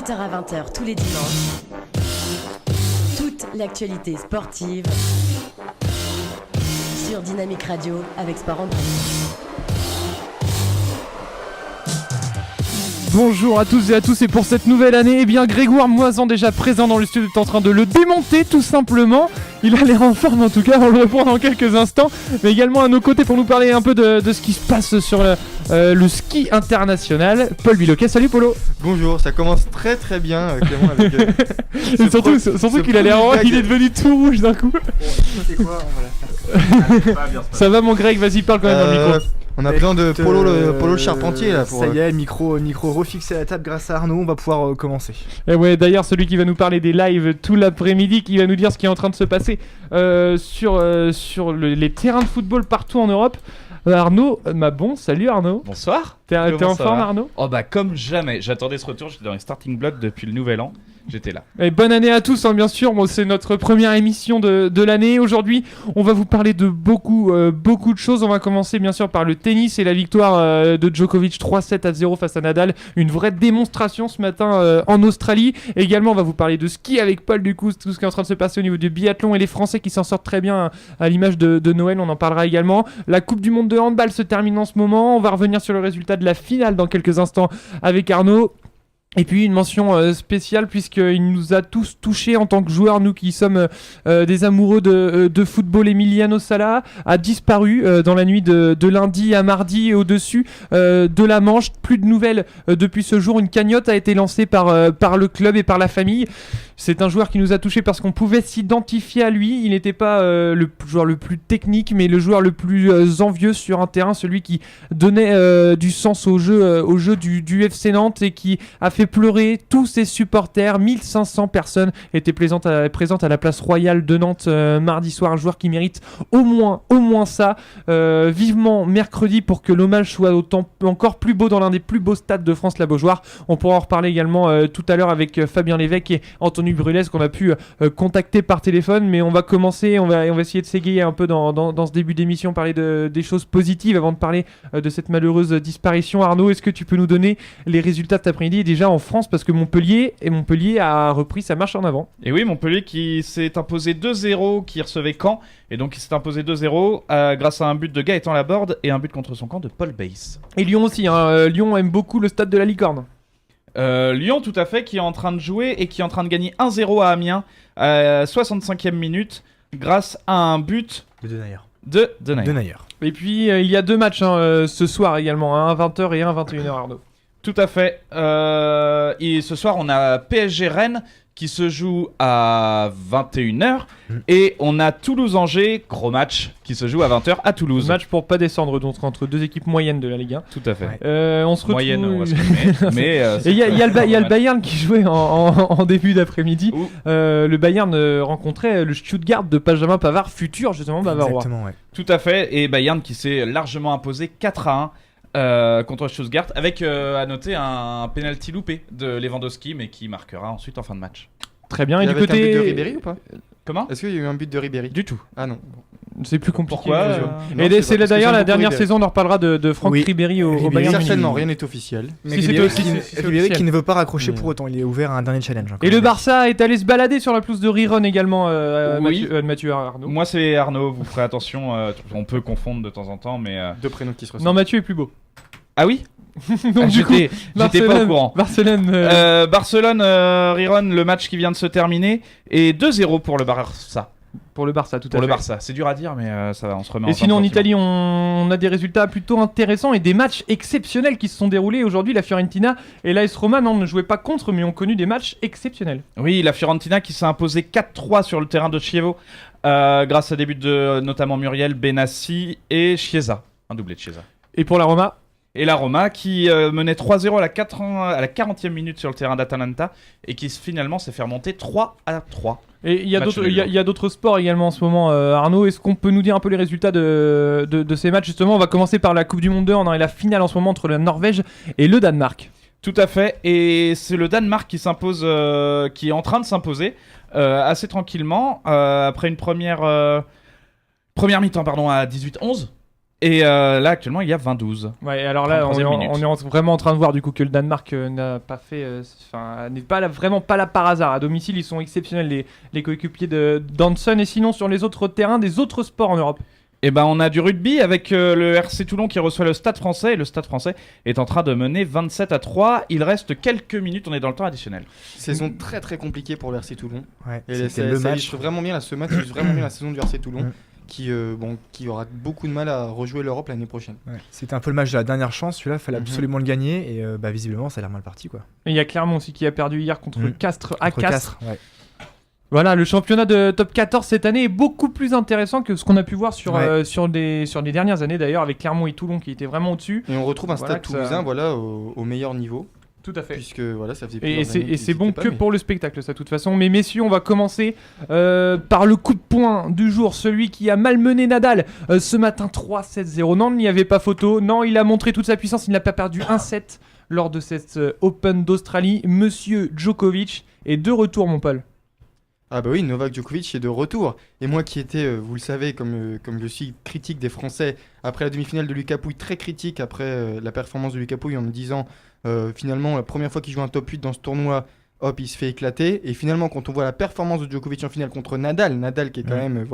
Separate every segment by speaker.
Speaker 1: 18h à 20h tous les dimanches. Toute l'actualité sportive sur Dynamique Radio avec Sport en Bref.
Speaker 2: Bonjour à tous et à tous, et pour cette nouvelle année, eh bien Grégoire Moisan, déjà présent dans le studio, est en train de le démonter tout simplement. Il a l'air en forme en tout cas, on le reprend dans quelques instants. Mais également à nos côtés pour nous parler un peu de ce qui se passe sur le ski international, Paul Biloquet. Salut Polo.
Speaker 3: Bonjour, ça commence très très bien Clément avec
Speaker 2: et surtout qu'il a l'air il est devenu tout rouge d'un coup.
Speaker 3: Bon, c'est quoi, on va la faire.
Speaker 2: Ça va mon Greg, vas-y parle quand même dans le micro.
Speaker 3: On a besoin de Polo le charpentier là pour...
Speaker 4: Ça y est, micro refixé à la table grâce à Arnaud, on va pouvoir commencer.
Speaker 2: Et ouais, d'ailleurs celui qui va nous parler des lives tout l'après-midi, qui va nous dire ce qui est en train de se passer sur les terrains de football partout en Europe. Arnaud, salut Arnaud.
Speaker 5: Bonsoir.
Speaker 2: T'es en forme Arnaud ?
Speaker 5: Oh bah comme jamais, j'attendais ce retour, j'étais dans les starting blocks depuis le nouvel an, j'étais là.
Speaker 2: Et bonne année à tous bien sûr, c'est notre première émission de l'année. Aujourd'hui on va vous parler de beaucoup de choses. On va commencer bien sûr par le tennis et la victoire de Djokovic 3-7-0 face à Nadal. Une vraie démonstration ce matin en Australie. Et également on va vous parler de ski avec Paul, du coup tout ce qui est en train de se passer au niveau du biathlon et les Français qui s'en sortent très bien à l'image de Noël, on en parlera également. La Coupe du Monde de handball se termine en ce moment, on va revenir sur le résultat de la finale dans quelques instants avec Arnaud. Et puis une mention spéciale puisqu'il nous a tous touchés en tant que joueurs, nous qui sommes des amoureux de football. Emiliano Sala a disparu dans la nuit de lundi à mardi au-dessus de la Manche. Plus de nouvelles depuis ce jour. Une cagnotte a été lancée par le club et par la famille. C'est un joueur qui nous a touchés parce qu'on pouvait s'identifier à lui. Il n'était pas le joueur le plus technique, mais le joueur le plus envieux sur un terrain, celui qui donnait du sens au jeu du FC Nantes et qui a fait pleurer tous ses supporters. 1500 personnes étaient présentes à la place royale de Nantes mardi soir. Un joueur qui mérite au moins ça. Vivement mercredi pour que l'hommage soit encore plus beau dans l'un des plus beaux stades de France, la Beaujoire. On pourra en reparler également tout à l'heure avec Fabien Lévesque et Anthony Brulès qu'on a pu contacter par téléphone. Mais on va commencer, on va essayer de s'égayer un peu dans ce début d'émission, parler des choses positives avant de parler de cette malheureuse disparition. Arnaud, est-ce que tu peux nous donner les résultats de cet après-midi déjà en France, parce que Montpellier a repris sa marche en avant.
Speaker 5: Et oui, Montpellier qui s'est imposé 2-0, qui recevait Caen, et donc il s'est imposé 2-0 grâce à un but de Gaëtan Laborde et un but contre son camp de Paul Bays.
Speaker 2: Et Lyon aussi, Lyon aime beaucoup le stade de la Licorne.
Speaker 5: Lyon tout à fait, qui est en train de jouer et qui est en train de gagner 1-0 à Amiens à 65e minute grâce à un but de Denayer.
Speaker 2: Et puis il y a deux matchs ce soir également, un 20h et un 21h Arnaud.
Speaker 5: Tout à fait. Et ce soir, on a PSG Rennes qui se joue à 21h. Et on a Toulouse-Angers, gros match, qui se joue à 20h à Toulouse.
Speaker 2: Match pour pas descendre, donc entre deux équipes moyennes de la Ligue 1.
Speaker 5: Tout à fait.
Speaker 2: On se retrouve...
Speaker 5: Moyenne, on va se calmer. Mais
Speaker 2: et il y a le Bayern qui jouait en début d'après-midi. Le Bayern rencontrait le Stuttgart de Benjamin Pavard, futur justement bavarois.
Speaker 4: Exactement, ouais.
Speaker 5: Tout à fait. Et Bayern qui s'est largement imposé 4-1. Contre Stuttgart, avec à noter un penalty loupé de Lewandowski, mais qui marquera ensuite en fin de match.
Speaker 2: Très bien.
Speaker 3: Il
Speaker 2: et
Speaker 3: y
Speaker 2: du
Speaker 3: avait
Speaker 2: côté
Speaker 3: un but de Ribéry ou pas ?
Speaker 5: Comment ?
Speaker 3: Est-ce qu'il y a eu un but de Ribéry ?
Speaker 5: Du tout.
Speaker 3: Ah non.
Speaker 2: C'est plus compliqué.
Speaker 5: Pourquoi
Speaker 2: Et c'est d'ailleurs la dernière saison, on en reparlera de Franck Ribéry au Bayern.
Speaker 3: Certainement, rien n'est officiel.
Speaker 4: Mais
Speaker 2: Si,
Speaker 4: Ribéry,
Speaker 2: c'est
Speaker 4: Ribéry
Speaker 2: officiel.
Speaker 4: qui ne veut pas raccrocher pour autant, il est ouvert à un dernier challenge.
Speaker 2: Et le Barça est allé se balader sur la pelouse de Riron également,
Speaker 5: Oui.
Speaker 2: Mathieu Arnaud.
Speaker 5: Moi c'est Arnaud, vous ferez attention, on peut confondre de temps en temps, mais...
Speaker 3: Deux prénoms qui se ressemblent.
Speaker 2: Non, Mathieu est plus beau.
Speaker 5: Ah oui.
Speaker 2: Donc du coup,
Speaker 5: j'étais pas au courant.
Speaker 2: Barcelone,
Speaker 5: Riron, le match qui vient de se terminer, et 2-0 pour le Barça.
Speaker 2: Pour le Barça, tout à fait.
Speaker 5: Pour le Barça, c'est dur à dire, mais ça va, on se remet en
Speaker 2: Et sinon, en
Speaker 5: temps,
Speaker 2: Italie, on a des résultats plutôt intéressants et des matchs exceptionnels qui se sont déroulés. Aujourd'hui, la Fiorentina et l'AS Roma ne jouaient pas contre, mais ont connu des matchs exceptionnels.
Speaker 5: Oui, la Fiorentina qui s'est imposée 4-3 sur le terrain de Chievo, grâce à des buts de notamment Muriel, Benassi et Chiesa. Un doublé de Chiesa.
Speaker 2: Et pour la Roma ?
Speaker 5: Et la Roma qui menait 3-0 à la 40e minute sur le terrain d'Atalanta et qui finalement s'est fait remonter 3-3.
Speaker 2: Et il y a d'autres sports également en ce moment, Arnaud. Est-ce qu'on peut nous dire un peu les résultats de ces matchs ? Justement, on va commencer par la Coupe du Monde 2. On a la finale en ce moment entre la Norvège et le Danemark.
Speaker 5: Tout à fait. Et c'est le Danemark qui s'impose, qui est en train de s'imposer assez tranquillement après une première mi-temps à 18-11. Et là, actuellement, il y a 20-12.
Speaker 2: Ouais, alors là,
Speaker 5: 33e minute.
Speaker 2: on est vraiment en train de voir du coup que le Danemark n'a pas fait, n'est pas là, vraiment pas là par hasard. À domicile, ils sont exceptionnels les coéquipiers de d'Hanson. Et sinon, sur les autres terrains, des autres sports en Europe.
Speaker 5: Et ben, on a du rugby avec le RC Toulon qui reçoit le Stade Français. Et le Stade Français est en train de mener 27-3. Il reste quelques minutes, on est dans le temps additionnel.
Speaker 3: Saison très très compliquée pour le RC Toulon.
Speaker 4: Ouais,
Speaker 3: Et
Speaker 4: c'était
Speaker 3: ça
Speaker 4: le match.
Speaker 3: illustre vraiment bien ce match illustre vraiment bien la saison du RC Toulon qui aura beaucoup de mal à rejouer l'Europe l'année prochaine.
Speaker 4: Ouais, c'était un peu le match de la dernière chance, celui-là, il fallait absolument le gagner et visiblement ça a l'air mal parti quoi.
Speaker 2: Et il y a Clermont aussi qui a perdu hier contre Castres à
Speaker 4: Contre
Speaker 2: Castres.
Speaker 4: ouais.
Speaker 2: Voilà, le championnat de top 14 cette année est beaucoup plus intéressant que ce qu'on a pu voir sur les dernières années d'ailleurs, avec Clermont et Toulon qui étaient vraiment au-dessus.
Speaker 3: Et on retrouve un
Speaker 2: Voilà
Speaker 3: stade
Speaker 2: que ça-
Speaker 3: toulousain au meilleur niveau,
Speaker 2: Tout à fait.
Speaker 3: puisque voilà, ça faisait
Speaker 2: Et
Speaker 3: plusieurs
Speaker 2: c'est
Speaker 3: années
Speaker 2: et
Speaker 3: qu'ils
Speaker 2: c'est bon
Speaker 3: étaient
Speaker 2: que
Speaker 3: pas, mais-
Speaker 2: pour le spectacle, ça, de toute façon. Mais messieurs, on va commencer par le coup de poing du jour, celui qui a malmené Nadal ce matin 3-7-0. Non, il n'y avait pas photo. Non, il a montré toute sa puissance. Il n'a pas perdu un set lors de cette Open d'Australie. Monsieur Djokovic est de retour, mon Paul.
Speaker 3: Ah bah oui, Novak Djokovic est de retour. Et moi qui étais, vous le savez, comme je suis critique des Français, après la demi-finale de Lucas Pouille, très critique après la performance de Lucas Pouille en me disant finalement la première fois qu'il joue un top 8 dans ce tournoi, hop, il se fait éclater. Et finalement, quand on voit la performance de Djokovic en finale contre Nadal qui est quand même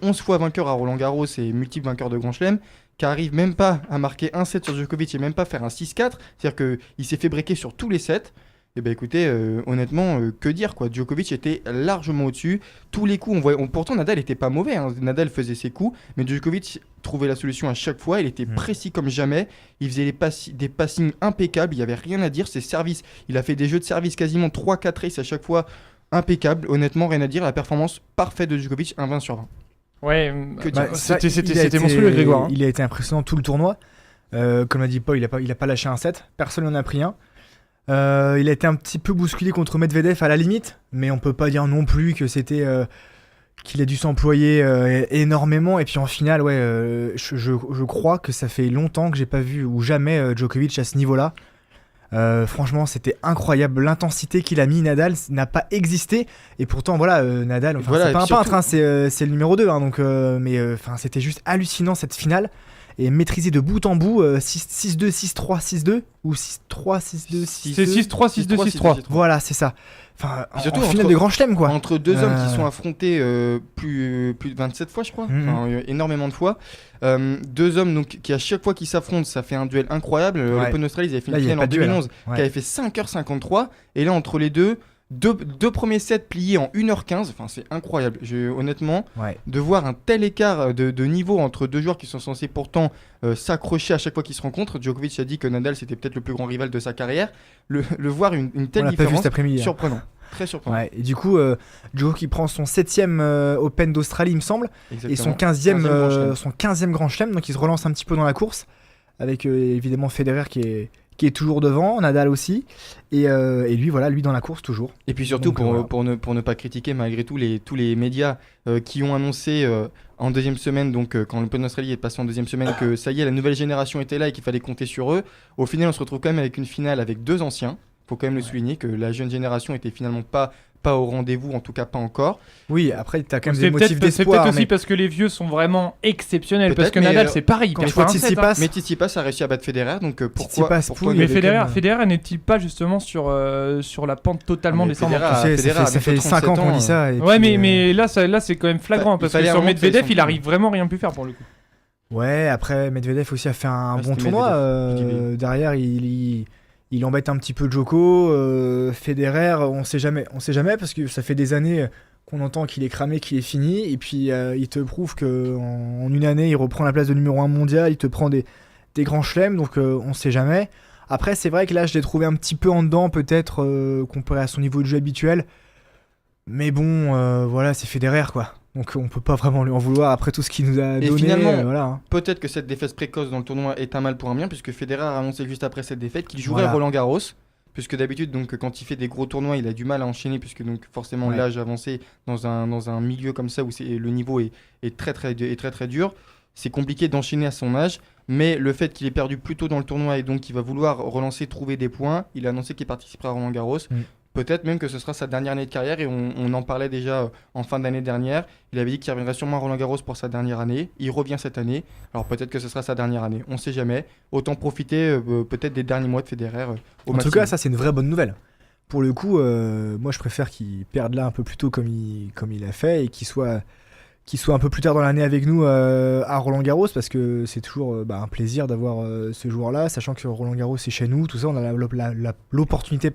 Speaker 3: 11 fois vainqueur à Roland-Garros et multiple vainqueur de Grand Chelem, qui arrive même pas à marquer un set sur Djokovic et même pas faire un 6-4, c'est-à-dire qu'il s'est fait breaker sur tous les sets. Et ben écoutez, honnêtement, que dire quoi. Djokovic était largement au-dessus. Tous les coups, pourtant Nadal était pas mauvais. Hein. Nadal faisait ses coups, mais Djokovic trouvait la solution à chaque fois. Il était précis comme jamais. Il faisait des passings impeccables. Il y avait rien à dire. Ses services, il a fait des jeux de service quasiment 3-4 aces à chaque fois impeccables. Honnêtement, rien à dire. La performance parfaite de Djokovic, un 20 sur 20.
Speaker 2: Ouais,
Speaker 3: Que dire
Speaker 2: c'était monstrueux, Grégoire. Hein.
Speaker 4: Il a été impressionnant tout le tournoi. Comme l'a dit Paul, il a pas lâché un set. Personne n'en a pris un. Il a été un petit peu bousculé contre Medvedev à la limite, mais on peut pas dire non plus que c'était qu'il a dû s'employer énormément. Et puis en finale, je crois que ça fait longtemps que j'ai pas vu ou jamais Djokovic à ce niveau-là. Franchement, c'était incroyable. L'intensité qu'il a mis, Nadal n'a pas existé. Et pourtant, voilà, Nadal,
Speaker 3: Voilà,
Speaker 4: c'est pas un
Speaker 3: surtout-
Speaker 4: peintre, hein, c'est le numéro 2. Hein, donc, c'était juste hallucinant cette finale. Et maîtrisé de bout en bout, 6-2, 6-3, 6-2 ou 6-3, 6-2, 6-2.
Speaker 2: C'est 6-3, 6-2, 6-3.
Speaker 4: Voilà, c'est ça. Enfin,
Speaker 3: Et surtout,
Speaker 4: en finale
Speaker 3: entre-
Speaker 4: de Grand Chelem, quoi.
Speaker 3: Entre deux hommes qui sont affrontés plus de 27 fois, je crois, énormément de fois. Deux hommes donc, qui, à chaque fois qu'ils s'affrontent, ça fait un duel incroyable.
Speaker 4: Ouais.
Speaker 3: L'Open d'Australie, ils avaient fait
Speaker 4: Là,
Speaker 3: une
Speaker 4: il y a
Speaker 3: finale
Speaker 4: pas
Speaker 3: en
Speaker 4: de duel,
Speaker 3: 2011
Speaker 4: hein.
Speaker 3: qui avait fait 5h53. Et là, entre les deux premiers sets pliés en 1h15. Enfin, c'est incroyable. Honnêtement,
Speaker 4: Ouais.
Speaker 3: de voir un tel écart de niveau entre deux joueurs qui sont censés pourtant s'accrocher à chaque fois qu'ils se rencontrent. Djokovic a dit que Nadal, c'était peut-être le plus grand rival de sa carrière. Le voir une
Speaker 4: On
Speaker 3: telle
Speaker 4: l'a pas vu
Speaker 3: différence,
Speaker 4: cet après-midi. hein.
Speaker 3: surprenant. Très surprenant.
Speaker 4: Ouais. Et du coup, Djo qui prend son 7ème Open d'Australie, il me semble, et son
Speaker 3: Exactement.
Speaker 4: 15e,
Speaker 3: 15e
Speaker 4: Grand Chelem, donc il se relance un petit peu dans la course, avec évidemment Federer qui est toujours devant, Nadal aussi, et lui dans la course toujours.
Speaker 3: Et puis surtout,
Speaker 4: Donc,
Speaker 3: pour ne pas critiquer malgré tout tous les médias qui ont annoncé en deuxième semaine, donc quand l'Open d'Australie est passé en deuxième semaine, que ça y est, la nouvelle génération était là et qu'il fallait compter sur eux. Au final, on se retrouve quand même avec une finale avec deux anciens. Faut quand même le souligner que la jeune génération était finalement pas au rendez-vous, en tout cas pas encore.
Speaker 4: Oui, après t'as quand même
Speaker 2: C'est
Speaker 4: des motifs
Speaker 2: peut-être
Speaker 4: d'espoir.
Speaker 2: aussi
Speaker 4: mais
Speaker 2: parce que les vieux sont vraiment exceptionnels. Parce
Speaker 3: Peut-être,
Speaker 2: que
Speaker 3: mais,
Speaker 2: Nadal, c'est pareil.
Speaker 4: quand
Speaker 2: il
Speaker 4: tu
Speaker 2: perd
Speaker 4: vois
Speaker 2: un set, hein.
Speaker 4: Tsitsipas,
Speaker 3: Mais Tsitsipas a réussi à battre Federer, donc
Speaker 4: Tsitsipas,
Speaker 3: pourquoi
Speaker 4: Pouille,
Speaker 2: Mais
Speaker 4: il y avait
Speaker 2: Federer n'est-il pas justement sur la pente totalement
Speaker 3: Ah, mais
Speaker 2: descendante
Speaker 3: Federer,
Speaker 4: Tu sais, ça fait 5 ans qu'on dit ça. et
Speaker 2: Ouais,
Speaker 4: puis,
Speaker 2: mais là, c'est quand même flagrant.
Speaker 3: il
Speaker 2: Parce que
Speaker 3: fallait
Speaker 2: sur
Speaker 3: vraiment que ça
Speaker 2: Medvedev,
Speaker 3: descende.
Speaker 2: il arrive vraiment rien pu faire pour le coup.
Speaker 4: Ouais, après Medvedev aussi a fait un
Speaker 3: Ah,
Speaker 4: bon
Speaker 3: c'était
Speaker 4: tournoi.
Speaker 3: Medvedev, je dis
Speaker 4: Derrière, il embête un petit peu Djoko. Federer, on sait jamais parce que ça fait des années qu'on entend qu'il est cramé, qu'il est fini. Et puis il te prouve qu'en une année, il reprend la place de numéro 1 mondial. Il te prend des grands chelems, donc on sait jamais. Après, c'est vrai que là, je l'ai trouvé un petit peu en dedans, peut-être comparé à son niveau de jeu habituel. Mais bon, voilà, c'est Federer, quoi. Donc on peut pas vraiment lui en vouloir après tout ce qu'il nous a
Speaker 3: Et
Speaker 4: donné.
Speaker 3: finalement,
Speaker 4: Voilà, hein.
Speaker 3: Peut-être que cette défaite précoce dans le tournoi est un mal pour un bien, puisque Federer a annoncé juste après cette défaite qu'il jouerait
Speaker 4: Voilà.
Speaker 3: Roland Garros, puisque d'habitude, donc quand il fait des gros tournois, il a du mal à enchaîner, puisque donc forcément
Speaker 4: Ouais.
Speaker 3: l'âge avancé dans un milieu comme ça où le niveau est très dur, c'est compliqué d'enchaîner à son âge. Mais le fait qu'il ait perdu plus tôt dans le tournoi et donc qu'il va vouloir relancer, trouver des points, il a annoncé qu'il participerait à Roland Garros. Peut-être même que ce sera sa dernière année de carrière et on en parlait déjà en fin d'année dernière. Il avait dit qu'il reviendrait sûrement à Roland-Garros pour sa dernière année. Il revient cette année. Alors peut-être que ce sera sa dernière année. On ne sait jamais. Autant profiter peut-être des derniers mois de Federer au
Speaker 4: En tout
Speaker 3: maximum.
Speaker 4: cas, ça c'est une vraie bonne nouvelle. Pour le coup, moi je préfère qu'il perde là un peu plus tôt comme il a fait et qu'il soit un peu plus tard dans l'année avec nous à Roland-Garros parce que c'est toujours un plaisir d'avoir ce joueur-là, sachant que Roland-Garros c'est chez nous, tout ça, on a l'opportunité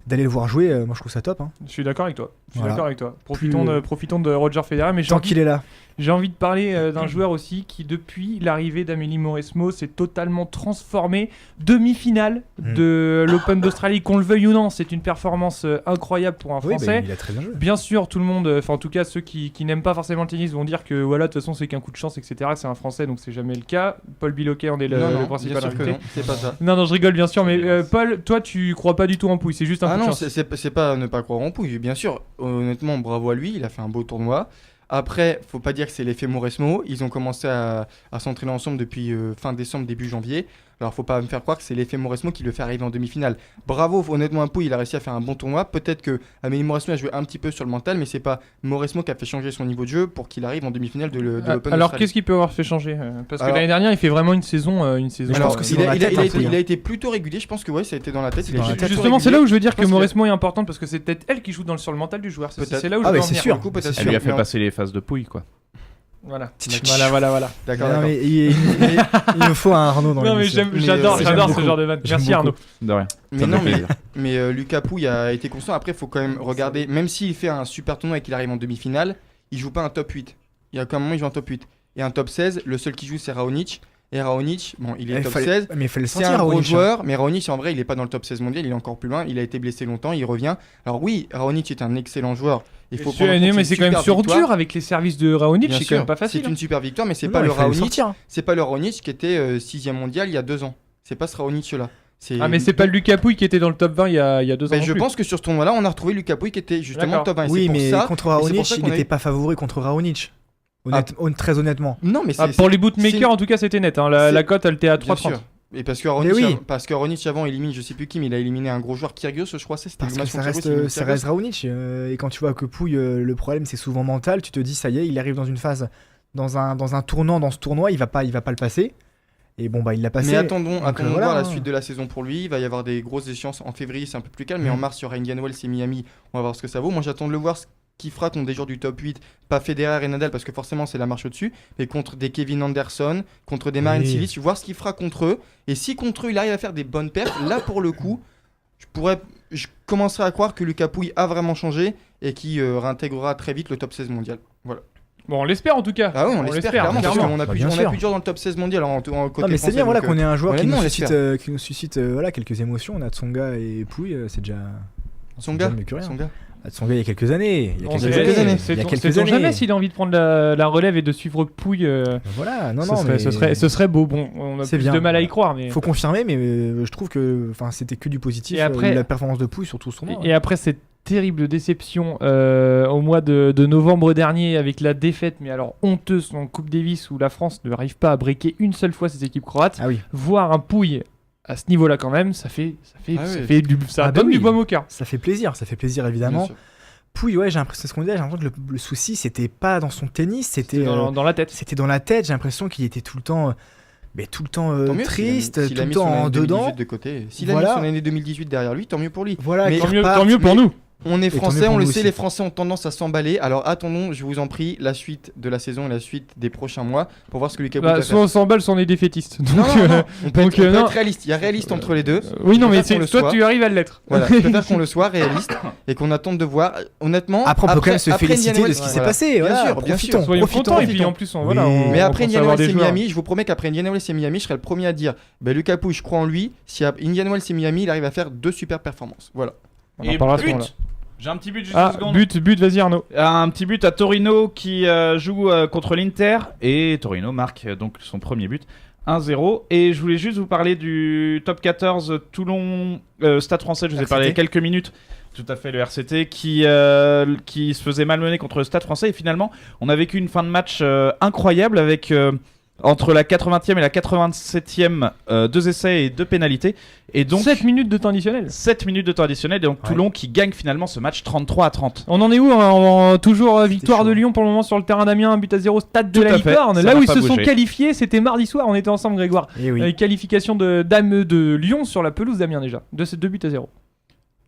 Speaker 4: d'aller le voir jouer. Moi je trouve ça top. Hein.
Speaker 2: Je suis d'accord avec toi.
Speaker 4: Voilà.
Speaker 2: Profitons de Roger Federer, mais
Speaker 4: Tant qu'il est là.
Speaker 2: j'ai envie de parler d'un joueur aussi qui, depuis l'arrivée d'Amélie Mauresmo, s'est totalement transformé. Demi-finale de l'Open d'Australie, qu'on le veuille ou non, c'est une performance incroyable pour un
Speaker 4: Oui,
Speaker 2: Français.
Speaker 4: il a très bien joué.
Speaker 2: Bien sûr, tout le monde, enfin en tout cas ceux qui n'aiment pas forcément le tennis vont dire que voilà, de toute façon c'est qu'un coup de chance, etc. C'est un Français, donc c'est jamais le cas. Paul Biloquet en est le
Speaker 3: non,
Speaker 2: principal
Speaker 3: bien sûr que
Speaker 2: invité.
Speaker 3: non, c'est pas ça.
Speaker 2: Non, je rigole bien sûr, mais Paul, toi tu crois pas du tout en Pouille, c'est juste un
Speaker 3: Ah
Speaker 2: coup de
Speaker 3: non,
Speaker 2: chance.
Speaker 3: c'est pas ne pas croire en Pouille, bien sûr. Honnêtement, bravo à lui, il a fait un beau tournoi. Après, faut pas dire que c'est l'effet Mauresmo. Ils ont commencé à s'entraîner ensemble depuis fin décembre, début janvier. Alors, faut pas me faire croire que c'est l'effet Mauresmo qui le fait arriver en demi-finale. Bravo, honnêtement, à Pouille, il a réussi à faire un bon tournoi. Peut-être que Amélie Mauresmo a joué un petit peu sur le mental, mais c'est pas Mauresmo qui a fait changer son niveau de jeu pour qu'il arrive en demi-finale de l'Open
Speaker 2: Alors
Speaker 3: d'Australie.
Speaker 2: qu'est-ce qui peut avoir fait changer Parce que
Speaker 3: Alors-
Speaker 2: l'année dernière il fait vraiment une saison.
Speaker 4: Je
Speaker 3: Alors,
Speaker 4: pense que c'est
Speaker 3: il
Speaker 4: dans
Speaker 3: a,
Speaker 4: la
Speaker 3: il a-
Speaker 4: tête,
Speaker 3: il a
Speaker 4: un
Speaker 3: été,
Speaker 4: peu,
Speaker 3: il a été plutôt régulier, je pense que ouais, ça a été dans la tête.
Speaker 4: C'est
Speaker 3: Il a
Speaker 4: dans
Speaker 3: été
Speaker 4: la tête.
Speaker 3: plutôt
Speaker 2: Justement, c'est
Speaker 3: régulier.
Speaker 2: là où je veux dire
Speaker 3: Je
Speaker 2: que
Speaker 3: pense
Speaker 2: Mauresmo est importante parce que c'est peut-être elle qui joue sur le mental du joueur. C'est
Speaker 3: Peut-être.
Speaker 2: là où je
Speaker 4: Ah
Speaker 2: veux
Speaker 4: ouais,
Speaker 2: en
Speaker 4: c'est
Speaker 2: venir.
Speaker 4: sûr.
Speaker 3: Pour le coup, peut-être.
Speaker 4: C'est
Speaker 5: Elle lui a
Speaker 4: sûr.
Speaker 5: fait passer les phases de Pouille, quoi.
Speaker 2: Voilà.
Speaker 3: D'accord.
Speaker 4: Non, mais il me faut un Arnaud dans
Speaker 2: Non mais
Speaker 4: l'émission.
Speaker 2: j'adore
Speaker 4: j'aime
Speaker 2: ce
Speaker 4: beaucoup.
Speaker 2: genre de vanne.
Speaker 4: J'aime
Speaker 2: Merci
Speaker 4: beaucoup.
Speaker 2: Arnaud.
Speaker 5: De rien.
Speaker 3: Mais
Speaker 5: Ça me
Speaker 3: non,
Speaker 5: fait plaisir.
Speaker 3: mais Lucas Pouille a été constant. Après, il faut quand même regarder, même s'il fait un super tournoi et qu'il arrive en demi-finale, il joue pas un top 8. Il y a quand même un moment, il joue un top 8. Et un top 16, le seul qui joue, c'est Raonic. Et Raonic, bon, il est top 16.
Speaker 4: Mais il fallait le
Speaker 3: C'est
Speaker 4: sentir,
Speaker 3: un gros
Speaker 4: Raonic, hein.
Speaker 3: joueur, mais Raonic, en vrai, il est pas dans le top 16 mondial, il est encore plus loin. Il a été blessé longtemps, il revient. Alors oui, Raonic est un excellent joueur. Il faut prendre en compte
Speaker 2: mais
Speaker 3: une
Speaker 2: c'est quand même
Speaker 3: super
Speaker 2: sur
Speaker 3: victoire.
Speaker 2: dur avec les services de Raonic,
Speaker 3: Bien
Speaker 2: c'est quand
Speaker 3: sûr,
Speaker 2: même pas facile.
Speaker 3: C'est une super victoire, mais c'est
Speaker 4: Non,
Speaker 3: pas
Speaker 4: il
Speaker 3: le
Speaker 4: fallait le
Speaker 3: Raonic.
Speaker 4: sortir.
Speaker 3: C'est pas le Raonic qui était 6ème mondial il y a 2 ans. C'est pas ce Raonic là.
Speaker 2: Ah mais c'est pas le Lucas Pouille qui était dans le top 20 il y a 2 ans.
Speaker 3: Ben,
Speaker 2: non
Speaker 3: je
Speaker 2: plus.
Speaker 3: pense que sur ce tournoi-là, on a retrouvé Lucas Pouille qui était justement
Speaker 2: D'accord.
Speaker 3: top 1. Et
Speaker 4: Oui,
Speaker 3: c'est pour
Speaker 4: mais
Speaker 3: ça-
Speaker 4: contre
Speaker 3: et c'est pour
Speaker 4: Raonic,
Speaker 3: ça
Speaker 4: il
Speaker 3: qu'on a
Speaker 4: n'était
Speaker 3: eu-
Speaker 4: pas favori contre Raonic. Très honnêtement.
Speaker 3: Non, mais
Speaker 2: Ah,
Speaker 3: c'est
Speaker 2: pour les
Speaker 3: c'est-
Speaker 2: bookmakers en tout cas c'était net. Hein. La
Speaker 3: c'est-
Speaker 2: cote elle était à
Speaker 3: bien
Speaker 2: 3,30.
Speaker 3: sûr. Et parce que
Speaker 4: Mais oui.
Speaker 3: Raonic avant élimine, je sais plus qui, mais il a éliminé un gros joueur, Kyrgios, je crois, c'était
Speaker 4: Parce que
Speaker 3: Masson
Speaker 4: ça
Speaker 3: Kyrgios, il élimine
Speaker 4: reste
Speaker 3: Kyrgios.
Speaker 4: Raonic. Et quand tu vois que Pouille, le problème c'est souvent mental, tu te dis ça y est, il arrive dans une phase, dans un tournant, dans ce tournoi, il va pas le passer. Et bon, bah il l'a passé.
Speaker 3: Mais attendons
Speaker 4: Donc,
Speaker 3: de
Speaker 4: voilà,
Speaker 3: voir la
Speaker 4: hein.
Speaker 3: suite de la saison pour lui. Il va y avoir des grosses échéances en février, c'est un peu plus calme, mais en mars, il y aura Indian Wells et Miami. On va voir ce que ça vaut. Moi, j'attends de le voir ce qu'il fera contre des joueurs du top 8, pas Federer et Nadal parce que forcément c'est la marche au-dessus, mais contre des Kevin Anderson, contre des Marin
Speaker 4: Oui.
Speaker 3: Cilic, voir ce qu'il fera contre eux. Et si contre eux il arrive à faire des bonnes perfs, là pour le coup, je commencerai à croire que Lucas Pouille a vraiment changé et qui réintégrera très vite le top 16 mondial. Voilà.
Speaker 2: Bon on l'espère en tout cas.
Speaker 3: Ah oui, on l'espère clairement, parce qu'on a
Speaker 4: Bah,
Speaker 3: plus
Speaker 4: bien
Speaker 3: on a
Speaker 4: sûr.
Speaker 3: plus de joueurs dans le top 16 mondial en côté
Speaker 4: Non, mais c'est
Speaker 3: français,
Speaker 4: bien voilà,
Speaker 3: donc,
Speaker 4: qu'on ait un joueur qui
Speaker 3: honnêtement,
Speaker 4: nous
Speaker 3: on
Speaker 4: suscite,
Speaker 3: l'espère.
Speaker 4: voilà, quelques émotions. On a Tsonga et Pouille, c'est déjà.
Speaker 3: Son
Speaker 4: c'est
Speaker 3: gars,
Speaker 4: déjà mieux que rien.
Speaker 3: son gars.
Speaker 4: Tsonga il y a quelques années. Il y a
Speaker 2: On
Speaker 4: quelques
Speaker 2: sait-
Speaker 3: quelques années.
Speaker 2: c'est
Speaker 4: Il y a
Speaker 2: ton-
Speaker 4: quelques
Speaker 2: sait-on
Speaker 4: années.
Speaker 2: jamais s'il a envie de prendre la relève et de suivre Pouille.
Speaker 4: Voilà, non,
Speaker 2: ce,
Speaker 4: non,
Speaker 2: serait,
Speaker 4: mais
Speaker 2: ce serait beau. Bon, on a
Speaker 4: C'est
Speaker 2: plus
Speaker 4: bien.
Speaker 2: de mal à y croire, mais.
Speaker 4: faut confirmer, mais je trouve que c'était que du positif.
Speaker 2: Et après-
Speaker 4: la performance de Pouille sur tout ce tournoi.
Speaker 2: Et après cette terrible déception au mois de novembre dernier avec la défaite, mais alors honteuse en Coupe Davis où la France ne arrive pas à breaker une seule fois ses équipes croates,
Speaker 4: Ah oui,
Speaker 2: voir un Pouille à ce niveau-là quand même, ça
Speaker 4: Ah bah
Speaker 2: donne
Speaker 4: oui.
Speaker 2: du baume au cœur.
Speaker 4: ça fait plaisir
Speaker 3: Bien
Speaker 4: évidemment.
Speaker 3: sûr.
Speaker 4: Pouille, ouais, j'ai l'impression, c'est ce qu'on disait, j'ai l'impression que le souci c'était pas dans son tennis, c'était
Speaker 2: Dans la tête.
Speaker 4: c'était dans la tête. J'ai l'impression qu'il était tout le temps,
Speaker 3: Tant mieux,
Speaker 4: triste,
Speaker 3: s'il a
Speaker 4: tout le
Speaker 3: mis
Speaker 4: temps
Speaker 3: son
Speaker 4: en
Speaker 3: année
Speaker 4: dedans.
Speaker 3: 2018 de côté. S'il a
Speaker 4: Voilà.
Speaker 3: mis son année 2018 derrière lui, tant mieux pour lui.
Speaker 4: Voilà,
Speaker 3: Mais
Speaker 4: qu'il
Speaker 2: Tant
Speaker 4: reparte.
Speaker 2: mieux pour
Speaker 3: mais-
Speaker 2: nous.
Speaker 3: On est
Speaker 4: tant mieux
Speaker 3: français,
Speaker 4: pour
Speaker 3: on le
Speaker 4: nous
Speaker 3: sait,
Speaker 4: aussi.
Speaker 3: les Français ont tendance à s'emballer. Alors attendons, je vous en prie, la suite de la saison et la suite des prochains mois pour voir ce que Lucas Pouille
Speaker 2: Bah,
Speaker 3: va
Speaker 2: soit on
Speaker 3: faire.
Speaker 2: s'emballe, soit on est défaitiste. Donc,
Speaker 3: Non, non, non, on peut,
Speaker 2: donc,
Speaker 3: être, on peut
Speaker 2: non.
Speaker 3: être réaliste. Il y a réaliste entre les deux.
Speaker 2: oui, non,
Speaker 3: Je
Speaker 2: mais
Speaker 3: préfère qu'on le
Speaker 2: toi,
Speaker 3: soit.
Speaker 2: tu arrives à l'être.
Speaker 3: Voilà, je préfère qu'on le soit réaliste et qu'on attende de voir. Honnêtement,
Speaker 4: Après, on peut quand même se
Speaker 3: après
Speaker 4: féliciter
Speaker 3: Indian
Speaker 4: de
Speaker 3: Wells,
Speaker 4: ce qui s'est
Speaker 3: voilà.
Speaker 4: passé.
Speaker 3: Bien
Speaker 4: Voilà,
Speaker 3: sûr, bien
Speaker 4: profitons,
Speaker 3: sûr.
Speaker 2: Soyons
Speaker 4: profitons.
Speaker 2: contents et puis en plus, voilà,
Speaker 4: Oui.
Speaker 2: on-
Speaker 3: Mais
Speaker 2: on
Speaker 3: après
Speaker 2: pense
Speaker 3: Indian
Speaker 2: avoir
Speaker 3: Wells
Speaker 2: des
Speaker 3: et
Speaker 2: joueurs.
Speaker 3: Miami, je vous promets qu'après Indian Wells et Miami, je serai le premier à dire Lucas Pouille, je crois en lui. Si à Indian Wells et Miami, il arrive à faire 2 super performances. Voilà.
Speaker 2: On en
Speaker 5: Et
Speaker 2: parlera à ce moment-là.
Speaker 5: but. J'ai un petit but juste
Speaker 2: Ah,
Speaker 5: 2 secondes.
Speaker 2: but, vas-y Arnaud.
Speaker 5: Un petit but à Torino qui joue contre l'Inter et Torino marque donc son premier but 1-0. Et je voulais juste vous parler du top 14 Toulon Stade Français, je vous ai
Speaker 4: RCT.
Speaker 5: parlé il y a quelques minutes. Tout à fait, le RCT qui se faisait malmener contre le Stade Français et finalement on a vécu une fin de match incroyable avec Entre la 80e et la 87e, 2 essais et 2 pénalités. Et donc
Speaker 2: 7 minutes de temps additionnel.
Speaker 5: 7 minutes de temps additionnel. Et donc Toulon qui gagne finalement ce match 33-30.
Speaker 2: On en est où toujours victoire
Speaker 4: chaud.
Speaker 2: de Lyon pour le moment sur le terrain d'Amiens, 1-0, stade de
Speaker 5: Tout
Speaker 2: la
Speaker 5: à fait,
Speaker 2: Licorne.
Speaker 5: ça
Speaker 2: Là
Speaker 5: n'a
Speaker 2: où ils
Speaker 5: pas
Speaker 2: se sont
Speaker 5: bougé.
Speaker 2: qualifiés, c'était mardi soir, on était ensemble Grégoire.
Speaker 4: Et oui.
Speaker 2: Qualification de Lyon sur la pelouse d'Amiens déjà, de ces 2-0.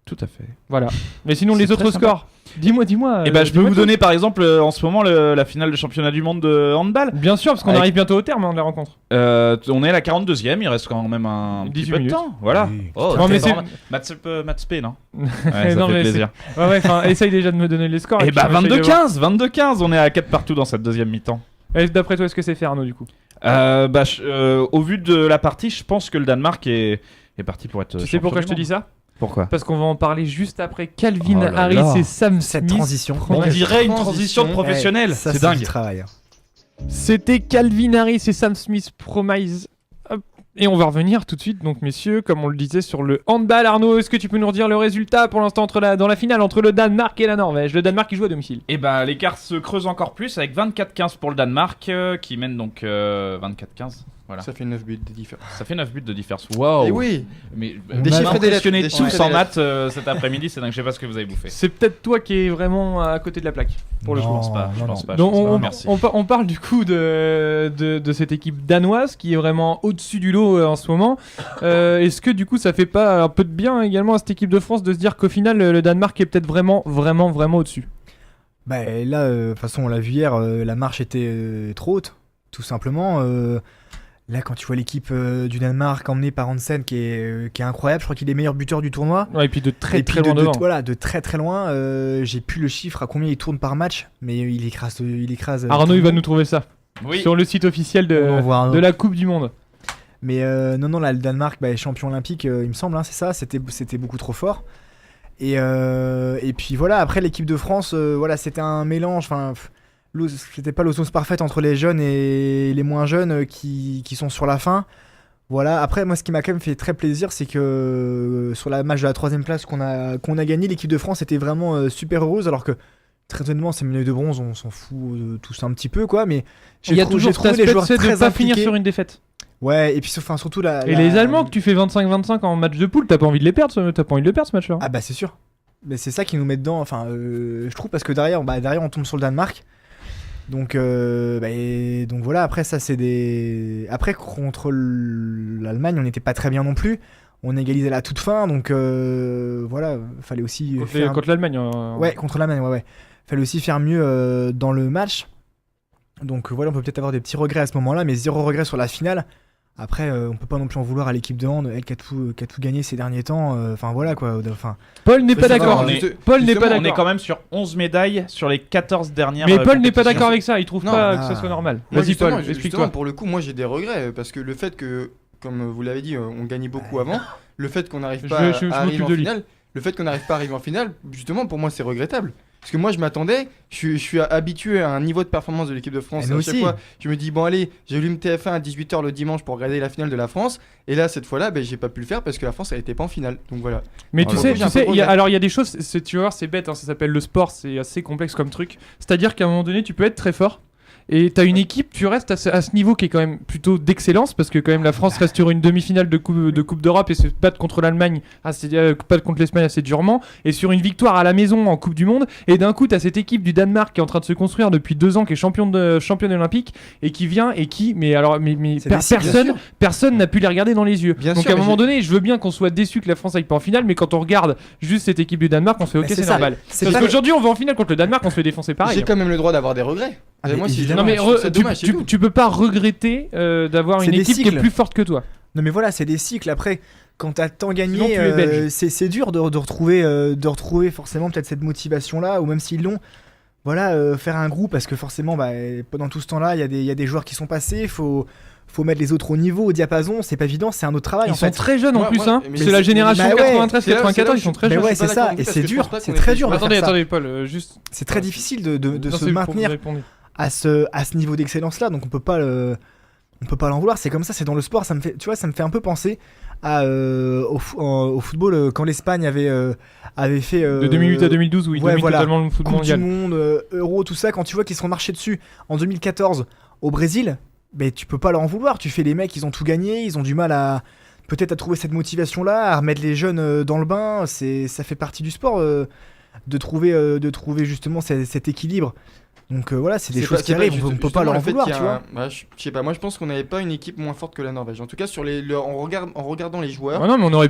Speaker 5: Tout à fait.
Speaker 2: Voilà. Mais sinon
Speaker 5: C'est
Speaker 2: les autres
Speaker 5: très sympa.
Speaker 2: scores. Dis-moi.
Speaker 5: Et bah je peux
Speaker 2: dis-moi
Speaker 5: vous
Speaker 2: tout.
Speaker 5: donner par exemple en ce moment la finale de championnat du monde de handball.
Speaker 2: Bien sûr, parce qu'on
Speaker 5: Avec-
Speaker 2: arrive bientôt au terme de la rencontre.
Speaker 5: On est à la 42e, il reste quand même un
Speaker 2: 18
Speaker 5: petit peu de
Speaker 2: minutes.
Speaker 5: temps. Voilà.
Speaker 4: Oui.
Speaker 5: Oh,
Speaker 2: Non, mais
Speaker 5: c'est
Speaker 2: c'est-
Speaker 5: Maths P, non Ouais, ça
Speaker 2: Non,
Speaker 5: fait
Speaker 2: mais
Speaker 5: plaisir.
Speaker 2: Ouais, essaye déjà de me donner les scores.
Speaker 5: Et
Speaker 2: puis
Speaker 5: bah
Speaker 2: on essaye de voir.
Speaker 5: 22-15, on est à 4 partout dans cette deuxième mi-temps.
Speaker 2: Et d'après toi, est-ce que c'est fait Arnaud du coup?
Speaker 5: Au vu de la partie, je pense que le Danemark est parti pour être.
Speaker 2: Tu sais pourquoi je te dis ça?
Speaker 5: Pourquoi
Speaker 2: Parce qu'on va en parler juste après Calvin
Speaker 5: Oh là
Speaker 2: Harris
Speaker 5: là.
Speaker 2: et Sam
Speaker 4: Cette
Speaker 2: Smith.
Speaker 4: transition.
Speaker 5: On
Speaker 3: Ouais,
Speaker 5: dirait une
Speaker 3: transition.
Speaker 5: transition de professionnel.
Speaker 4: Ça,
Speaker 5: c'est dingue.
Speaker 4: du travail.
Speaker 2: C'était Calvin Harris et Sam Smith Promise. Hop. Et on va revenir tout de suite, donc messieurs, comme on le disait sur le handball. Arnaud, est-ce que tu peux nous redire le résultat pour l'instant dans la finale entre le Danemark et la Norvège? Le Danemark qui joue à domicile.
Speaker 5: Et bah l'écart se creuse encore plus avec 24-15 pour le Danemark qui mène donc 24-15. Voilà.
Speaker 3: Ça fait 9 buts de différence.
Speaker 5: Ça fait 9 buts de différence. Waouh.
Speaker 3: Et oui,
Speaker 5: Mais
Speaker 3: Des chiffres et des lettres,
Speaker 5: impressionné
Speaker 3: des
Speaker 5: tous
Speaker 3: chiffres et
Speaker 5: en
Speaker 3: des
Speaker 5: maths cet après-midi, c'est dingue, je sais pas ce que vous avez bouffé.
Speaker 2: C'est peut-être toi qui es vraiment à côté de la plaque pour le
Speaker 4: Non,
Speaker 2: coup.
Speaker 5: Je pense pas, je
Speaker 4: non,
Speaker 5: pense
Speaker 4: non.
Speaker 5: pas.
Speaker 2: Donc
Speaker 5: je pense
Speaker 2: on,
Speaker 5: pas. Merci.
Speaker 2: on parle du coup de cette équipe danoise qui est vraiment au-dessus du lot en ce moment. Est-ce que du coup ça fait pas un peu de bien également à cette équipe de France de se dire qu'au final le Danemark est peut-être vraiment au-dessus?
Speaker 4: Bah là, de toute façon, on l'a vu hier, la marche était trop haute, tout simplement. Là, quand tu vois l'équipe du Danemark emmenée par Hansen, qui est incroyable, je crois qu'il est meilleur buteur du tournoi.
Speaker 2: Ouais, et puis de très
Speaker 4: Et puis
Speaker 2: très loin devant.
Speaker 4: voilà, de très très loin. J'ai plus le chiffre à combien il tourne par match, mais il écrase.
Speaker 2: Arnaud
Speaker 4: tout le
Speaker 2: il va
Speaker 4: monde.
Speaker 2: nous trouver ça
Speaker 5: Oui.
Speaker 2: sur le site officiel
Speaker 4: On en voit un
Speaker 2: de
Speaker 4: autre.
Speaker 2: la Coupe du Monde.
Speaker 4: Mais non, là, le Danemark, bah, est champion olympique, il me semble, hein, c'est ça. C'était beaucoup trop fort. Et puis voilà, après l'équipe de France, voilà, c'était un mélange. Enfin, c'était pas l'osmose parfaite entre les jeunes et les moins jeunes qui sont sur la fin. Voilà. Après, moi, ce qui m'a quand même fait très plaisir, c'est que sur la match de la 3ème place qu'on a gagné, l'équipe de France était vraiment super heureuse, alors que très honnêtement, ces médailles de bronze, on s'en fout tous un petit peu, quoi. Mais
Speaker 2: Il y a
Speaker 4: j'ai
Speaker 2: toujours
Speaker 4: trouvé
Speaker 2: cet
Speaker 4: les
Speaker 2: aspect
Speaker 4: joueurs
Speaker 2: de
Speaker 4: très
Speaker 2: pas finir
Speaker 4: impliqués.
Speaker 2: sur une défaite.
Speaker 4: Ouais, et puis surtout
Speaker 2: Et les Allemands que tu fais 25-25 en match de poule, t'as pas envie de les perdre, ce match-là.
Speaker 4: Ah bah c'est sûr. Mais c'est ça qui nous met dedans. Enfin, je trouve parce que derrière on tombe sur le Danemark. Donc donc voilà. Après ça c'est des. Après contre l'Allemagne on n'était pas très bien non plus. On égalise à la toute fin. Donc voilà, fallait aussi
Speaker 2: Contre l'Allemagne.
Speaker 4: Ouais, contre l'Allemagne. Ouais. Fallait aussi faire mieux dans le match. Donc voilà, on peut peut-être avoir des petits regrets à ce moment-là, mais zéro regret sur la finale. Après, on peut pas non plus en vouloir à l'équipe de hand, elle qui a tout gagné ces derniers temps. Enfin voilà quoi. Enfin,
Speaker 2: Paul n'est
Speaker 3: Faut
Speaker 2: pas
Speaker 3: savoir,
Speaker 2: d'accord.
Speaker 5: on
Speaker 2: Paul n'est pas
Speaker 5: On est
Speaker 2: d'accord.
Speaker 5: quand même sur 11 médailles sur les 14 dernières.
Speaker 2: Mais Paul n'est pas
Speaker 5: compétitions.
Speaker 2: d'accord avec ça, il trouve
Speaker 3: Non,
Speaker 2: pas
Speaker 4: ah.
Speaker 2: que ça soit normal.
Speaker 3: Moi,
Speaker 2: Vas-y
Speaker 3: justement,
Speaker 2: Paul,
Speaker 3: justement,
Speaker 2: explique-toi.
Speaker 3: pour le coup, moi j'ai des regrets parce que le fait que, comme vous l'avez dit, on gagnait beaucoup avant, le fait qu'on n'arrive pas
Speaker 2: Je
Speaker 3: à arriver
Speaker 2: m'occupe
Speaker 3: en
Speaker 2: de lui.
Speaker 3: finale, le fait qu'on n'arrive pas à arriver en finale, justement pour moi c'est regrettable. Parce que moi je m'attendais, je suis habitué à un niveau de performance de l'équipe de France.
Speaker 4: Et nous
Speaker 3: À chaque
Speaker 4: aussi.
Speaker 3: fois, je me dis bon allez, j'allume TF1 à 18h le dimanche pour regarder la finale de la France. Et là cette fois-là, j'ai pas pu le faire parce que la France elle était pas en finale. Donc voilà.
Speaker 2: Mais
Speaker 3: Alors,
Speaker 2: tu
Speaker 3: j'ai un peu
Speaker 2: sais,
Speaker 3: de regret.
Speaker 2: alors il y a des choses, tu vas voir, c'est bête, hein, ça s'appelle le sport, c'est assez complexe comme truc. C'est-à-dire qu'à un moment donné, tu peux être très fort. Et t'as une équipe, tu restes à ce niveau qui est quand même plutôt d'excellence, parce que quand même la France reste sur une demi-finale de Coupe d'Europe et se battre contre l'Allemagne, battre contre l'Espagne assez durement, et sur une victoire à la maison en Coupe du Monde. Et d'un coup, t'as cette équipe du Danemark qui est en train de se construire depuis 2 ans, qui est championne olympique, et qui vient et qui, mais
Speaker 4: C'est des cycles,
Speaker 2: personne n'a pu les regarder dans les yeux.
Speaker 3: Bien
Speaker 2: Donc
Speaker 3: sûr,
Speaker 2: à un
Speaker 3: mais
Speaker 2: moment donné, je veux bien qu'on soit déçu que la France aille pas en finale, mais quand on regarde juste cette équipe du Danemark, on se fait ok,
Speaker 4: Mais c'est
Speaker 2: c'est
Speaker 4: ça.
Speaker 2: normal.
Speaker 4: C'est
Speaker 2: Parce
Speaker 4: pas-
Speaker 2: qu'aujourd'hui, on va en finale contre le Danemark, on se fait défoncer pareil.
Speaker 3: J'ai quand même le droit d'avoir des regrets.
Speaker 4: Ah, mais
Speaker 3: moi, si
Speaker 4: évidemment.
Speaker 2: Non mais
Speaker 3: je trouve ça dommage, c'est tout.
Speaker 2: tu peux pas regretter d'avoir
Speaker 4: C'est
Speaker 2: une
Speaker 4: des
Speaker 2: équipe qui
Speaker 4: cycles.
Speaker 2: est plus forte que toi.
Speaker 4: Non mais voilà, c'est des cycles. Après, quand t'as tant
Speaker 2: Sinon,
Speaker 4: gagné,
Speaker 2: tu es belge.
Speaker 4: c'est dur de retrouver forcément peut-être cette motivation-là, ou même s'ils l'ont, voilà, faire un groupe, parce que forcément, bah, pendant tout ce temps-là, il y a des joueurs qui sont passés, faut mettre les autres au niveau, au diapason, c'est pas évident, c'est un autre travail
Speaker 2: Ils
Speaker 4: en
Speaker 2: sont
Speaker 4: fait.
Speaker 2: très jeunes en
Speaker 3: Moi-
Speaker 2: plus,
Speaker 3: moi-
Speaker 2: hein.
Speaker 3: mais
Speaker 2: C'est
Speaker 3: c'est-
Speaker 2: la génération
Speaker 4: bah ouais,
Speaker 2: 93-94, ils sont très
Speaker 4: Mais
Speaker 2: jeunes.
Speaker 4: ouais,
Speaker 3: je suis
Speaker 4: c'est
Speaker 3: pas
Speaker 4: ça,
Speaker 3: d'accord avec
Speaker 4: et
Speaker 3: vous,
Speaker 4: c'est
Speaker 3: parce que je
Speaker 4: dur,
Speaker 3: pense pas
Speaker 4: c'est
Speaker 3: qu'on
Speaker 4: très
Speaker 3: ait-
Speaker 4: dur de
Speaker 2: Attendez,
Speaker 4: faire ça.
Speaker 2: attendez, Paul, juste.
Speaker 4: C'est très difficile de
Speaker 2: Non,
Speaker 4: se
Speaker 2: c'est pour vous
Speaker 4: maintenir
Speaker 2: répondre.
Speaker 4: à ce niveau d'excellence-là, donc on peut pas l'en vouloir. C'est comme ça, c'est dans le sport. Ça me fait un peu penser au football quand l'Espagne avait fait
Speaker 2: De 2008 à 2012 où ils
Speaker 4: ouais,
Speaker 2: dominent
Speaker 4: voilà.
Speaker 2: totalement le foot
Speaker 4: Coupe
Speaker 2: mondial.
Speaker 4: du Monde, Euro, tout ça. Quand tu vois qu'ils se sont marchés dessus en 2014 au Brésil, mais tu peux pas leur en vouloir. Tu fais les mecs, ils ont tout gagné, ils ont du mal à peut-être à trouver cette motivation-là, à remettre les jeunes dans le bain. Ça fait partie du sport de trouver justement cet équilibre. Donc voilà, c'est des choses qui arrivent, on peut pas leur en vouloir, tu vois.
Speaker 3: Je sais pas, moi je pense qu'on n'avait pas une équipe moins forte que la Norvège. En tout cas, en regardant les joueurs.
Speaker 2: Ah non, mais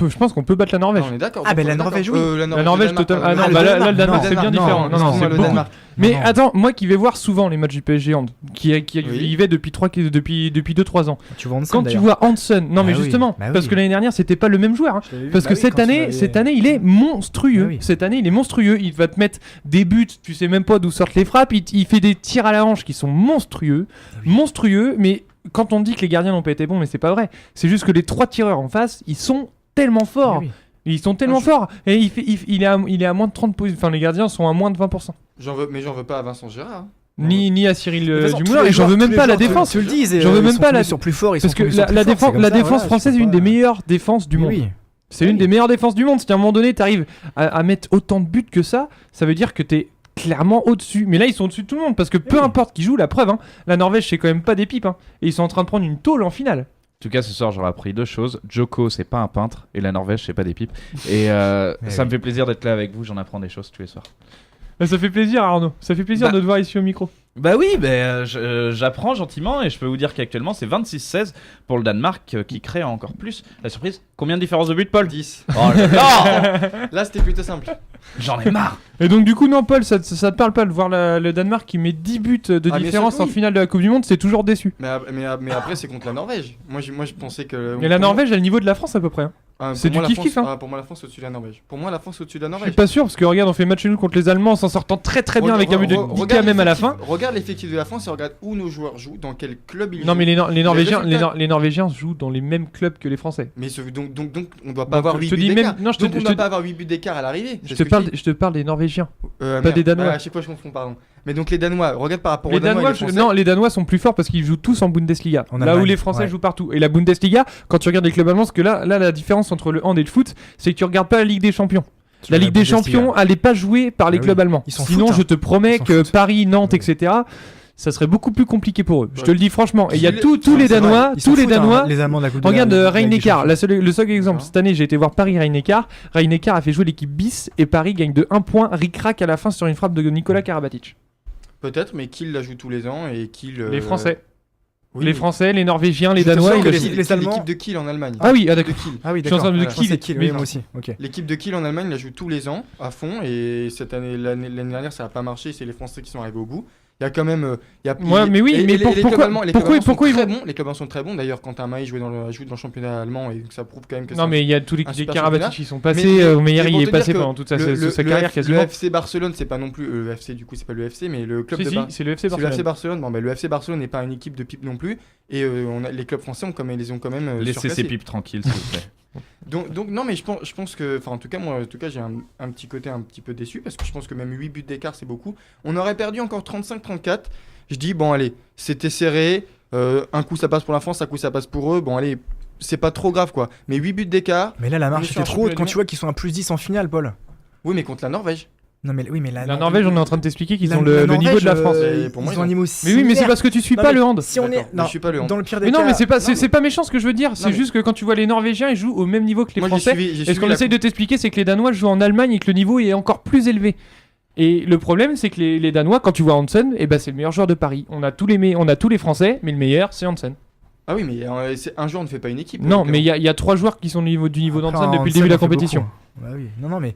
Speaker 2: je pense qu'on peut battre la Norvège.
Speaker 3: On est d'accord.
Speaker 4: Ah, ben la Norvège, oui.
Speaker 2: La Norvège, totalement. Ah non, le Danemark, c'est bien différent. Non, c'est
Speaker 3: le
Speaker 2: beaucoup.
Speaker 3: Danemark.
Speaker 2: Mais
Speaker 4: Non.
Speaker 2: attends, moi qui vais voir souvent les matchs du PSG Hand, qui y vais depuis 2-3 ans.
Speaker 4: Tu vois Hansen,
Speaker 2: Quand tu
Speaker 4: d'ailleurs.
Speaker 2: vois Hansen, non mais
Speaker 4: Bah oui,
Speaker 2: justement,
Speaker 4: bah oui.
Speaker 2: parce que l'année dernière c'était pas le même joueur. Hein.
Speaker 4: Je l'avais vu.
Speaker 2: Parce
Speaker 4: Bah
Speaker 2: que
Speaker 4: oui,
Speaker 2: cette
Speaker 4: quand
Speaker 2: année, il est monstrueux.
Speaker 4: Ah oui.
Speaker 2: Cette année, il est monstrueux. Il va te mettre des buts, tu sais même pas d'où sortent les frappes. Il fait des tirs à la hanche qui sont monstrueux. Monstrueux, mais quand on dit que les gardiens n'ont pas été bons, mais c'est pas vrai. C'est juste que les 3 tireurs en face, ils sont tellement forts.
Speaker 4: Oui.
Speaker 2: Ils sont tellement forts. Et il est à moins de 30 positions. Enfin, les gardiens sont à moins de 20%.
Speaker 3: J'en veux pas à Vincent Gérard.
Speaker 2: Ni à Cyril
Speaker 4: De toute façon,
Speaker 2: Dumoulin.
Speaker 4: tous les
Speaker 2: Et j'en veux
Speaker 4: joueurs-
Speaker 2: même
Speaker 4: tous
Speaker 2: pas
Speaker 4: les
Speaker 2: la
Speaker 4: joueurs
Speaker 2: défense.
Speaker 4: te le disent, et,
Speaker 2: J'en veux même
Speaker 4: ils sont
Speaker 2: pas
Speaker 4: tombés sur plus fort, ils
Speaker 2: Parce
Speaker 4: sont
Speaker 2: que
Speaker 4: tombés sur
Speaker 2: la
Speaker 4: plus fort, c'est comme ça,
Speaker 2: défense
Speaker 4: voilà,
Speaker 2: française est
Speaker 4: tu peux
Speaker 2: une
Speaker 4: pas-
Speaker 2: des meilleures défenses du monde.
Speaker 4: Oui.
Speaker 2: C'est une des meilleures défenses du monde. Si à un moment donné, tu arrives à mettre autant de buts que ça veut dire que tu es clairement au-dessus. Mais là, ils sont au-dessus de tout le monde parce que peu importe qui joue, la preuve, hein, la Norvège, c'est quand même pas des pipes. Hein, et ils sont en train de prendre une tôle en finale.
Speaker 5: En tout cas, ce soir, j'aurais appris 2 choses. Joko, c'est pas un peintre, et la Norvège, c'est pas des pipes. Et ça me fait plaisir d'être là avec vous. J'en apprends des choses tous les soirs.
Speaker 2: Ça fait plaisir, Arnaud. Ça fait plaisir
Speaker 5: Bah.
Speaker 2: de te voir ici au micro.
Speaker 5: Bah oui, j'apprends gentiment et je peux vous dire qu'actuellement c'est 26-16 pour le Danemark qui crée encore plus la surprise. Combien de différence de but, Paul?
Speaker 3: 10.
Speaker 5: Oh là là.
Speaker 3: Là, c'était plutôt simple.
Speaker 5: J'en ai marre.
Speaker 2: Et donc, du coup, non, Paul, ça te parle pas de voir le Danemark qui met 10 buts de
Speaker 3: Ah, bien
Speaker 2: différence
Speaker 3: sûr que
Speaker 2: en
Speaker 3: oui.
Speaker 2: finale de la Coupe du Monde, c'est toujours déçu.
Speaker 3: Mais après, c'est contre la Norvège. Moi, je pensais que.
Speaker 2: Mais la Norvège a le niveau de la France à peu près. Hein. C'est
Speaker 3: pour moi,
Speaker 2: du
Speaker 3: la
Speaker 2: kiff-kiff,
Speaker 3: France-
Speaker 2: hein.
Speaker 3: Pour moi, la France au-dessus de la Norvège. Pour moi, la France au-dessus de la
Speaker 2: Je suis
Speaker 3: Norvège.
Speaker 2: pas sûr parce que regarde, on fait match nul contre les Allemands en s'en sortant très bien avec un but de 10K même à la fin.
Speaker 3: Regarde l'effectif de la France et regarde où nos joueurs jouent, dans quel club ils jouent.
Speaker 2: Non mais les Norvégiens,
Speaker 3: résultats-
Speaker 2: les Norvégiens jouent dans les mêmes clubs que les Français.
Speaker 3: Mais donc, on doit pas
Speaker 2: Donc,
Speaker 3: avoir
Speaker 2: je
Speaker 3: 8
Speaker 2: te
Speaker 3: buts
Speaker 2: dis
Speaker 3: d'écart.
Speaker 2: même- non, je te-
Speaker 3: Donc, on
Speaker 2: je
Speaker 3: doit
Speaker 2: te-
Speaker 3: pas avoir 8 buts d'écart à l'arrivée.
Speaker 2: Je te parle des Norvégiens.
Speaker 3: Pas
Speaker 2: des Danois.
Speaker 3: À chaque fois, je confonds, pardon. Mais donc, les Danois, regarde par rapport
Speaker 2: Les
Speaker 3: aux Danois.
Speaker 2: Danois,
Speaker 3: et les Français.
Speaker 2: non, les Danois sont plus forts parce qu'ils jouent tous en Bundesliga.
Speaker 4: En
Speaker 2: Là où
Speaker 4: Allemagne,
Speaker 2: les Français
Speaker 4: ouais.
Speaker 2: jouent partout. Et la Bundesliga, quand tu regardes les clubs allemands, parce que là la différence entre le hand et le foot, c'est que tu regardes pas la Ligue des Champions. La Ligue des Champions, elle est pas jouée par les
Speaker 4: Ah oui.
Speaker 2: clubs allemands.
Speaker 4: Ils s'en
Speaker 2: Sinon,
Speaker 4: foutent, hein.
Speaker 2: je te promets
Speaker 4: Ils s'en
Speaker 2: que
Speaker 4: foutent.
Speaker 2: Paris, Nantes,
Speaker 4: Oui.
Speaker 2: etc. Ça serait beaucoup plus compliqué pour eux. Je te
Speaker 3: Ouais.
Speaker 2: le dis franchement. Et il y a
Speaker 3: Ouais,
Speaker 2: tous les
Speaker 3: c'est vrai.
Speaker 2: Danois,
Speaker 4: Ils s'en
Speaker 2: tous les
Speaker 4: foutent, hein,
Speaker 2: Danois.
Speaker 4: les Allemands de la Coupe de
Speaker 2: Regarde
Speaker 4: la Ligue des
Speaker 2: Rhein-Neckar,
Speaker 4: Champions.
Speaker 2: le seul exemple. Cette année, j'ai été voir Paris Rhein-Neckar. Rhein-Neckar a fait jouer l'équipe bis et Paris gagne de 1 point, ric-rac à la fin sur une frappe de Nicolas Karabatic.
Speaker 3: Peut-être, mais Kiel la joue tous les ans et Kiel.
Speaker 2: Les Français.
Speaker 3: Oui,
Speaker 2: Les
Speaker 3: mais-
Speaker 2: Français, les Norvégiens, les
Speaker 3: Je te
Speaker 2: Danois.
Speaker 3: sors
Speaker 2: ils
Speaker 3: que
Speaker 2: le-
Speaker 3: l'équipe
Speaker 4: les Allemands-
Speaker 3: l'équipe de Kiel en Allemagne.
Speaker 2: Ah oui, ah,
Speaker 3: L'équipe
Speaker 2: d'accord.
Speaker 3: de Kiel.
Speaker 4: Ah oui,
Speaker 2: Je suis en
Speaker 4: d'accord.
Speaker 2: train de
Speaker 3: Voilà.
Speaker 2: Kiel,
Speaker 4: C'est Kiel,
Speaker 2: oui,
Speaker 4: oui,
Speaker 2: non.
Speaker 4: moi aussi. Ok.
Speaker 3: L'équipe de Kiel en Allemagne la joue tous les ans à fond et cette année l'année dernière ça n'a pas marché, c'est les Français qui sont arrivés au bout. Il y a quand même
Speaker 2: Ouais, mais oui, mais
Speaker 3: les clubs
Speaker 2: pourquoi-
Speaker 3: allemands- les
Speaker 2: pourquoi-
Speaker 3: clubs allemands sont
Speaker 2: pourquoi ils
Speaker 3: très
Speaker 2: vont-
Speaker 3: bons, les clubs allemands sont très bons d'ailleurs quand un Maï joue dans le championnat allemand et donc ça prouve quand même que
Speaker 2: Non,
Speaker 3: c'est
Speaker 2: mais il y a tous les
Speaker 3: un super
Speaker 2: Karabatic
Speaker 3: championnat.
Speaker 2: qui sont passés. Meyer,
Speaker 3: mais
Speaker 2: il
Speaker 3: pour
Speaker 2: est
Speaker 3: te
Speaker 2: passé
Speaker 3: dire que
Speaker 2: pendant toute sa carrière quasiment.
Speaker 3: Le FC Barcelone, c'est pas non plus le FC du coup, c'est pas le FC mais le club
Speaker 2: Si,
Speaker 3: de
Speaker 2: si, c'est le FC
Speaker 3: c'est le FC
Speaker 2: Barcelone.
Speaker 3: Barcelone. Bon, le FC Barcelone n'est pas une équipe de pipe non plus et les clubs français les ont quand même
Speaker 5: Laissez
Speaker 3: surclassés.
Speaker 5: ces pipes tranquilles, s'il vous plaît.
Speaker 3: Donc non mais je pense que enfin en tout cas j'ai un petit côté un petit peu déçu parce que je pense que même 8 buts d'écart c'est beaucoup. On aurait perdu encore 35-34. Je dis bon allez, c'était serré, un coup ça passe pour la France, un coup ça passe pour eux. Bon allez, c'est pas trop grave quoi. Mais 8 buts d'écart.
Speaker 4: Mais là, la
Speaker 3: On est
Speaker 4: marche
Speaker 3: sur
Speaker 4: était
Speaker 3: un
Speaker 4: trop haute
Speaker 3: championnat
Speaker 4: quand
Speaker 3: du
Speaker 4: tu vois qu'ils sont à plus 10 en finale, Paul.
Speaker 3: Oui, mais contre la Norvège.
Speaker 4: Non, mais oui, mais
Speaker 2: La Norvège, on est en train de t'expliquer qu'ils
Speaker 4: la-
Speaker 2: ont
Speaker 4: la
Speaker 2: le niveau de la
Speaker 4: Norvège,
Speaker 2: France.
Speaker 3: Et pour moi,
Speaker 4: ils ont un niveau
Speaker 2: Mais oui, mais c'est
Speaker 4: similaire.
Speaker 2: parce que tu suis
Speaker 4: Non,
Speaker 2: pas
Speaker 4: mais
Speaker 2: le hand.
Speaker 4: Si on
Speaker 3: D'accord,
Speaker 4: est
Speaker 3: mais
Speaker 4: non,
Speaker 3: je suis pas le hand.
Speaker 4: dans le pire des
Speaker 2: Mais non,
Speaker 4: cas,
Speaker 2: mais c'est pas,
Speaker 3: non, mais-
Speaker 2: c'est pas méchant ce que je veux dire. C'est
Speaker 3: mais-
Speaker 2: juste que quand tu vois les Norvégiens, ils jouent au même niveau que les
Speaker 3: Moi, j'ai
Speaker 2: Français.
Speaker 3: suivi- j'ai
Speaker 2: Et ce
Speaker 3: suivi
Speaker 2: qu'on
Speaker 3: la
Speaker 2: essaye de t'expliquer, c'est que les Danois jouent en Allemagne et que le niveau est encore plus élevé. Et le problème, c'est que les Danois, quand tu vois Hansen, eh ben, c'est le meilleur joueur de Paris. On a tous les Français, mais le meilleur, c'est Hansen.
Speaker 3: Ah oui, mais un joueur ne fait pas une équipe.
Speaker 2: Non,
Speaker 3: donc,
Speaker 2: mais il y a 3 joueurs qui sont du niveau
Speaker 4: Après,
Speaker 2: d'Hansen
Speaker 4: en
Speaker 2: depuis le début de la
Speaker 4: Hansen, on fait
Speaker 2: compétition.
Speaker 4: beaucoup. Bah oui. Non, mais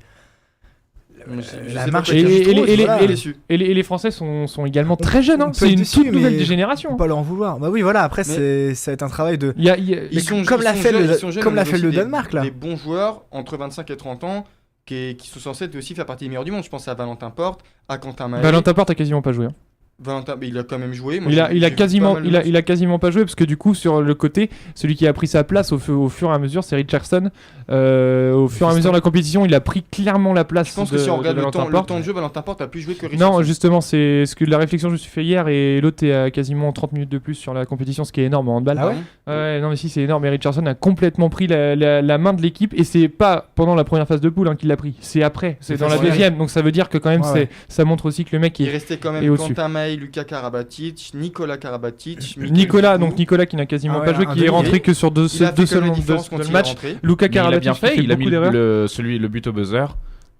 Speaker 3: je
Speaker 4: la
Speaker 3: sais
Speaker 4: marche
Speaker 3: pas
Speaker 2: Et
Speaker 3: quoi
Speaker 2: les-
Speaker 3: dire.
Speaker 2: et les-
Speaker 3: Je suis
Speaker 2: et
Speaker 3: pas
Speaker 2: les-
Speaker 3: déçu.
Speaker 2: Et les Français sont également très jeunes.
Speaker 4: on
Speaker 2: Hein.
Speaker 4: peut
Speaker 2: C'est
Speaker 4: être
Speaker 2: une
Speaker 4: dessus,
Speaker 2: toute nouvelle
Speaker 4: mais
Speaker 2: génération.
Speaker 4: faut pas leur en vouloir. Bah oui, voilà. Après,
Speaker 3: Mais-
Speaker 4: ça va être un travail de.
Speaker 2: Il y a-
Speaker 3: Ils sont
Speaker 4: comme
Speaker 3: ils
Speaker 4: l'a
Speaker 3: sont
Speaker 4: fait
Speaker 3: jeunes,
Speaker 4: le-
Speaker 3: ils sont jeunes,
Speaker 4: comme
Speaker 3: on
Speaker 4: l'a
Speaker 3: a
Speaker 4: fait
Speaker 3: aussi
Speaker 4: le
Speaker 3: des-
Speaker 4: Danemark, là.
Speaker 3: Des bons joueurs entre 25 et 30 ans qui sont censés aussi faire partie des meilleurs du monde. Je pense à Valentin Porte, à Quentin Mahé.
Speaker 2: Valentin Porte a quasiment pas joué. Hein.
Speaker 3: Valentin, mais il a quand même joué. Moi,
Speaker 2: Il a
Speaker 3: j'ai vu pas
Speaker 2: quasiment,
Speaker 3: mal de
Speaker 2: il a quasiment pas joué parce que du coup sur le côté, celui qui a pris sa place au fur et à mesure, c'est Richardson. Au fur et à mesure de la compétition, il a pris clairement la place.
Speaker 3: Je pense
Speaker 2: de,
Speaker 3: que si on
Speaker 2: de
Speaker 3: regarde le
Speaker 2: Valentin
Speaker 3: temps
Speaker 2: Porte.
Speaker 3: de jeu, Valentin Porte a plus joué que Richardson.
Speaker 2: Non, justement, c'est ce que la réflexion que je me suis fait hier et l'autre est à quasiment 30 minutes de plus sur la compétition, ce qui est énorme en handball.
Speaker 4: Ah ouais
Speaker 2: Ouais, non mais si c'est énorme. Et Richardson a complètement pris la main de l'équipe et c'est pas pendant la première phase de poule qu'il l'a pris, c'est après, c'est
Speaker 4: C'est
Speaker 2: dans la
Speaker 4: facile.
Speaker 2: deuxième. Donc ça veut dire que quand même
Speaker 4: Ouais, ouais.
Speaker 2: ça montre aussi que le mec
Speaker 3: Il
Speaker 2: est
Speaker 3: restait quand
Speaker 2: et
Speaker 3: même
Speaker 2: au-dessus.
Speaker 3: Quentin Mahé Stromae, Luka Karabatic, Nikola Karabatic,
Speaker 2: Nicolas qui n'a quasiment pas joué, qui est rentré que sur deux
Speaker 3: il a fait
Speaker 2: seuls
Speaker 3: quand même la différence quand il est
Speaker 2: matchs.
Speaker 3: rentré.
Speaker 2: Luka
Speaker 5: Mais il a
Speaker 2: Karabatic
Speaker 5: bien fait,
Speaker 2: qui
Speaker 5: il a mis
Speaker 2: beaucoup d'erreurs.
Speaker 5: le but au buzzer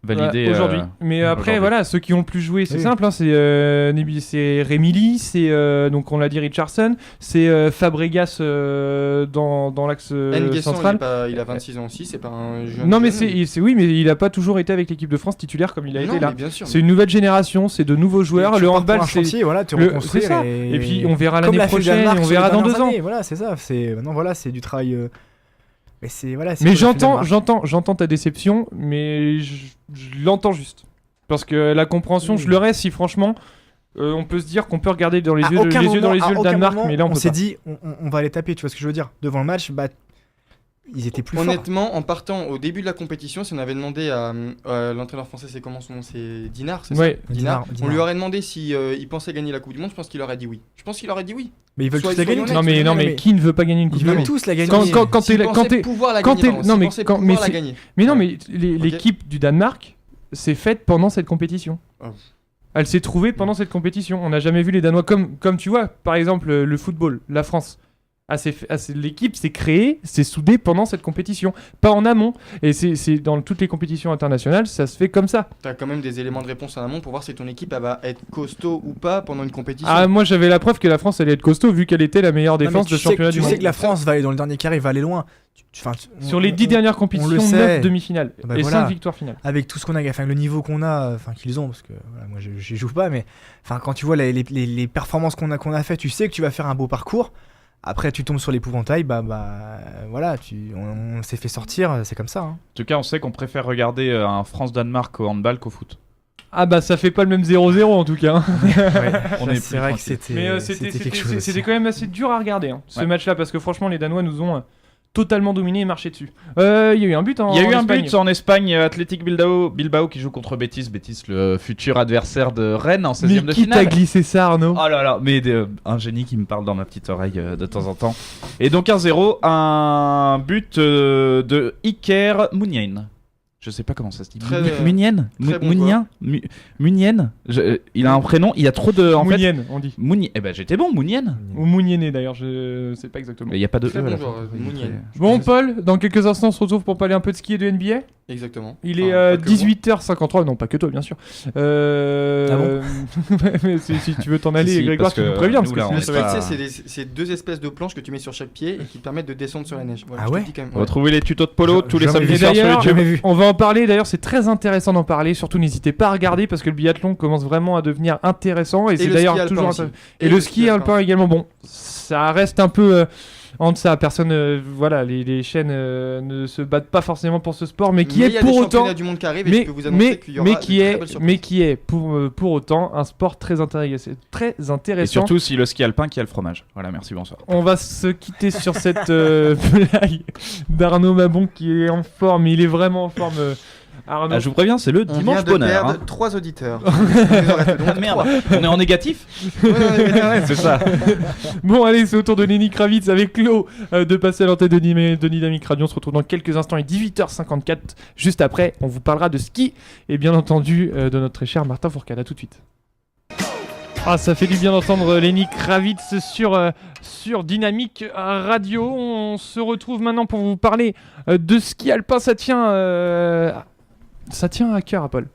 Speaker 5: validé
Speaker 2: aujourd'hui. Mais après,
Speaker 5: aujourd'hui.
Speaker 2: voilà, ceux qui ont plus joué, c'est
Speaker 4: Oui.
Speaker 2: simple. Hein, c'est Rémi Lee, c'est donc on l'a dit Richardson, c'est Fabregas dans l'axe
Speaker 3: N'Guessan,
Speaker 2: central.
Speaker 3: il a 26 ans aussi, c'est pas un jeune.
Speaker 2: Non, mais
Speaker 3: jeune.
Speaker 2: oui, mais il a pas toujours été avec l'équipe de France titulaire comme il a
Speaker 3: Non,
Speaker 2: été là.
Speaker 3: mais bien sûr.
Speaker 2: C'est une nouvelle génération, c'est de nouveaux joueurs.
Speaker 4: Tu
Speaker 2: Le
Speaker 4: pars
Speaker 2: handball,
Speaker 4: pour un
Speaker 2: c'est
Speaker 4: chantier, voilà, te
Speaker 2: c'est
Speaker 4: reconstruire.
Speaker 2: ça. Et puis on verra
Speaker 4: Comme
Speaker 2: l'année
Speaker 4: l'a fait le
Speaker 2: prochaine, et
Speaker 4: Danemark
Speaker 2: on
Speaker 4: sur les
Speaker 2: verra dans
Speaker 4: dernières
Speaker 2: 2 ans.
Speaker 4: années, voilà, c'est ça. Maintenant, voilà, c'est du travail. Mais c'est voilà. c'est
Speaker 2: Mais
Speaker 4: comme l'a fait le Danemark.
Speaker 2: j'entends ta déception, mais je l'entends juste. Parce que la compréhension, je l'aurais si franchement, on peut se dire qu'on peut regarder dans les
Speaker 4: À
Speaker 2: yeux,
Speaker 4: aucun
Speaker 2: les yeux dans
Speaker 4: moment-
Speaker 2: les
Speaker 4: à
Speaker 2: yeux le
Speaker 4: aucun
Speaker 2: Danemark,
Speaker 4: moment,
Speaker 2: mais là on peut
Speaker 4: s'est
Speaker 2: pas.
Speaker 4: dit, on va les taper, tu vois ce que je veux dire. Devant le match, bah, ils étaient plus forts.
Speaker 3: Honnêtement, en partant au début de la compétition, si on avait demandé à l'entraîneur français, c'est comment son nom, c'est Dinard, c'est
Speaker 2: Ouais.
Speaker 3: ça Dinard.
Speaker 4: Dinard.
Speaker 3: On lui aurait demandé si il pensait gagner la Coupe du Monde, je pense qu'il aurait dit oui. Je pense qu'il aurait dit oui.
Speaker 4: Mais ils veulent tous la
Speaker 3: Soyons
Speaker 4: gagner.
Speaker 3: honnêtes.
Speaker 2: Non mais qui ne veut pas gagner une coupe
Speaker 4: Ils
Speaker 2: du
Speaker 4: veulent
Speaker 2: monde
Speaker 4: tous la gagner.
Speaker 2: Quand
Speaker 3: S'il
Speaker 2: t'es
Speaker 3: pensait pouvoir la
Speaker 2: quand
Speaker 3: gagner,
Speaker 2: t'es-
Speaker 3: pardon,
Speaker 2: non,
Speaker 3: s'il
Speaker 2: mais
Speaker 3: pensait
Speaker 2: quand-
Speaker 3: pouvoir
Speaker 2: mais
Speaker 3: la
Speaker 2: c'est-
Speaker 3: gagner.
Speaker 2: Mais non,
Speaker 3: Ouais.
Speaker 2: mais l'équipe du Danemark s'est faite pendant cette compétition.
Speaker 3: Oh.
Speaker 2: Elle s'est trouvée pendant cette compétition. On n'a jamais vu les Danois comme tu vois, par exemple le football, la France. L'équipe s'est créée, s'est soudée pendant cette compétition, pas en amont. Et c'est dans toutes les compétitions internationales, ça se fait comme ça.
Speaker 3: T'as quand même des éléments de réponse en amont pour voir si ton équipe elle va être costaud ou pas pendant une compétition.
Speaker 2: Ah, moi j'avais la preuve que la France allait être costaud vu qu'elle était la meilleure
Speaker 4: Non, mais
Speaker 2: défense de championnat du
Speaker 4: Tu sais
Speaker 2: monde.
Speaker 4: que la France va aller dans le dernier carré, va aller loin.
Speaker 2: Sur les 10 dernières compétitions,
Speaker 4: sait.
Speaker 2: 9 demi-finales
Speaker 4: Bah
Speaker 2: et
Speaker 4: voilà.
Speaker 2: 5 victoires finales.
Speaker 4: Avec tout ce qu'on a, enfin le niveau qu'on a, enfin qu'ils ont, parce que voilà, moi j'y joue pas, mais enfin quand tu vois les performances qu'on a fait, tu sais que tu vas faire un beau parcours. Après tu tombes sur l'épouvantail, voilà, on s'est fait sortir, c'est comme ça. Hein.
Speaker 5: En tout cas, on sait qu'on préfère regarder un France-Danemark au handball qu'au foot.
Speaker 2: Ah bah ça fait pas le même 0-0 en tout cas. Hein.
Speaker 5: On est
Speaker 4: c'est
Speaker 5: plus
Speaker 4: vrai que
Speaker 5: tranquille.
Speaker 4: c'était
Speaker 2: Mais
Speaker 4: c'était quelque chose.
Speaker 2: c'était
Speaker 4: aussi.
Speaker 2: quand même assez dur à regarder ce
Speaker 5: Ouais.
Speaker 2: match-là parce que franchement les Danois nous ont totalement dominé et marché dessus. Il y a eu un but
Speaker 5: Il y a eu un
Speaker 2: Espagne.
Speaker 5: but en Espagne, Athletic Bilbao qui joue contre Betis, le futur adversaire de Rennes en 16e
Speaker 2: Mais
Speaker 5: de
Speaker 2: qui t'a
Speaker 5: finale.
Speaker 2: glissé ça Arnaud?
Speaker 5: Oh là là, mais un génie qui me parle dans ma petite oreille de temps en temps. Et donc 1-0, un but de Iker Mounien. Je sais pas comment ça se dit.
Speaker 3: Très,
Speaker 5: Mounien
Speaker 3: très bon
Speaker 5: Mounien Mounien Il a un prénom, il y a trop de... En fait,
Speaker 2: Mounienne, on dit.
Speaker 5: Mounien. Eh ben j'étais bon, Mounien.
Speaker 2: Ou Mounienné d'ailleurs, je sais pas exactement.
Speaker 5: Il n'y a pas de
Speaker 3: Très
Speaker 5: E à
Speaker 3: bon
Speaker 5: la
Speaker 3: joueur,
Speaker 5: fin.
Speaker 3: Mounien.
Speaker 2: Bon Paul, dans quelques instants on se retrouve pour parler un peu de ski et de NBA.
Speaker 3: Exactement.
Speaker 2: Il
Speaker 3: Enfin,
Speaker 2: est
Speaker 3: pas que moi.
Speaker 2: 18h53, non pas que toi bien sûr.
Speaker 4: Ah bon
Speaker 2: mais si tu veux t'en aller,
Speaker 5: Si,
Speaker 2: Grégoire,
Speaker 5: parce
Speaker 2: tu nous
Speaker 5: que
Speaker 2: préviens
Speaker 5: nous,
Speaker 2: parce que
Speaker 5: là,
Speaker 2: sinon
Speaker 5: on
Speaker 3: Le
Speaker 2: ça
Speaker 5: est
Speaker 2: va
Speaker 5: pas-
Speaker 2: être-
Speaker 3: skate, c'est deux espèces de planches que tu mets sur chaque pied et qui te permettent de descendre sur la neige. Voilà,
Speaker 4: Ah
Speaker 3: je te
Speaker 4: ouais
Speaker 3: le dis quand même. Ouais.
Speaker 5: Retrouvez les tutos de polo tous les
Speaker 4: Jamais
Speaker 5: samedis
Speaker 4: vu.
Speaker 5: soirs sur
Speaker 2: D'ailleurs,
Speaker 5: YouTube.
Speaker 4: Jamais vu.
Speaker 2: On va en parler, d'ailleurs c'est très intéressant d'en parler, surtout n'hésitez pas à regarder parce que le biathlon commence vraiment à devenir intéressant et c'est
Speaker 3: le
Speaker 2: d'ailleurs
Speaker 3: ski alpin
Speaker 2: toujours
Speaker 3: aussi.
Speaker 2: et le ski alpin également. Bon, ça reste un peu en deçà, personne voilà, les chaînes ne se battent pas forcément pour ce sport mais qui
Speaker 3: Mais
Speaker 2: est
Speaker 3: il y a
Speaker 2: pour
Speaker 3: des
Speaker 2: autant
Speaker 3: championnats du monde qui arrivent et je peux vous annoncer qu'il y aura
Speaker 2: qui est pour autant un sport très intéressant.
Speaker 5: Et surtout si le ski alpin qui a le fromage. Voilà, merci, bonsoir.
Speaker 2: On va se quitter sur cette blague d'Arnaud Mabon qui est en forme, il est vraiment en forme. Arnaud.
Speaker 5: Ah, je vous préviens, c'est le
Speaker 3: On
Speaker 5: dimanche
Speaker 3: vient de
Speaker 5: bonheur.
Speaker 3: perdre
Speaker 5: Hein.
Speaker 3: 3 auditeurs. Il nous en reste donc
Speaker 5: Merde,
Speaker 3: 3.
Speaker 5: on est en négatif.
Speaker 3: C'est ça.
Speaker 2: Bon allez, c'est au tour de Lenny Kravitz avec l'eau de passer à l'antenne de Dynamique Radio. On se retrouve dans quelques instants, il est 18h54. Juste après, on vous parlera de ski et bien entendu de notre très cher Martin Fourcade. À tout de suite. Ah, ça fait du bien d'entendre Lenny Kravitz sur Dynamique Radio. On se retrouve maintenant pour vous parler de ski alpin. Ça tient à cœur à Paul.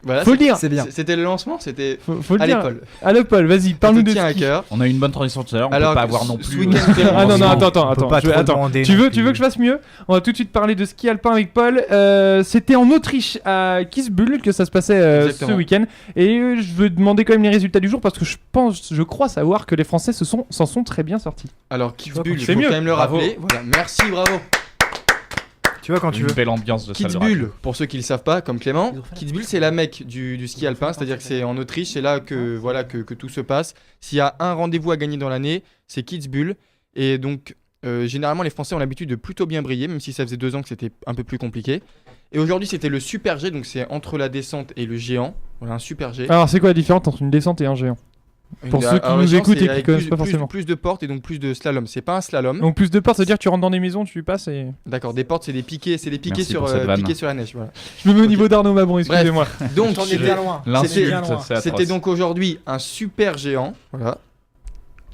Speaker 3: Voilà,
Speaker 2: Faut le dire.
Speaker 4: C'est bien.
Speaker 3: C'était le lancement, c'était
Speaker 2: Faut le
Speaker 3: à
Speaker 2: dire.
Speaker 3: l'école.
Speaker 2: Allô Paul, vas-y,
Speaker 3: Ça
Speaker 2: parle-nous
Speaker 3: te
Speaker 2: de
Speaker 3: tient à
Speaker 2: ski.
Speaker 3: cœur.
Speaker 5: On a eu une bonne transition tout à l'heure, on
Speaker 3: Alors,
Speaker 5: peut pas avoir non
Speaker 3: ce
Speaker 5: plus.
Speaker 3: week-end,
Speaker 2: Ah non, non, attends,
Speaker 4: On peut pas trop
Speaker 2: attends.
Speaker 4: demander
Speaker 2: Tu
Speaker 4: non
Speaker 2: veux
Speaker 4: plus.
Speaker 2: que je fasse mieux? On va tout de suite parler de ski alpin avec Paul. C'était en Autriche, à Kitzbühel, que ça se passait ce
Speaker 3: Exactement.
Speaker 2: week-end. Et je veux demander quand même les résultats du jour parce que je crois savoir que les Français s'en sont très bien sortis.
Speaker 3: Alors Kitzbühel,
Speaker 2: c'est
Speaker 3: il faut
Speaker 2: mieux.
Speaker 3: quand même le
Speaker 5: Bravo.
Speaker 3: rappeler. Voilà, merci, bravo.
Speaker 4: Tu vois quand tu
Speaker 5: Une
Speaker 4: veux.
Speaker 5: belle ambiance de salle de radio.
Speaker 3: Kitzbühel, pour ceux qui le savent pas, comme Clément, Kitzbühel c'est la Mecque du ski alpin, c'est-à-dire que c'est en Autriche, c'est là que voilà que tout se passe. S'il y a un rendez-vous à gagner dans l'année, c'est Kitzbühel. Et donc généralement les Français ont l'habitude de plutôt bien briller, même si ça faisait 2 ans que c'était un peu plus compliqué. Et aujourd'hui c'était le Super G, donc c'est entre la descente et le géant. Voilà un Super G.
Speaker 2: Alors c'est quoi la différence entre une descente et un géant? Pour ceux qui
Speaker 3: alors,
Speaker 2: nous
Speaker 3: la chance,
Speaker 2: écoutent
Speaker 3: c'est
Speaker 2: et qui
Speaker 3: avec
Speaker 2: connaissent
Speaker 3: plus-
Speaker 2: pas
Speaker 3: plus-
Speaker 2: forcément.
Speaker 3: Plus de portes et donc plus de slalom. C'est pas un slalom.
Speaker 2: Donc plus de portes, c'est-à-dire que tu rentres dans des maisons, tu passes et...
Speaker 3: D'accord, des portes, c'est des piquets
Speaker 5: Merci
Speaker 3: sur,
Speaker 5: pour cette vanne.
Speaker 3: piquets sur la neige. Voilà.
Speaker 2: Je me mets au
Speaker 3: Ok.
Speaker 2: niveau d'Arnaud Mabon, excusez-moi.
Speaker 3: Donc,
Speaker 4: J'en ai bien loin.
Speaker 5: L'insulte,
Speaker 4: bien loin.
Speaker 5: c'est atroce.
Speaker 3: c'était donc aujourd'hui un super géant. Voilà.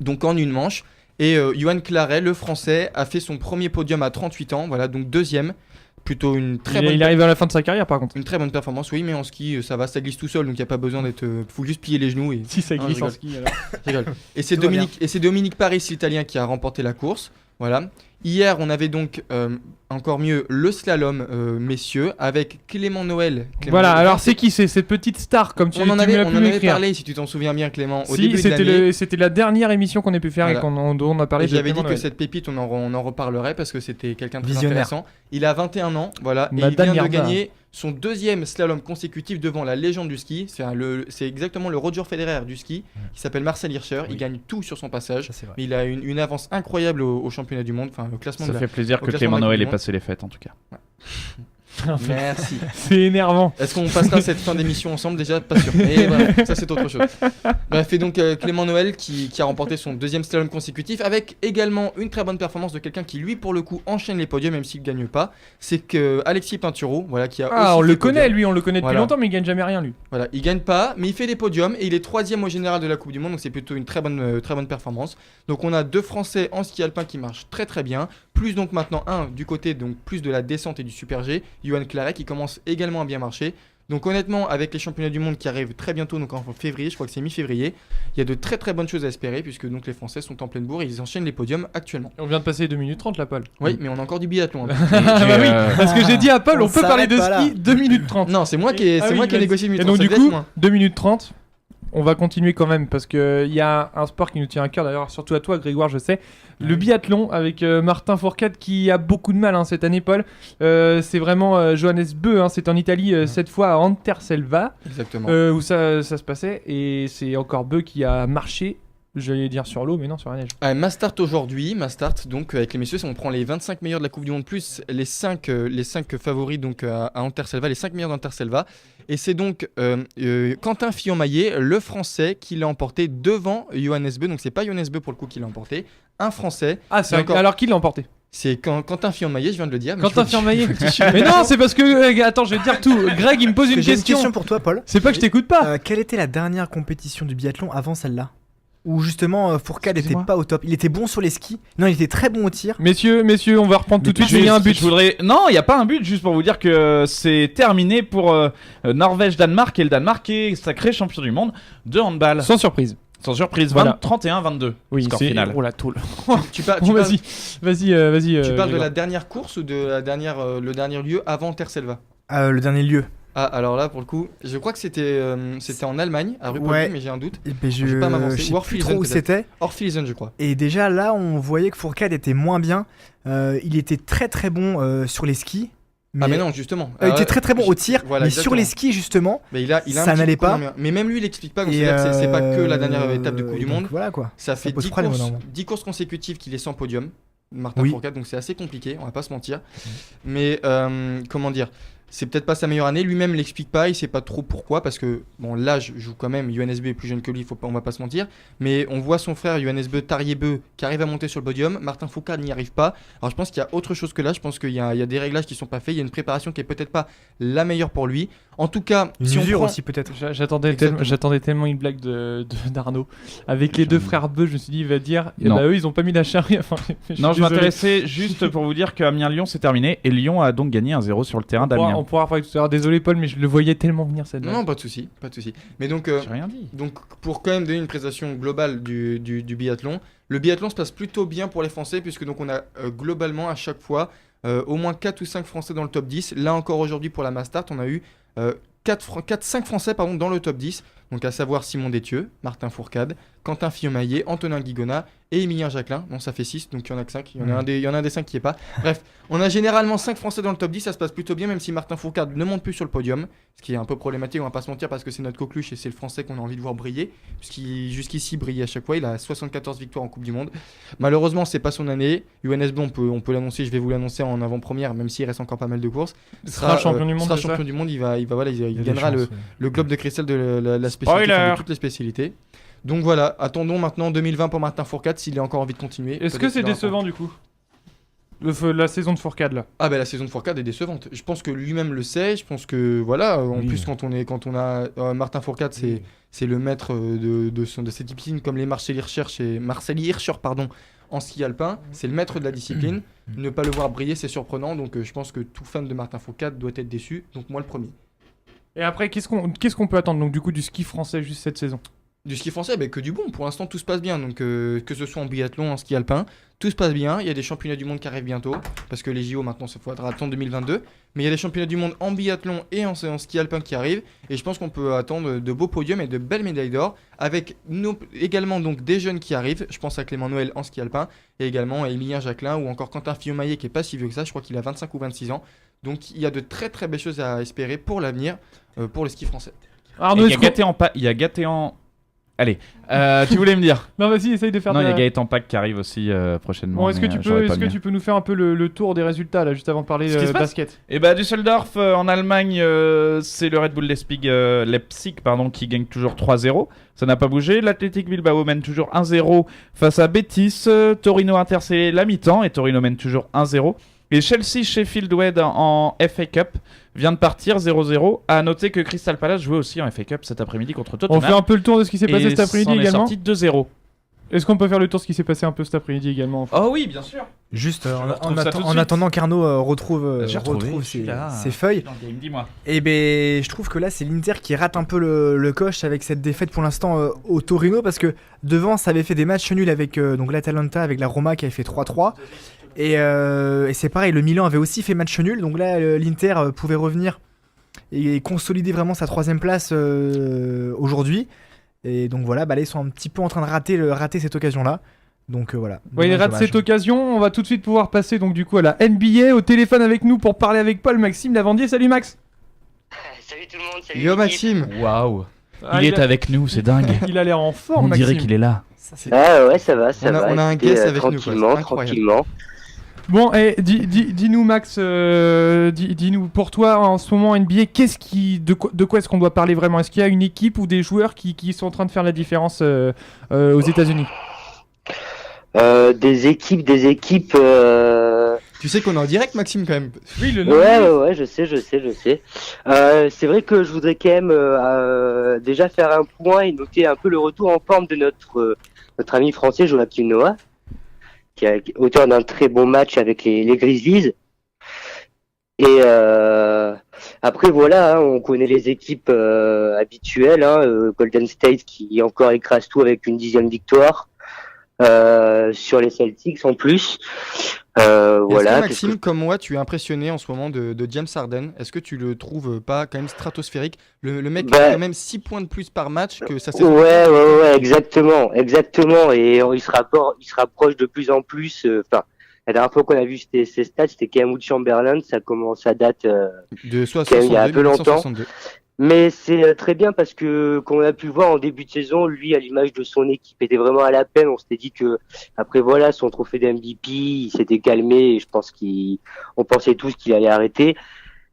Speaker 3: Donc en une manche. Et Johan Claret, le français, a fait son premier podium à 38 ans. Voilà, donc deuxième. Plutôt une très bonne
Speaker 2: Il arrive à la fin de sa carrière par contre.
Speaker 3: Une très bonne performance, oui, mais en ski, ça va, ça glisse tout seul, donc il n'y a pas besoin d'être. Faut juste plier les genoux et.
Speaker 2: Si ça
Speaker 3: Non,
Speaker 2: glisse
Speaker 3: je
Speaker 2: en
Speaker 3: rigole.
Speaker 2: ski alors.
Speaker 3: Je rigole. Et c'est
Speaker 4: Tout va
Speaker 3: Dominique Paris, l'Italien, qui a remporté la course. Voilà. Hier, on avait donc encore mieux le slalom, messieurs, avec Clément Noël.
Speaker 2: Voilà,
Speaker 3: Noël.
Speaker 2: alors c'est qui cette petite star comme tu
Speaker 3: On en
Speaker 2: tu me
Speaker 3: avait,
Speaker 2: l'as
Speaker 3: on
Speaker 2: pu
Speaker 3: en avait
Speaker 2: m'écrire.
Speaker 3: parlé, si tu t'en souviens bien, Clément, au
Speaker 2: Si,
Speaker 3: début de l'année.
Speaker 2: c'était la dernière émission qu'on ait pu faire
Speaker 3: Voilà.
Speaker 2: et dont on a parlé
Speaker 3: Et
Speaker 2: de
Speaker 3: j'avais dit
Speaker 2: Clément
Speaker 3: que
Speaker 2: Noël.
Speaker 3: cette pépite, on en reparlerait parce que c'était quelqu'un de très
Speaker 4: Visionnaire.
Speaker 3: intéressant. Il a 21 ans, voilà, et
Speaker 2: Madame
Speaker 3: il vient de
Speaker 2: Yarda.
Speaker 3: gagner son deuxième slalom consécutif devant la légende du ski. C'est exactement le Roger Federer du ski, qui s'appelle Marcel Hirscher. Il
Speaker 4: Oui.
Speaker 3: gagne tout sur son passage.
Speaker 4: Ça, c'est vrai.
Speaker 3: Mais il a une avance incroyable au championnat du monde, enfin au classement
Speaker 5: Ça
Speaker 3: de
Speaker 5: fait plaisir
Speaker 3: au
Speaker 5: que
Speaker 3: classement
Speaker 5: Clément
Speaker 3: de la
Speaker 5: Noël
Speaker 3: Coupe
Speaker 5: ait
Speaker 3: du
Speaker 5: passé les fêtes en tout cas.
Speaker 3: Merci.
Speaker 2: C'est énervant.
Speaker 3: Est-ce qu'on passera cette fin d'émission ensemble déjà? Pas sûr. Mais voilà, ça c'est autre chose. Bref, et donc Clément Noël qui a remporté son deuxième slalom consécutif avec également une très bonne performance de quelqu'un qui lui pour le coup enchaîne les podiums même s'il ne gagne pas. C'est que Alexis Pinturo, voilà, qui a
Speaker 2: Ah,
Speaker 3: aussi
Speaker 2: on
Speaker 3: fait
Speaker 2: le
Speaker 3: podium.
Speaker 2: connaît lui, on le connaît depuis
Speaker 3: Voilà.
Speaker 2: longtemps mais il gagne jamais rien lui.
Speaker 3: Voilà, il gagne pas, mais il fait des podiums et il est troisième au général de la Coupe du Monde, donc c'est plutôt une très bonne performance. Donc on a deux Français en ski alpin qui marchent très très bien, plus donc maintenant un du côté donc plus de la descente et du super G, Johan Claret qui commence également à bien marcher. Donc honnêtement, avec les championnats du monde qui arrivent très bientôt, donc en février, je crois que c'est mi-février, il y a de très très bonnes choses à espérer puisque donc les Français sont en pleine bourre et ils enchaînent les podiums actuellement.
Speaker 2: On vient de passer 2 minutes 30 là, Paul.
Speaker 3: Oui, mais on a encore du biathlon. hein.
Speaker 2: Ah bah oui, parce que j'ai dit à Paul,
Speaker 4: On
Speaker 2: on peut parler de
Speaker 4: s'arrête pas
Speaker 2: ski 2 minutes 30.
Speaker 3: Non, c'est moi qui ai,
Speaker 2: Ah
Speaker 3: c'est
Speaker 2: oui,
Speaker 3: moi qui ai
Speaker 2: vas-y.
Speaker 3: négocié le
Speaker 2: Et
Speaker 3: mi-temps,
Speaker 2: donc
Speaker 3: ça
Speaker 2: du
Speaker 3: devait être
Speaker 2: coup,
Speaker 3: moins.
Speaker 2: 2 minutes 30, on va continuer quand même parce qu'il y a un sport qui nous tient à cœur, d'ailleurs surtout à toi Grégoire je sais, le biathlon avec Martin Fourcade qui a beaucoup de mal cette année Paul. C'est vraiment Johannes Beu, c'est en Italie cette fois à Anterselva
Speaker 3: Exactement.
Speaker 2: où ça se passait et c'est encore Beu qui a marché, j'allais dire sur l'eau mais non sur la neige.
Speaker 3: Ma start aujourd'hui, donc avec les messieurs, on prend les 25 meilleurs de la Coupe du Monde plus les 5 favoris donc à Anterselva, les 5 meilleurs d'Anterselva. Et c'est donc Quentin Fillon-Maillet, le français, qui l'a emporté devant Johannes Beu. Donc c'est pas Johannes Beu pour le coup qui l'a emporté, un français.
Speaker 2: Ah c'est
Speaker 3: D'accord.
Speaker 2: alors qui l'a emporté?
Speaker 3: C'est Quentin Fillon-Maillet, je viens de le dire. mais
Speaker 2: Quentin
Speaker 3: je vous
Speaker 2: Fillon-Maillet.
Speaker 3: dis- je vous
Speaker 2: Mais
Speaker 3: dis-
Speaker 2: non c'est parce que attends je vais te dire tout. Greg il me pose
Speaker 4: Parce
Speaker 2: une
Speaker 4: que j'ai une
Speaker 2: question.
Speaker 4: question pour toi, Paul.
Speaker 2: C'est pas que je t'écoute pas.
Speaker 4: Quelle était la dernière compétition du biathlon avant celle-là? Où justement Fourcade était
Speaker 2: Excusez-moi.
Speaker 4: pas au top. Il était bon sur les skis. Non, il était très bon au tir.
Speaker 2: Messieurs, on va reprendre tout de suite. Il y a un but.
Speaker 5: Je voudrais... Non, il n'y a pas un but, juste pour vous dire que c'est terminé pour Norvège-Danemark et le Danemark est sacré champion du monde de handball.
Speaker 2: Sans surprise.
Speaker 5: Sans surprise,
Speaker 2: Voilà.
Speaker 5: 31-22.
Speaker 2: Oui,
Speaker 5: score
Speaker 2: c'est
Speaker 5: final.
Speaker 2: Oh la tôle.
Speaker 3: Tu parles,
Speaker 2: Bon,
Speaker 3: tu parles-
Speaker 2: vas-y.
Speaker 3: tu parles de
Speaker 2: Grégoire.
Speaker 3: la dernière course ou de la dernière, le dernier lieu avant Anterselva?
Speaker 4: Le dernier lieu.
Speaker 3: Ah, alors là, pour le coup, je crois que c'était en Allemagne, à Ruppoldi,
Speaker 4: Ouais.
Speaker 3: mais j'ai un doute.
Speaker 4: Et ben,
Speaker 3: Je vais pas m'avancer.
Speaker 4: je sais
Speaker 3: Worf
Speaker 4: plus
Speaker 3: Liesen,
Speaker 4: trop où
Speaker 3: peut-être.
Speaker 4: c'était.
Speaker 3: Orphilsen, je crois.
Speaker 4: Et déjà là, on voyait que Fourcade était moins bien. Il était très très bon sur les skis.
Speaker 3: Ah, mais non, justement.
Speaker 4: Il était très très bon au tir,
Speaker 3: Voilà,
Speaker 4: mais sur
Speaker 3: exactement.
Speaker 4: les skis justement.
Speaker 3: Mais il a
Speaker 4: Ça
Speaker 3: un petit
Speaker 4: n'allait
Speaker 3: coup de
Speaker 4: pas.
Speaker 3: main. Mais même lui, il explique pas. Donc
Speaker 4: Et,
Speaker 3: c'est-à-dire que c'est pas que la dernière étape de Coupe
Speaker 4: et
Speaker 3: du
Speaker 4: donc,
Speaker 3: Monde.
Speaker 4: Voilà quoi.
Speaker 3: Ça fait
Speaker 4: pose
Speaker 3: 10
Speaker 4: problème,
Speaker 3: courses,
Speaker 4: normalement.
Speaker 3: 10 courses consécutives qu'il est sans podium, Martin
Speaker 4: Oui.
Speaker 3: Fourcade, donc c'est assez compliqué, on va pas se mentir. Mais comment dire, c'est peut-être pas sa meilleure année, lui-même l'explique pas, il sait pas trop pourquoi, parce que bon, l'âge joue quand même, Johannes Beu est plus jeune que lui, on va pas se mentir, mais on voit son frère Johannes Beu, Tarjei Beu, qui arrive à monter sur le podium, Martin Fourcade n'y arrive pas. Alors je pense qu'il y a autre chose que là, je pense qu'il y a des réglages qui sont pas faits, il y a une préparation qui est peut-être pas la meilleure pour lui. En tout cas,
Speaker 4: Une
Speaker 3: si on
Speaker 4: usure
Speaker 3: prend...
Speaker 4: aussi peut-être.
Speaker 3: Exactement.
Speaker 2: J'attendais tellement une blague d'Arnaud. Avec les deux frères Beu, je me suis dit, il va dire,
Speaker 5: Non.
Speaker 2: eux, ils ont pas mis la charrue. Enfin, je suis
Speaker 5: Non, je
Speaker 2: désolé.
Speaker 5: m'intéressais juste pour vous dire qu'Amiens-Lyon c'est terminé et Lyon a donc gagné 1-0 sur le terrain d'Amiens.
Speaker 2: On pourra parler tout à l'heure. Désolé, Paul, mais je le voyais tellement venir cette
Speaker 3: Non,
Speaker 2: blague.
Speaker 3: non, pas de souci, pas de souci. Mais donc,
Speaker 5: J'ai rien dit.
Speaker 3: donc, pour quand même donner une présentation globale du biathlon, le biathlon se passe plutôt bien pour les Français, puisque donc on a globalement à chaque fois au moins 4 ou 5 Français dans le top 10. Là encore aujourd'hui pour la Mastart, on a eu 5 Français dans le top 10, donc à savoir Simon Détieux, Martin Fourcade, Quentin Fillon-Maillet, Antonin Guigona et Emilien Jacquelin. Non, ça fait 6, donc il y en a que 5. Il y en a un des 5 qui est pas. Bref, on a généralement 5 Français dans le top 10, ça se passe plutôt bien, même si Martin Fourcade ne monte plus sur le podium, ce qui est un peu problématique, on va pas se mentir, parce que c'est notre coqueluche et c'est le Français qu'on a envie de voir briller, puisqu'il jusqu'ici brille à chaque fois. Il a 74 victoires en Coupe du Monde. Malheureusement, c'est pas son année. Johannes Beu, on peut l'annoncer, je vais vous l'annoncer en avant-première, même s'il reste encore pas mal de courses.
Speaker 2: Sera champion du monde,
Speaker 3: Sera
Speaker 2: c'est ça
Speaker 3: champion du monde, il
Speaker 4: Il y a des
Speaker 3: gagnera
Speaker 4: chances,
Speaker 3: le globe de cristal de la spécialité,
Speaker 5: Spoiler.
Speaker 3: enfin, de toutes les spécialités. Donc voilà, attendons maintenant 2020 pour Martin Fourcade s'il a encore envie de continuer.
Speaker 2: Est-ce que
Speaker 3: Peut-être
Speaker 2: c'est
Speaker 3: qu'il aura
Speaker 2: décevant du coup la saison de Fourcade là?
Speaker 3: Ah bah la saison de Fourcade est décevante. Je pense que lui-même le sait. Je pense que voilà. En
Speaker 4: Oui.
Speaker 3: plus quand on a Martin Fourcade, c'est le maître de cette discipline comme les Marcel Hirscher pardon en ski alpin. C'est le maître de la discipline. Ne pas le voir briller, c'est surprenant. Donc je pense que tout fan de Martin Fourcade doit être déçu. Donc moi le premier.
Speaker 2: Et après, qu'est-ce qu'on peut attendre donc du coup du ski français juste cette saison?
Speaker 3: Du ski français, que du bon. Pour l'instant, tout se passe bien. Donc, que ce soit en biathlon, en ski alpin, tout se passe bien. Il y a des championnats du monde qui arrivent bientôt. Parce que les JO, maintenant, il faudra attendre 2022. Mais il y a des championnats du monde en biathlon et en ski alpin qui arrivent. Et je pense qu'on peut attendre de beaux podiums et de belles médailles d'or. Avec également donc, des jeunes qui arrivent. Je pense à Clément Noël en ski alpin. Et également à Emilien Jacquelin ou encore Quentin Fillon-Maillet qui est pas si vieux que ça. Je crois qu'il a 25 ou 26 ans. Donc, il y a de très très belles choses à espérer pour l'avenir, pour le ski français.
Speaker 2: Arnaud,
Speaker 5: Il y a Gaëtan. Allez, tu voulais me dire?
Speaker 2: Non, vas-y, essaye de faire
Speaker 5: Non, il y a Gaëtan Pack qui arrive aussi prochainement.
Speaker 2: Bon, est-ce que tu peux nous faire un peu le tour des résultats là, juste avant de parler
Speaker 5: Ce qui se passe
Speaker 2: basket?
Speaker 5: Et bah Düsseldorf en Allemagne, c'est le Red Bull Leipzig qui gagne toujours 3-0. Ça n'a pas bougé. L'Athletic Bilbao mène toujours 1-0 face à Betis. Torino Inter c'est la mi-temps et Torino mène toujours 1-0. Et Chelsea Sheffield Wednesday en FA Cup vient de partir 0-0. À noter que Crystal Palace jouait aussi en FA Cup cet après-midi contre Tottenham.
Speaker 2: On fait un peu le tour de ce qui s'est passé cet après-midi également.
Speaker 5: Est sorti 2-0.
Speaker 2: Est-ce qu'on peut faire le tour de ce qui s'est passé un peu cet après-midi également?
Speaker 5: Oh oui, bien sûr.
Speaker 4: Juste
Speaker 5: retrouve ça tout de
Speaker 4: en
Speaker 5: suite.
Speaker 4: attendant qu'Arnaud retrouve
Speaker 5: celui-là.
Speaker 4: ses feuilles.
Speaker 5: Dans le game, dis-moi.
Speaker 4: Et ben je trouve que là c'est l'Inter qui rate un peu le coche avec cette défaite pour l'instant au Torino parce que devant ça avait fait des matchs nuls avec donc l'Atalanta avec la Roma qui avait fait 3-3 et c'est pareil, le Milan avait aussi fait match nul, donc là l'Inter pouvait revenir et consolider vraiment sa 3ème place aujourd'hui. Et donc voilà, là ils sont un petit peu en train de rater cette occasion là. Donc voilà.
Speaker 2: Ouais, il rate cette occasion. On va tout de suite pouvoir passer donc du coup à la NBA. Au téléphone avec nous pour parler avec Paul Maxime Lavandier. Salut Max.
Speaker 6: Salut tout le monde, salut
Speaker 3: Yo
Speaker 6: l'équipe.
Speaker 3: Maxime.
Speaker 5: Waouh.
Speaker 2: Ah,
Speaker 5: Il est avec nous, c'est dingue.
Speaker 2: Il a l'air en forme.
Speaker 5: On dirait
Speaker 2: Maxime.
Speaker 5: qu'il est là.
Speaker 6: Ah ouais, ça va, ça
Speaker 3: On a-
Speaker 6: va.
Speaker 3: on a un
Speaker 6: Écoutez,
Speaker 3: guest avec nous, quoi, c'est
Speaker 6: tranquillement,
Speaker 3: incroyable.
Speaker 6: tranquillement.
Speaker 2: Bon, et dis-nous Max, dis-nous pour toi en ce moment NBA, de quoi est-ce qu'on doit parler vraiment? Est-ce qu'il y a une équipe ou des joueurs qui sont en train de faire la différence aux États-Unis?
Speaker 6: Des équipes.
Speaker 3: Tu sais qu'on est en direct, Maxime, quand même.
Speaker 2: Oui, le
Speaker 6: Ouais, je sais. C'est vrai que je voudrais quand même déjà faire un point et noter un peu le retour en forme de notre ami français Joachim Noah, qui est auteur d'un très bon match avec les Grizzlies. Et après voilà, on connaît les équipes habituelles, Golden State qui encore écrase tout avec une 10e victoire sur les Celtics en plus. Voilà.
Speaker 3: Est-ce que Maxime, comme moi, tu es impressionné en ce moment de James Harden? Est-ce que tu le trouves pas quand même stratosphérique? Le mec
Speaker 6: Bah,
Speaker 3: a quand même 6 points de plus par match que sa saison.
Speaker 6: Ouais, exactement. Et il se rapproche de plus en plus. Enfin, la dernière fois qu'on a vu ces stats, c'était Kemba Chamberlain. Ça commence à date.
Speaker 3: De
Speaker 6: il y a un peu
Speaker 3: 62,
Speaker 6: longtemps.
Speaker 3: 1962.
Speaker 6: Mais c'est très bien parce que, comme on a pu le voir en début de saison, lui, à l'image de son équipe, était vraiment à la peine. On s'était dit que, après voilà, son trophée d'MVP, il s'était calmé et je pense on pensait tous qu'il allait arrêter.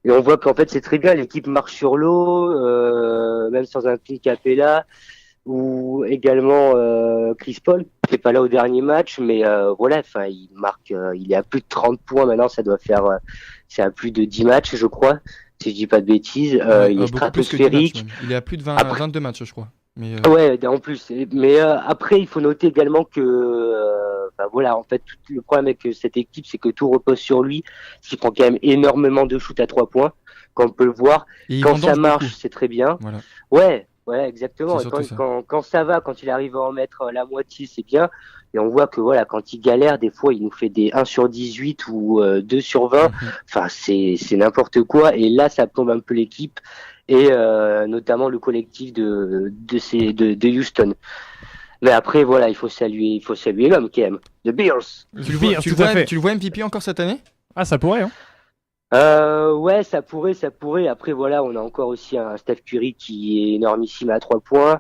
Speaker 6: Et on voit qu'en fait, c'est très bien. L'équipe marche sur l'eau, même sans un Clint Capella ou également Chris Paul, qui n'est pas là au dernier match, mais voilà, enfin, il marque, il est à plus de 30 points maintenant. Ça doit faire, c'est à plus de 10 matchs, je crois. Si je dis pas de bêtises, il est
Speaker 3: Beaucoup plus que 10
Speaker 6: stratosphérique.
Speaker 3: matchs, même. Il est à plus de 20,
Speaker 6: Après-
Speaker 3: 22 matchs, je crois. Mais,
Speaker 6: Ouais, en plus. Mais après, il faut noter également que, voilà, en fait, le problème avec cette équipe, c'est que tout repose sur lui. Il prend quand même énormément de shoots à 3 points, comme on peut le voir.
Speaker 3: et il
Speaker 6: Quand
Speaker 3: vendange
Speaker 6: ça marche,
Speaker 3: beaucoup.
Speaker 6: c'est très bien.
Speaker 3: Voilà.
Speaker 6: Ouais, exactement.
Speaker 3: C'est
Speaker 6: Et
Speaker 3: surtout ça.
Speaker 6: quand ça va, quand il arrive à en mettre la moitié, c'est bien. Et on voit que voilà, quand il galère, des fois, il nous fait des 1 sur 18 ou 2 sur 20.
Speaker 3: Mhm.
Speaker 6: Enfin, c'est n'importe quoi. Et là, ça plombe un peu l'équipe et notamment le collectif de Houston. Mais après, voilà, il faut saluer l'homme quand même, The Bears.
Speaker 3: Tu le
Speaker 2: Pire, tout à fait.
Speaker 3: tu le vois MVP encore cette année?
Speaker 2: Ah, ça pourrait, hein.
Speaker 6: Ouais, ça pourrait. Après, voilà, on a encore aussi un Steph Curry qui est énormissime à 3 points.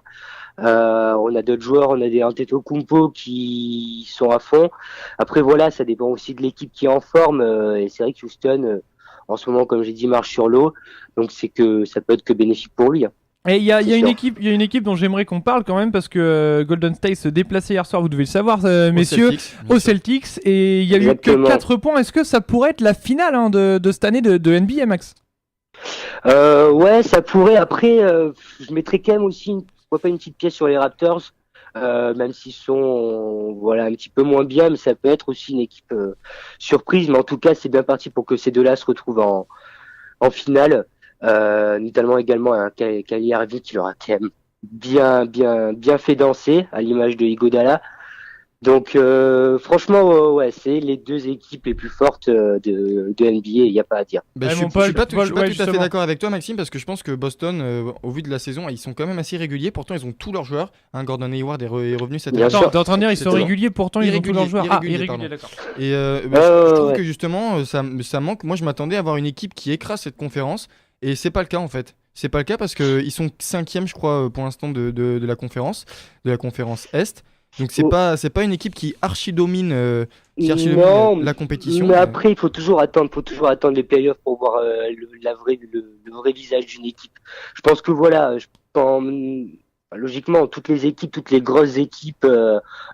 Speaker 6: On a d'autres joueurs, on a des Antetokounmpo qui sont à fond. Après, voilà, ça dépend aussi de l'équipe qui est en forme. Et c'est vrai que Houston, en ce moment, comme j'ai dit, marche sur l'eau. Donc, c'est que ça peut être que bénéfique pour lui.
Speaker 2: Et il y a
Speaker 6: C'est
Speaker 2: une
Speaker 6: sûr.
Speaker 2: une équipe dont j'aimerais qu'on parle quand même parce que Golden State se déplaçait hier soir, vous devez le savoir, messieurs, au Celtics, et il y a eu que
Speaker 6: Exactement.
Speaker 2: 4 points. Est-ce que ça pourrait être la finale de cette année de NBA, Max?
Speaker 6: Ouais, ça pourrait. Après, je mettrais quand même aussi, pourquoi pas une petite pièce sur les Raptors, même s'ils sont, voilà, un petit peu moins bien, mais ça peut être aussi une équipe surprise. Mais en tout cas, c'est bien parti pour que ces deux-là se retrouvent en finale. Notamment également un Kyrie Irving qui leur a quand même bien fait danser, à l'image de Iguodala. Donc franchement, ouais, c'est les deux équipes les plus fortes de NBA, il n'y a pas à dire.
Speaker 3: Bah,
Speaker 2: Ouais,
Speaker 3: je
Speaker 2: mon
Speaker 3: suis
Speaker 2: Paul,
Speaker 3: pas tout
Speaker 2: Paul,
Speaker 3: à
Speaker 2: ouais,
Speaker 3: fait
Speaker 2: justement.
Speaker 3: d'accord avec toi, Maxime, parce que je pense que Boston, au vu de la saison, ils sont quand même assez réguliers. Pourtant, ils ont tous leurs joueurs. Gordon Hayward est revenu cette
Speaker 6: Bien
Speaker 3: année.
Speaker 6: sûr.
Speaker 2: Attends, t'es en train de dire ils sont
Speaker 3: C'était-
Speaker 2: réguliers, pourtant ils ont tous leurs joueurs.
Speaker 3: Irréguliers,
Speaker 2: Irréguliers,
Speaker 3: pardon.
Speaker 2: d'accord.
Speaker 3: Et je trouve que justement, ça manque. Moi, je m'attendais à avoir une équipe qui écrase cette conférence, et c'est pas le cas en fait. C'est pas le cas parce qu'ils sont 5e, je crois, pour l'instant de la conférence Est. Donc c'est pas une équipe qui archi-domine
Speaker 6: Non,
Speaker 3: la compétition.
Speaker 6: mais après, il faut toujours attendre les playoffs pour voir le vrai visage d'une équipe. Je pense que voilà, logiquement, toutes les équipes, toutes les grosses équipes,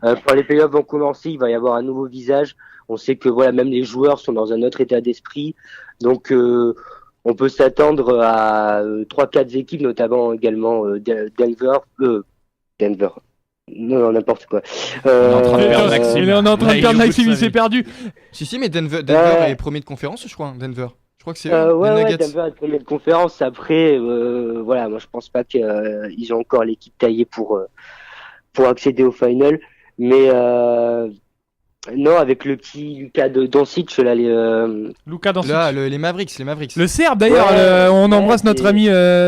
Speaker 6: quand les playoffs vont commencer, il va y avoir un nouveau visage. On sait que voilà, même les joueurs sont dans un autre état d'esprit. Donc, on peut s'attendre à 3-4 équipes, notamment également Denver. Non, n'importe quoi.
Speaker 5: est en train de perdre Maxime.
Speaker 2: Il est en train de
Speaker 5: Là, il
Speaker 2: perdre
Speaker 5: est au bout
Speaker 2: Maxime,
Speaker 5: de
Speaker 2: il
Speaker 5: sa
Speaker 2: s'est
Speaker 5: vie.
Speaker 2: perdu.
Speaker 3: Si, mais Denver
Speaker 6: Ouais.
Speaker 3: est premier de conférence, je crois. Denver. Je crois que c'est eux, les
Speaker 6: Ouais,
Speaker 3: Nuggets.
Speaker 6: Denver est premier de conférence. Après, voilà, moi je pense pas qu'ils ont encore l'équipe taillée pour accéder au final. Mais non, avec le petit Lucas Doncic, là,
Speaker 2: Luka Doncic.
Speaker 3: Là, les Mavericks.
Speaker 2: Le Serbe d'ailleurs,
Speaker 6: Ouais,
Speaker 2: on embrasse
Speaker 6: ouais,
Speaker 2: notre
Speaker 6: c'est-
Speaker 2: ami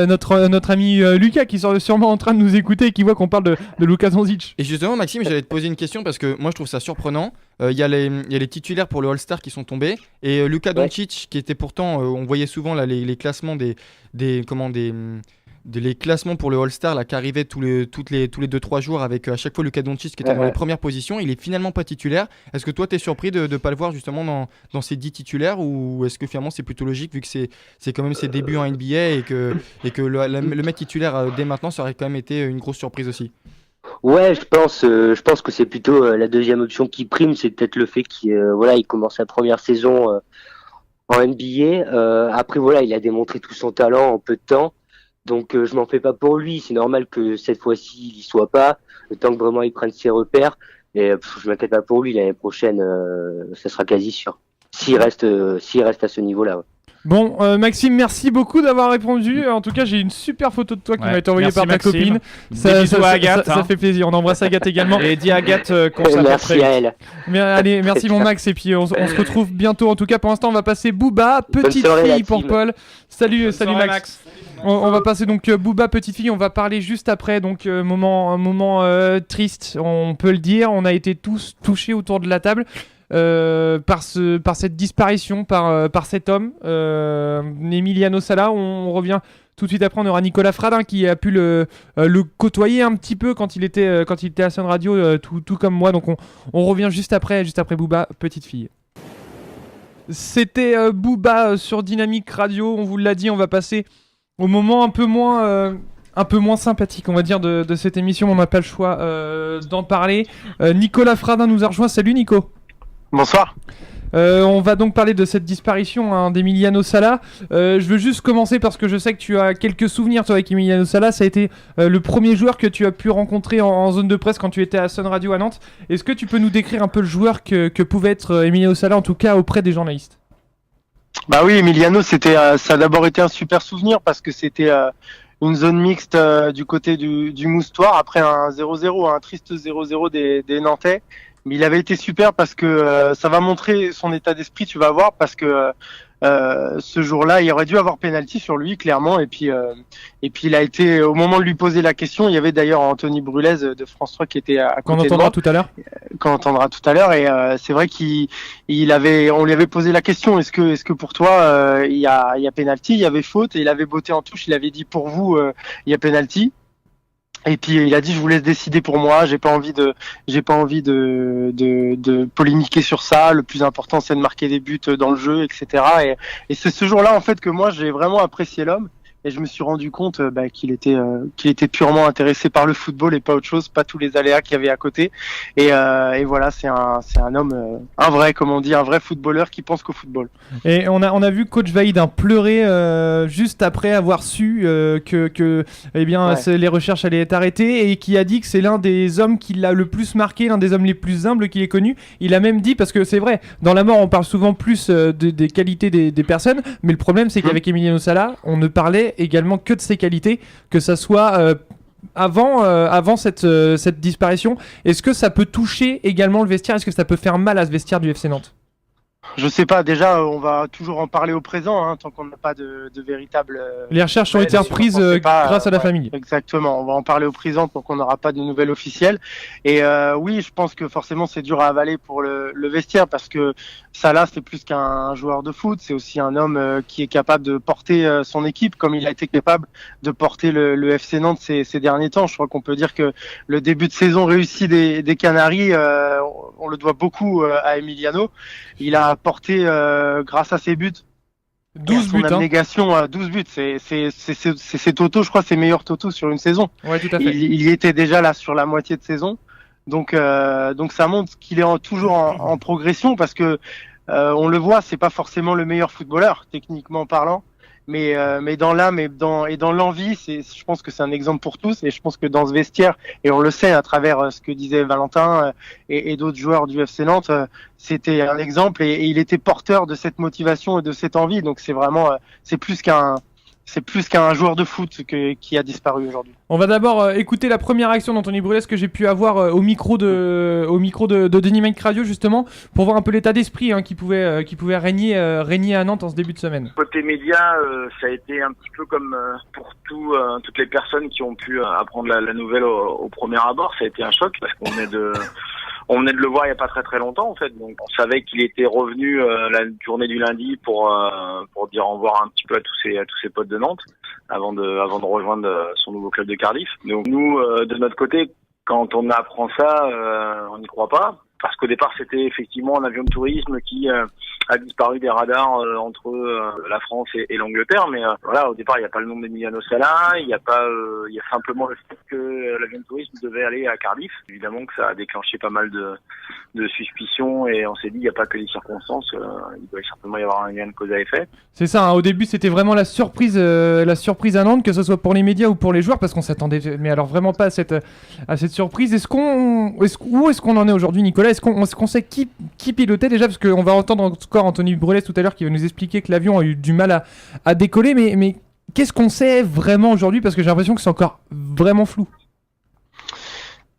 Speaker 2: notre ami Lucas qui est sûrement en train de nous écouter et qui voit qu'on parle de Luka Doncic.
Speaker 3: Et justement, Maxime, j'allais te poser une question parce que moi je trouve ça surprenant. Il y a les titulaires pour le All-Star qui sont tombés. Et Luka Doncic, qui était pourtant, on voyait souvent là, les classements les classements pour le All-Star là, qui arrivaient tous les 2-3 jours avec à chaque fois Luka Doncic qui était dans les premières positions. Il est finalement pas titulaire. Est-ce que toi, tu es surpris de ne pas le voir justement dans ces 10 titulaires, ou est-ce que finalement c'est plutôt logique vu que c'est quand même ses débuts en NBA et que le mettre titulaire dès maintenant, ça aurait quand même été une grosse surprise aussi?
Speaker 6: Ouais, je pense que c'est plutôt la deuxième option qui prime. C'est peut-être le fait il commence sa première saison en NBA. Après, voilà, il a démontré tout son talent en peu de temps. Donc, je m'en fais pas pour lui. C'est normal que cette fois-ci, il y soit pas. Le temps que vraiment il prenne ses repères. Et je m'inquiète pas pour lui. L'année prochaine, ça sera quasi sûr. S'il reste à ce niveau-là. Ouais.
Speaker 2: Bon, Maxime, merci beaucoup d'avoir répondu. En tout cas, j'ai une super photo de toi qui
Speaker 5: Ouais.
Speaker 2: m'a été envoyée
Speaker 5: Merci,
Speaker 2: par ta
Speaker 5: Maxime.
Speaker 2: copine.
Speaker 5: Des bisous à Agathe,
Speaker 2: ça
Speaker 5: hein.
Speaker 2: fait plaisir. On embrasse Agathe également.
Speaker 5: Et dis à Agathe qu'on s'appelle
Speaker 6: Merci
Speaker 5: très
Speaker 6: à
Speaker 5: vite.
Speaker 6: elle.
Speaker 2: Mais allez, merci mon Max, et puis on se retrouve bientôt. En tout cas, pour l'instant, on va passer Booba, petite
Speaker 6: soirée,
Speaker 2: fille
Speaker 6: la
Speaker 2: pour
Speaker 6: team.
Speaker 2: Paul. Salut,
Speaker 5: Bonne
Speaker 2: salut
Speaker 5: soirée,
Speaker 2: Max. On va passer donc Booba, petite fille. On va parler juste après. Donc un moment triste, on peut le dire. On a été tous touchés autour de la table par cette disparition, par cet homme, Emiliano Sala. On revient tout de suite après. On aura Nicolas Fradin qui a pu le côtoyer un petit peu quand il était à Sun Radio, tout comme moi. Donc on revient juste après Booba, petite fille. C'était Booba sur Dynamique Radio. On vous l'a dit, on va passer au moment un peu moins sympathique, on va dire, de cette émission. On n'a pas le choix d'en parler. Nicolas Fradin nous a rejoint. Salut Nico.
Speaker 7: Bonsoir.
Speaker 2: On va donc parler de cette disparition d'Emiliano Sala. Je veux juste commencer parce que je sais que tu as quelques souvenirs toi, avec Emiliano Sala. Ça a été le premier joueur que tu as pu rencontrer en zone de presse quand tu étais à Sun Radio à Nantes. Est-ce que tu peux nous décrire un peu le joueur que pouvait être Emiliano Sala, en tout cas auprès des journalistes?
Speaker 7: Bah oui, Emiliano, ça a d'abord été un super souvenir parce que c'était une zone mixte du côté du Moustoir après un 0-0, un triste 0-0 des Nantais. Mais il avait été super parce que ça va montrer son état d'esprit, tu vas voir, parce que ce jour-là, il aurait dû avoir penalty sur lui, clairement. Et puis il a été, au moment de lui poser la question, il y avait d'ailleurs Anthony Brulez de France 3 qui était à
Speaker 2: Qu'on
Speaker 7: côté de
Speaker 2: entendra
Speaker 7: moi,
Speaker 2: tout à l'heure.
Speaker 7: qu'on entendra tout à l'heure. Et c'est vrai on lui avait posé la question, est-ce que pour toi il y a penalty, il y avait faute, et il avait botté en touche, il avait dit pour vous il y a penalty. Et puis il a dit je vous laisse décider pour moi, j'ai pas envie de polémiquer sur ça. Le plus important c'est de marquer des buts dans le jeu, etc. Et c'est ce jour-là en fait que moi j'ai vraiment apprécié l'homme. et je me suis rendu compte qu'il était purement intéressé par le football et pas autre chose, pas tous les aléas qu'il y avait à côté. Et voilà, c'est un homme, un vrai footballeur qui pense qu'au football.
Speaker 2: Et on a vu coach Vaïd pleurer juste après avoir su que les recherches allaient être arrêtées, et qui a dit que c'est l'un des hommes qui l'a le plus marqué, l'un des hommes les plus humbles qu'il ait connu. Il a même dit, parce que c'est vrai, dans la mort on parle souvent plus des qualités des personnes, mais le problème c'est qu'avec Emiliano Sala on ne parlait également que de ses qualités, que ça soit avant cette disparition. Est-ce que ça peut toucher également le vestiaire? Est-ce que ça peut faire mal à ce vestiaire du FC Nantes?
Speaker 7: Je sais pas, déjà on va toujours en parler au présent, tant qu'on n'a pas de véritable...
Speaker 2: Les recherches ont été reprises grâce à la famille.
Speaker 7: Exactement, on va en parler au présent tant qu'on n'aura pas de nouvelles officielles. Et oui, je pense que forcément c'est dur à avaler pour le vestiaire, parce que Salah c'est plus qu'un joueur de foot, c'est aussi un homme qui est capable de porter son équipe, comme il a été capable de porter le FC Nantes ces derniers temps. Je crois qu'on peut dire que le début de saison réussi des Canaries, on le doit beaucoup à Emiliano. Il a porté grâce à ses buts
Speaker 2: 12 buts,
Speaker 7: abnégation, 12 buts, c'est Toto, je crois, ses meilleurs Toto sur une saison.
Speaker 2: Ouais, tout à fait.
Speaker 7: Il y était déjà là sur la moitié de saison, donc ça montre qu'il est toujours en progression, parce que on le voit, c'est pas forcément le meilleur footballeur techniquement parlant, mais dans l'âme et dans l'envie, je pense que c'est un exemple pour tous, et je pense que dans ce vestiaire, et on le sait à travers ce que disait Valentin et d'autres joueurs du FC Nantes, c'était un exemple, et il était porteur de cette motivation et de cette envie. Donc c'est vraiment, c'est plus qu'un joueur de foot qui a disparu aujourd'hui.
Speaker 2: On va d'abord écouter la première action d'Anthony Brulès que j'ai pu avoir au micro de Dynamic Radio, justement, pour voir un peu l'état d'esprit qui pouvait régner à Nantes en ce début de semaine.
Speaker 8: Côté média, ça a été un petit peu comme pour toutes les personnes qui ont pu apprendre la nouvelle au premier abord. Ça a été un choc, parce qu'on venait de le voir il y a pas très très longtemps en fait. Donc on savait qu'il était revenu la journée du lundi pour dire au revoir un petit peu à tous ses potes de Nantes avant de rejoindre son nouveau club de Cardiff. Donc nous de notre côté, quand on apprend ça, on n'y croit pas, parce qu'au départ c'était effectivement un avion de tourisme qui a disparu des radars entre la France et l'Angleterre, mais voilà, au départ il n'y a pas le nom d'Emiliano Sala, il y a simplement le fait que l'avion de tourisme devait aller à Cardiff. Évidemment que ça a déclenché pas mal de suspicions, et on s'est dit il n'y a pas que les circonstances, il doit certainement y avoir un lien de cause à effet.
Speaker 2: C'est ça, au début c'était vraiment la surprise à Nantes, que ce soit pour les médias ou pour les joueurs, parce qu'on s'attendait mais alors vraiment pas à cette surprise. Où est-ce qu'on en est aujourd'hui, Nicolas? Est-ce qu'on sait qui pilotait déjà, parce qu'on va entendre encore Anthony Brulès tout à l'heure qui va nous expliquer que l'avion a eu du mal à décoller, mais qu'est-ce qu'on sait vraiment aujourd'hui, parce que j'ai l'impression que c'est encore vraiment flou.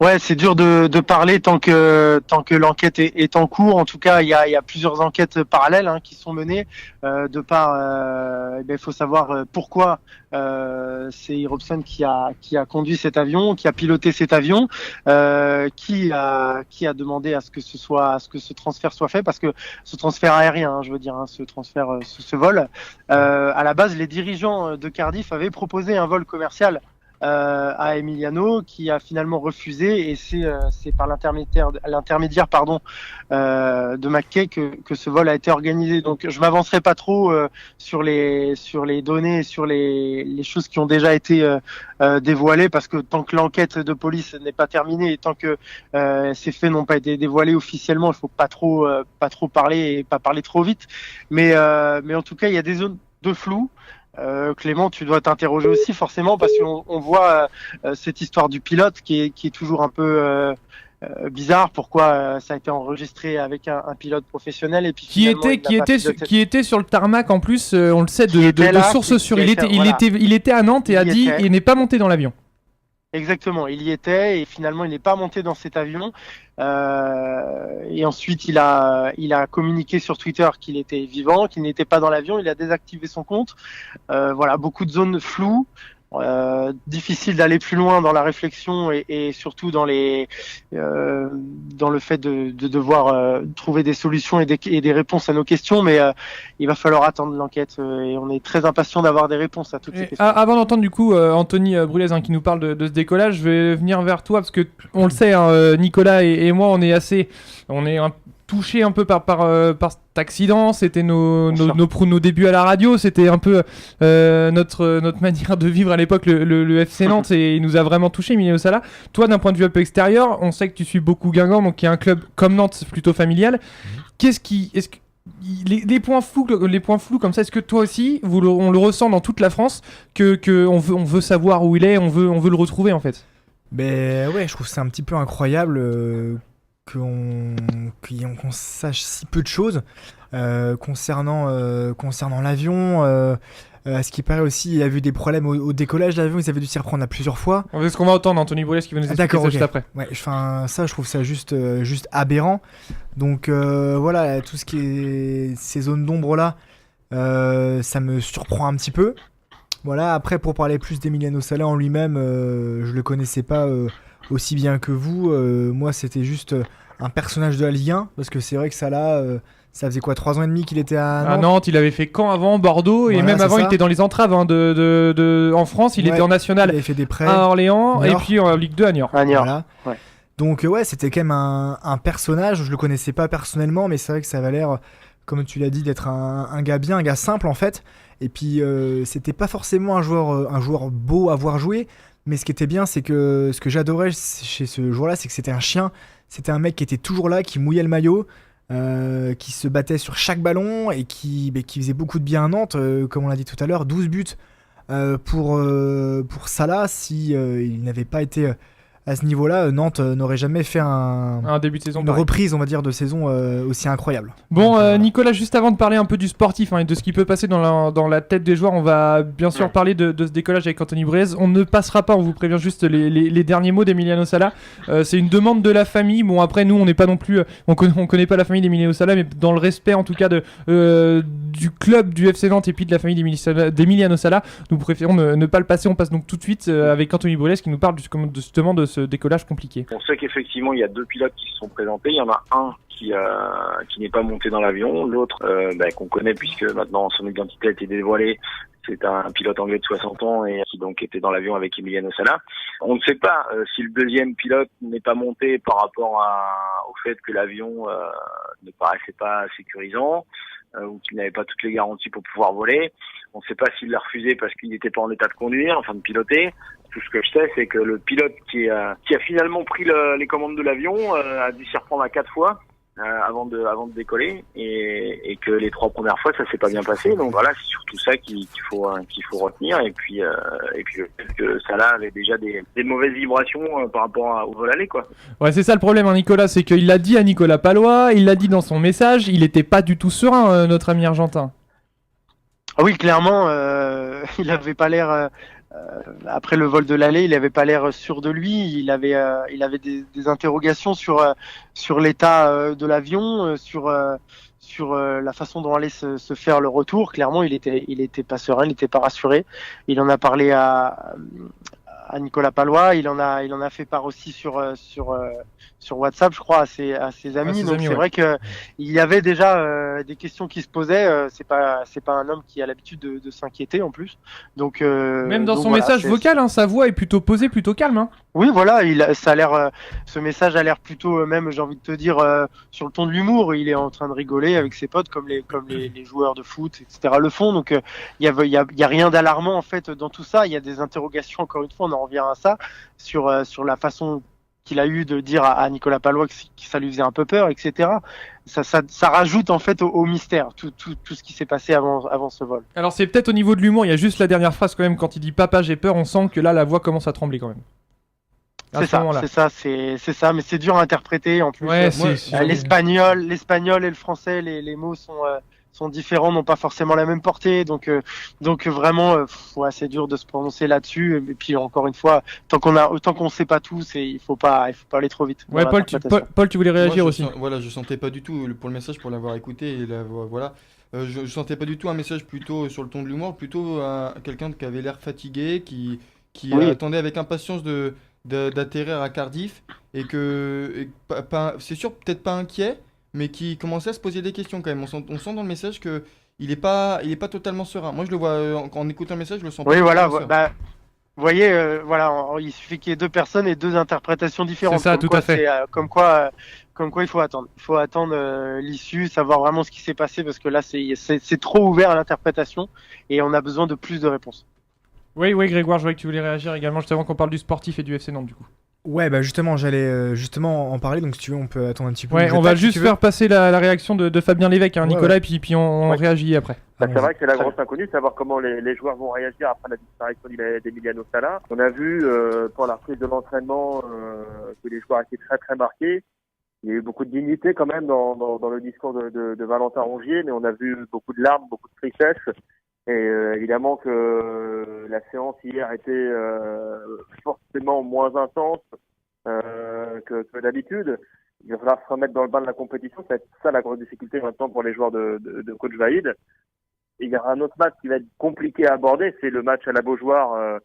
Speaker 7: Ouais, c'est dur de parler tant que l'enquête est en cours. En tout cas, il y a plusieurs enquêtes parallèles qui sont menées. Il faut savoir pourquoi c'est Robson qui a conduit cet avion, qui a piloté cet avion, qui a demandé à ce que ce transfert soit fait, parce que ce transfert aérien, ce transfert, ce vol, à la base, les dirigeants de Cardiff avaient proposé un vol commercial à Emiliano, qui a finalement refusé, et c'est par l'intermédiaire de McKay que ce vol a été organisé. Donc je m'avancerai pas trop sur les données, sur les choses qui ont déjà été dévoilées, parce que tant que l'enquête de police n'est pas terminée, et tant que ces faits n'ont pas été dévoilés officiellement, il faut pas trop parler, et pas parler trop vite, mais en tout cas il y a des zones de flou. Clément, tu dois t'interroger aussi forcément, parce qu'on voit cette histoire du pilote qui est toujours un peu bizarre. Pourquoi ça a été enregistré avec un pilote professionnel, et puis
Speaker 2: qui était sur le tarmac en plus, on le sait de sources sûres. Il était à Nantes et a dit il n'est pas monté dans l'avion.
Speaker 7: Exactement, il y était, et finalement il n'est pas monté dans cet avion. Et ensuite il a communiqué sur Twitter qu'il était vivant, qu'il n'était pas dans l'avion. Il a désactivé son compte. Voilà, beaucoup de zones floues. Difficile d'aller plus loin dans la réflexion, et surtout dans le fait de devoir trouver des solutions et des réponses à nos questions, mais il va falloir attendre l'enquête, et on est très impatient d'avoir des réponses à toutes ces questions.
Speaker 2: Avant d'entendre du coup Anthony Brulès qui nous parle de ce décollage, je vais venir vers toi, parce que on le sait, Nicolas et moi on est touché un peu par cet accident. C'était nos
Speaker 7: Bien sûr.
Speaker 2: nos débuts à la radio. C'était un peu notre manière de vivre à l'époque le FC Nantes, et il nous a vraiment touché, Emiliano Sala. Toi, d'un point de vue un peu extérieur, on sait que tu suis beaucoup Guingamp, donc qui est un club comme Nantes plutôt familial. Est-ce que les points flous comme ça, est-ce que toi aussi on le ressent dans toute la France, que on veut savoir où il est, on veut le retrouver en fait?
Speaker 4: Ben ouais, je trouve que c'est un petit peu incroyable qu'on sache si peu de choses concernant l'avion. À ce qui paraît aussi, il y a eu des problèmes au décollage de l'avion, ils avaient dû s'y reprendre à plusieurs fois.
Speaker 2: C'est ce qu'on va entendre, Anthony Brulès qui va nous expliquer
Speaker 4: D'accord,
Speaker 2: ça
Speaker 4: ok.
Speaker 2: juste après.
Speaker 4: Ouais, ça, je trouve ça juste aberrant. Donc voilà, tout ce qui est ces zones d'ombre là, ça me surprend un petit peu. Voilà, après pour parler plus d'Emiliano Sala en lui-même, je le connaissais pas aussi bien que vous. Moi, c'était juste un personnage de la Ligue 1, parce que c'est vrai que Sala, ça faisait quoi, 3 ans et demi qu'il était à Nantes.
Speaker 2: À Nantes, il avait fait Caen avant, Bordeaux, et
Speaker 4: Voilà,
Speaker 2: même
Speaker 4: c'est
Speaker 2: avant, il
Speaker 4: ça.
Speaker 2: était dans les entraves en France. Il
Speaker 4: Ouais,
Speaker 2: était en
Speaker 4: Il
Speaker 2: national
Speaker 4: avait fait des prêts.
Speaker 2: à Orléans, et
Speaker 4: Niort.
Speaker 2: puis en Ligue 2 à Niort.
Speaker 7: À Niort.
Speaker 4: Voilà.
Speaker 7: Ouais.
Speaker 4: Donc ouais, c'était quand même un personnage. Je le connaissais pas personnellement, mais c'est vrai que ça avait l'air, comme tu l'as dit, d'être un gars bien, un gars simple en fait. Et puis c'était pas forcément un joueur beau à voir jouer, mais ce qui était bien, c'est que ce que j'adorais chez ce joueur-là, c'est que c'était un chien. C'était un mec qui était toujours là, qui mouillait le maillot, qui se battait sur chaque ballon et qui faisait beaucoup de bien à Nantes. Comme on l'a dit tout à l'heure, 12 buts pour Salah. Si il n'avait pas été à ce niveau-là, Nantes n'aurait jamais fait
Speaker 2: Un début de saison
Speaker 4: une
Speaker 2: pareil.
Speaker 4: reprise, on va dire, de saison aussi incroyable.
Speaker 2: Bon,
Speaker 4: Donc,
Speaker 2: Nicolas, juste avant de parler un peu du sportif et de ce qui peut passer dans la tête des joueurs, on va bien sûr parler de ce décollage avec Anthony Brez. On ne passera pas, on vous prévient juste les derniers mots d'Emiliano Sala. C'est une demande de la famille. Bon, après, nous, on n'est pas non plus, on connaît pas la famille d'Emiliano Sala, mais dans le respect, en tout cas, du club du FC Nantes et puis de la famille d'Emiliano Sala, nous préférons ne pas le passer. On passe donc tout de suite avec Anthony Brez qui nous parle justement de ce décollage compliqué.
Speaker 8: On sait qu'effectivement, il y a 2 pilotes qui se sont présentés. Il y en a un qui n'est pas monté dans l'avion. L'autre, qu'on connaît puisque maintenant son identité a été dévoilée. C'est un pilote anglais de 60 ans et qui donc était dans l'avion avec Emiliano Sala. On ne sait pas si le deuxième pilote n'est pas monté par rapport au fait que l'avion ne paraissait pas sécurisant ou qu'il n'avait pas toutes les garanties pour pouvoir voler. On ne sait pas s'il l'a refusé parce qu'il n'était pas en état de conduire, enfin de piloter. Tout ce que je sais, c'est que le pilote qui a finalement pris les commandes de l'avion a dû s'y reprendre à 4 fois avant de décoller et que les 3 premières fois ça s'est pas bien passé. Donc voilà, c'est surtout ça qu'il faut retenir. Et puis le fait que Salah avait déjà des mauvaises vibrations par rapport au vol aller, quoi.
Speaker 2: Ouais, c'est ça le problème, Nicolas, c'est qu'il l'a dit à Nicolas Palois, il l'a dit dans son message, il était pas du tout serein, notre ami argentin.
Speaker 7: Ah oui, clairement, il avait pas l'air. Après le vol de l'aller, il avait pas l'air sûr de lui. Il avait des interrogations sur l'état de l'avion, sur la façon dont allait se faire le retour. Clairement, il était pas serein, il était pas rassuré. Il en a parlé à Nicolas Palois. Il en a fait part aussi sur WhatsApp, je crois, à ses amis. Donc c'est vrai que il y avait déjà des questions qui se posaient. C'est pas un homme qui a l'habitude de s'inquiéter en plus. Donc
Speaker 2: même dans son
Speaker 7: voilà,
Speaker 2: message vocal, sa voix est plutôt posée, plutôt calme.
Speaker 7: Oui, voilà, ça a l'air. Ce message a l'air plutôt, même, j'ai envie de te dire, sur le ton de l'humour. Il est en train de rigoler avec ses potes, comme les joueurs de foot, etc. le font. Donc il y a rien d'alarmant en fait dans tout ça. Il y a des interrogations, encore une fois, on en revient à ça, sur la façon qu'il a eu de dire à Nicolas Palois que ça lui faisait un peu peur, etc. Ça rajoute en fait au mystère tout ce qui s'est passé avant ce vol.
Speaker 2: Alors c'est peut-être au niveau de l'humour, il y a juste la dernière phrase quand même, quand il dit papa j'ai peur, on sent que là la voix commence à trembler quand même.
Speaker 7: C'est ça, mais c'est dur à interpréter en plus.
Speaker 2: Ouais,
Speaker 7: l'espagnol et le français, les mots sont différents, n'ont pas forcément la même portée, donc vraiment, c'est dur de se prononcer là-dessus. Et puis encore une fois, tant qu'on sait pas tout, il faut pas aller trop vite.
Speaker 2: Ouais, Paul, tu voulais réagir aussi.
Speaker 3: Je sentais pas du tout pour le message, pour l'avoir écouté, voilà. Je sentais pas du tout un message plutôt sur le ton de l'humour, plutôt à quelqu'un qui avait l'air fatigué, qui attendait avec impatience d'atterrir à Cardiff et c'est sûr peut-être pas inquiet, mais qui commençait à se poser des questions quand même. On sent dans le message que il est pas totalement serein. Moi je le vois en écoutant le message, je le sens pas.
Speaker 7: Oui, voilà. Vous voyez, voilà, il suffit qu'il y ait deux personnes et deux interprétations différentes.
Speaker 2: C'est ça,
Speaker 7: Comme
Speaker 2: tout
Speaker 7: quoi,
Speaker 2: à fait.
Speaker 7: comme quoi il faut attendre. Il faut attendre l'issue, savoir vraiment ce qui s'est passé, parce que là, c'est trop ouvert à l'interprétation et on a besoin de plus de réponses.
Speaker 2: Oui, Grégoire, je voyais que tu voulais réagir également juste avant qu'on parle du sportif et du FC Nantes du coup.
Speaker 4: Ouais, bah justement, j'allais justement en parler, donc si tu veux, on peut attendre un petit peu.
Speaker 2: Ouais,
Speaker 4: Je
Speaker 2: on va
Speaker 4: tape, si
Speaker 2: juste
Speaker 4: tu veux.
Speaker 2: faire passer la réaction de Fabien Lévesque, hein,
Speaker 4: Ouais,
Speaker 2: Nicolas,
Speaker 4: ouais.
Speaker 2: et puis on
Speaker 9: Ouais.
Speaker 2: réagit après.
Speaker 9: Bah, c'est vrai que c'est la
Speaker 7: Très
Speaker 9: grosse inconnue, savoir comment les joueurs vont réagir après la disparition d'Emiliano Sala. On a vu pour la reprise de l'entraînement que les joueurs étaient très très marqués. Il y a eu beaucoup de dignité quand même dans le discours de Valentin Rongier, mais on a vu beaucoup de larmes, beaucoup de tristesse. Et évidemment que la séance hier était forcément moins intense que d'habitude. Il va falloir se remettre dans le bain de la compétition. C'est ça la grosse difficulté maintenant pour les joueurs de coach Vaïd. Et il y aura un autre match qui va être compliqué à aborder, c'est le match à la Beaujoire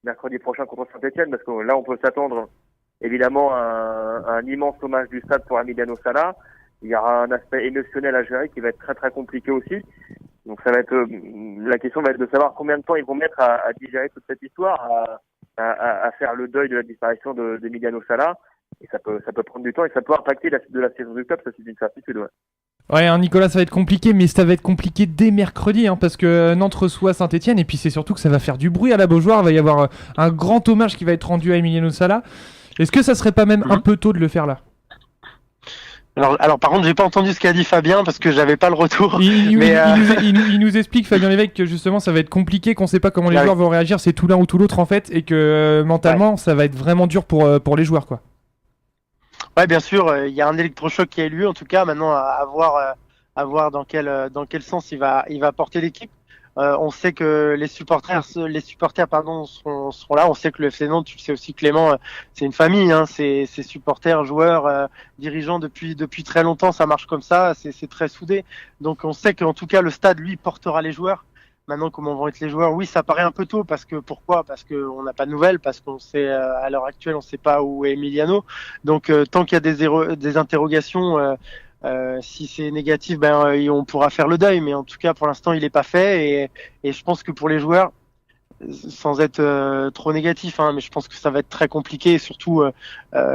Speaker 9: mercredi prochain contre Saint-Etienne, parce que là on peut s'attendre évidemment à un immense hommage du stade pour Emiliano Sala. Il y aura un aspect émotionnel à gérer qui va être très très compliqué aussi. Donc ça va être la question va être de savoir combien de temps ils vont mettre à digérer toute cette histoire, à faire le deuil de la disparition d'Emiliano Sala. Et ça peut prendre du temps et ça peut impacter la suite de la saison du club, ça c'est une certitude. Ouais.
Speaker 2: Ouais, hein, Nicolas, ça va être compliqué, mais ça va être compliqué dès mercredi, hein, parce que Nantes reçoit Saint-Etienne, et puis c'est surtout que ça va faire du bruit à la Beaujoire. Il va y avoir un grand hommage qui va être rendu à Emiliano Sala. Est-ce que ça serait pas même un peu tôt de le faire là?
Speaker 7: Alors par contre, j'ai pas entendu ce qu'a dit Fabien parce que j'avais pas le retour.
Speaker 2: Il nous explique, Fabien Lévesque, que justement ça va être compliqué, qu'on sait pas comment les joueurs vont réagir, c'est tout l'un ou tout l'autre en fait, et que mentalement ça va être vraiment dur pour les joueurs, quoi.
Speaker 7: Ouais, bien sûr, il y a un électrochoc qui a eu lieu. En tout cas, maintenant à voir dans quel sens il va porter l'équipe. On sait que les supporters seront là. On sait que le FC Nantes, tu le sais aussi Clément, c'est une famille, hein, c'est supporters, joueurs, dirigeants depuis très longtemps, ça marche comme ça, c'est très soudé. Donc on sait qu'en tout cas le stade lui portera les joueurs. Maintenant, comment vont être les joueurs? Oui, ça paraît un peu tôt pourquoi? Parce qu'on n'a pas de nouvelles, parce qu'on sait à l'heure actuelle, on sait pas où est Emiliano. Donc tant qu'il y a des interrogations. Si c'est négatif, on pourra faire le deuil, mais en tout cas pour l'instant il est pas fait et je pense que pour les joueurs, sans être trop négatif, hein, mais je pense que ça va être très compliqué, et surtout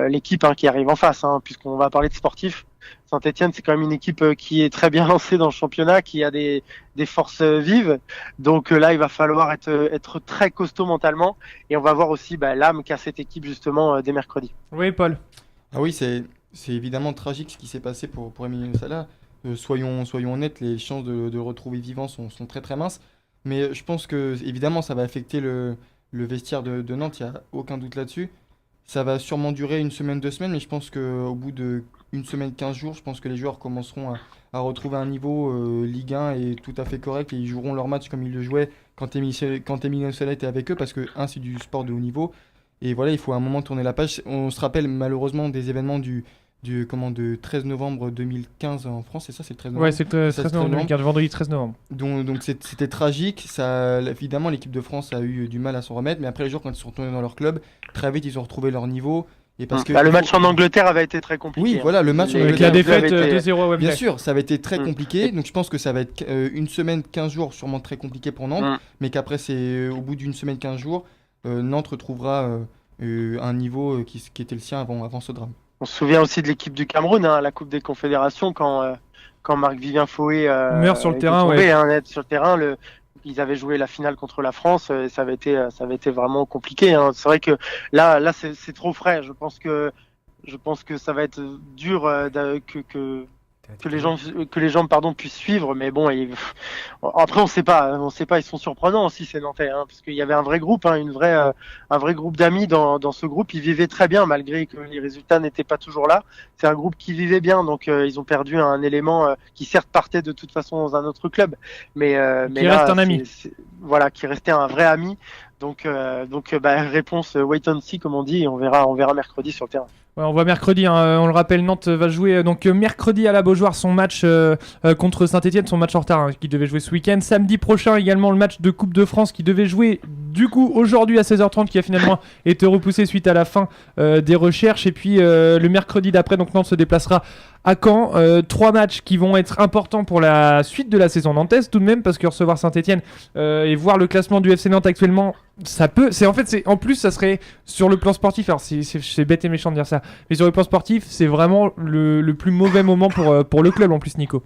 Speaker 7: l'équipe qui arrive en face, hein, puisqu'on va parler de sportifs. Saint-Etienne, c'est quand même une équipe qui est très bien lancée dans le championnat, qui a des forces vives. Donc là, il va falloir être très costaud mentalement, et on va voir aussi l'âme qu'a cette équipe justement dès mercredi.
Speaker 2: Oui, Paul.
Speaker 3: Ah oui, c'est évidemment tragique ce qui s'est passé pour Emiliano Sala. Soyons honnêtes, les chances de le retrouver vivant sont très très minces. Mais je pense que évidemment ça va affecter le vestiaire de Nantes, il n'y a aucun doute là-dessus. Ça va sûrement durer une semaine, 2 semaines, mais je pense qu'au bout d'une semaine, 15 jours, je pense que les joueurs commenceront à retrouver un niveau Ligue 1 et tout à fait correct, et ils joueront leur match comme ils le jouaient quand Emiliano Sala était avec eux, parce que c'est du sport de haut niveau. Et voilà, il faut à un moment tourner la page. On se rappelle malheureusement des événements de 13 novembre 2015 en France, c'est ça, c'est le 13 novembre?
Speaker 2: Ouais, c'est le 13 novembre 2015, vendredi 13 novembre.
Speaker 3: Donc c'était tragique. Ça, évidemment, l'équipe de France a eu du mal à s'en remettre, mais après les joueurs, quand ils sont retournés dans leur club, très vite ils ont retrouvé leur niveau. Et parce que
Speaker 7: le match en Angleterre avait été très compliqué.
Speaker 3: Oui, voilà, le match en
Speaker 2: avec la
Speaker 3: Angleterre
Speaker 2: défaite 2-0 à Wembley.
Speaker 3: Bien sûr, ça va être très compliqué. Donc je pense que ça va être une semaine, 15 jours, sûrement très compliqué pour Nantes, mais qu'après, c'est au bout d'une semaine, 15 jours, Nantes retrouvera un niveau qui était le sien avant ce drame.
Speaker 7: On se souvient aussi de l'équipe du Cameroun, à la Coupe des Confédérations, quand Marc-Vivien Foé
Speaker 2: meurt sur le terrain,
Speaker 7: tombé, sur le terrain. Ils avaient joué la finale contre la France, et ça avait été vraiment compliqué. Hein. C'est vrai que là c'est trop frais. Je pense que ça va être dur que les gens puissent suivre, mais bon, après on sait pas, ils sont surprenants aussi ces Nantais, hein, parce qu'il y avait un vrai groupe, un vrai groupe d'amis dans ce groupe. Ils vivaient très bien malgré que les résultats n'étaient pas toujours là. C'est un groupe qui vivait bien, donc ils ont perdu un élément qui certes partait de toute façon dans un autre club, mais
Speaker 2: qui reste un ami.
Speaker 7: Voilà, qui restait un vrai ami. Donc réponse wait and see comme on dit, et on verra mercredi sur le terrain.
Speaker 2: Ouais, on voit mercredi, hein, on le rappelle, Nantes va jouer mercredi à la Beaujoire son match contre Saint-Etienne, son match en retard, hein, qui devait jouer ce week-end. Samedi prochain également le match de Coupe de France qui devait jouer du coup aujourd'hui à 16h30 qui a finalement été repoussé suite à la fin des recherches. Et puis le mercredi d'après, donc Nantes se déplacera à Caen. 3 matchs qui vont être importants pour la suite de la saison nantaise tout de même, parce que recevoir Saint-Etienne et voir le classement du FC Nantes actuellement, ça peut, en plus ça serait sur le plan sportif, alors c'est bête et méchant de dire ça, mais sur le plan sportif c'est vraiment le plus mauvais moment pour le club en plus, Nico.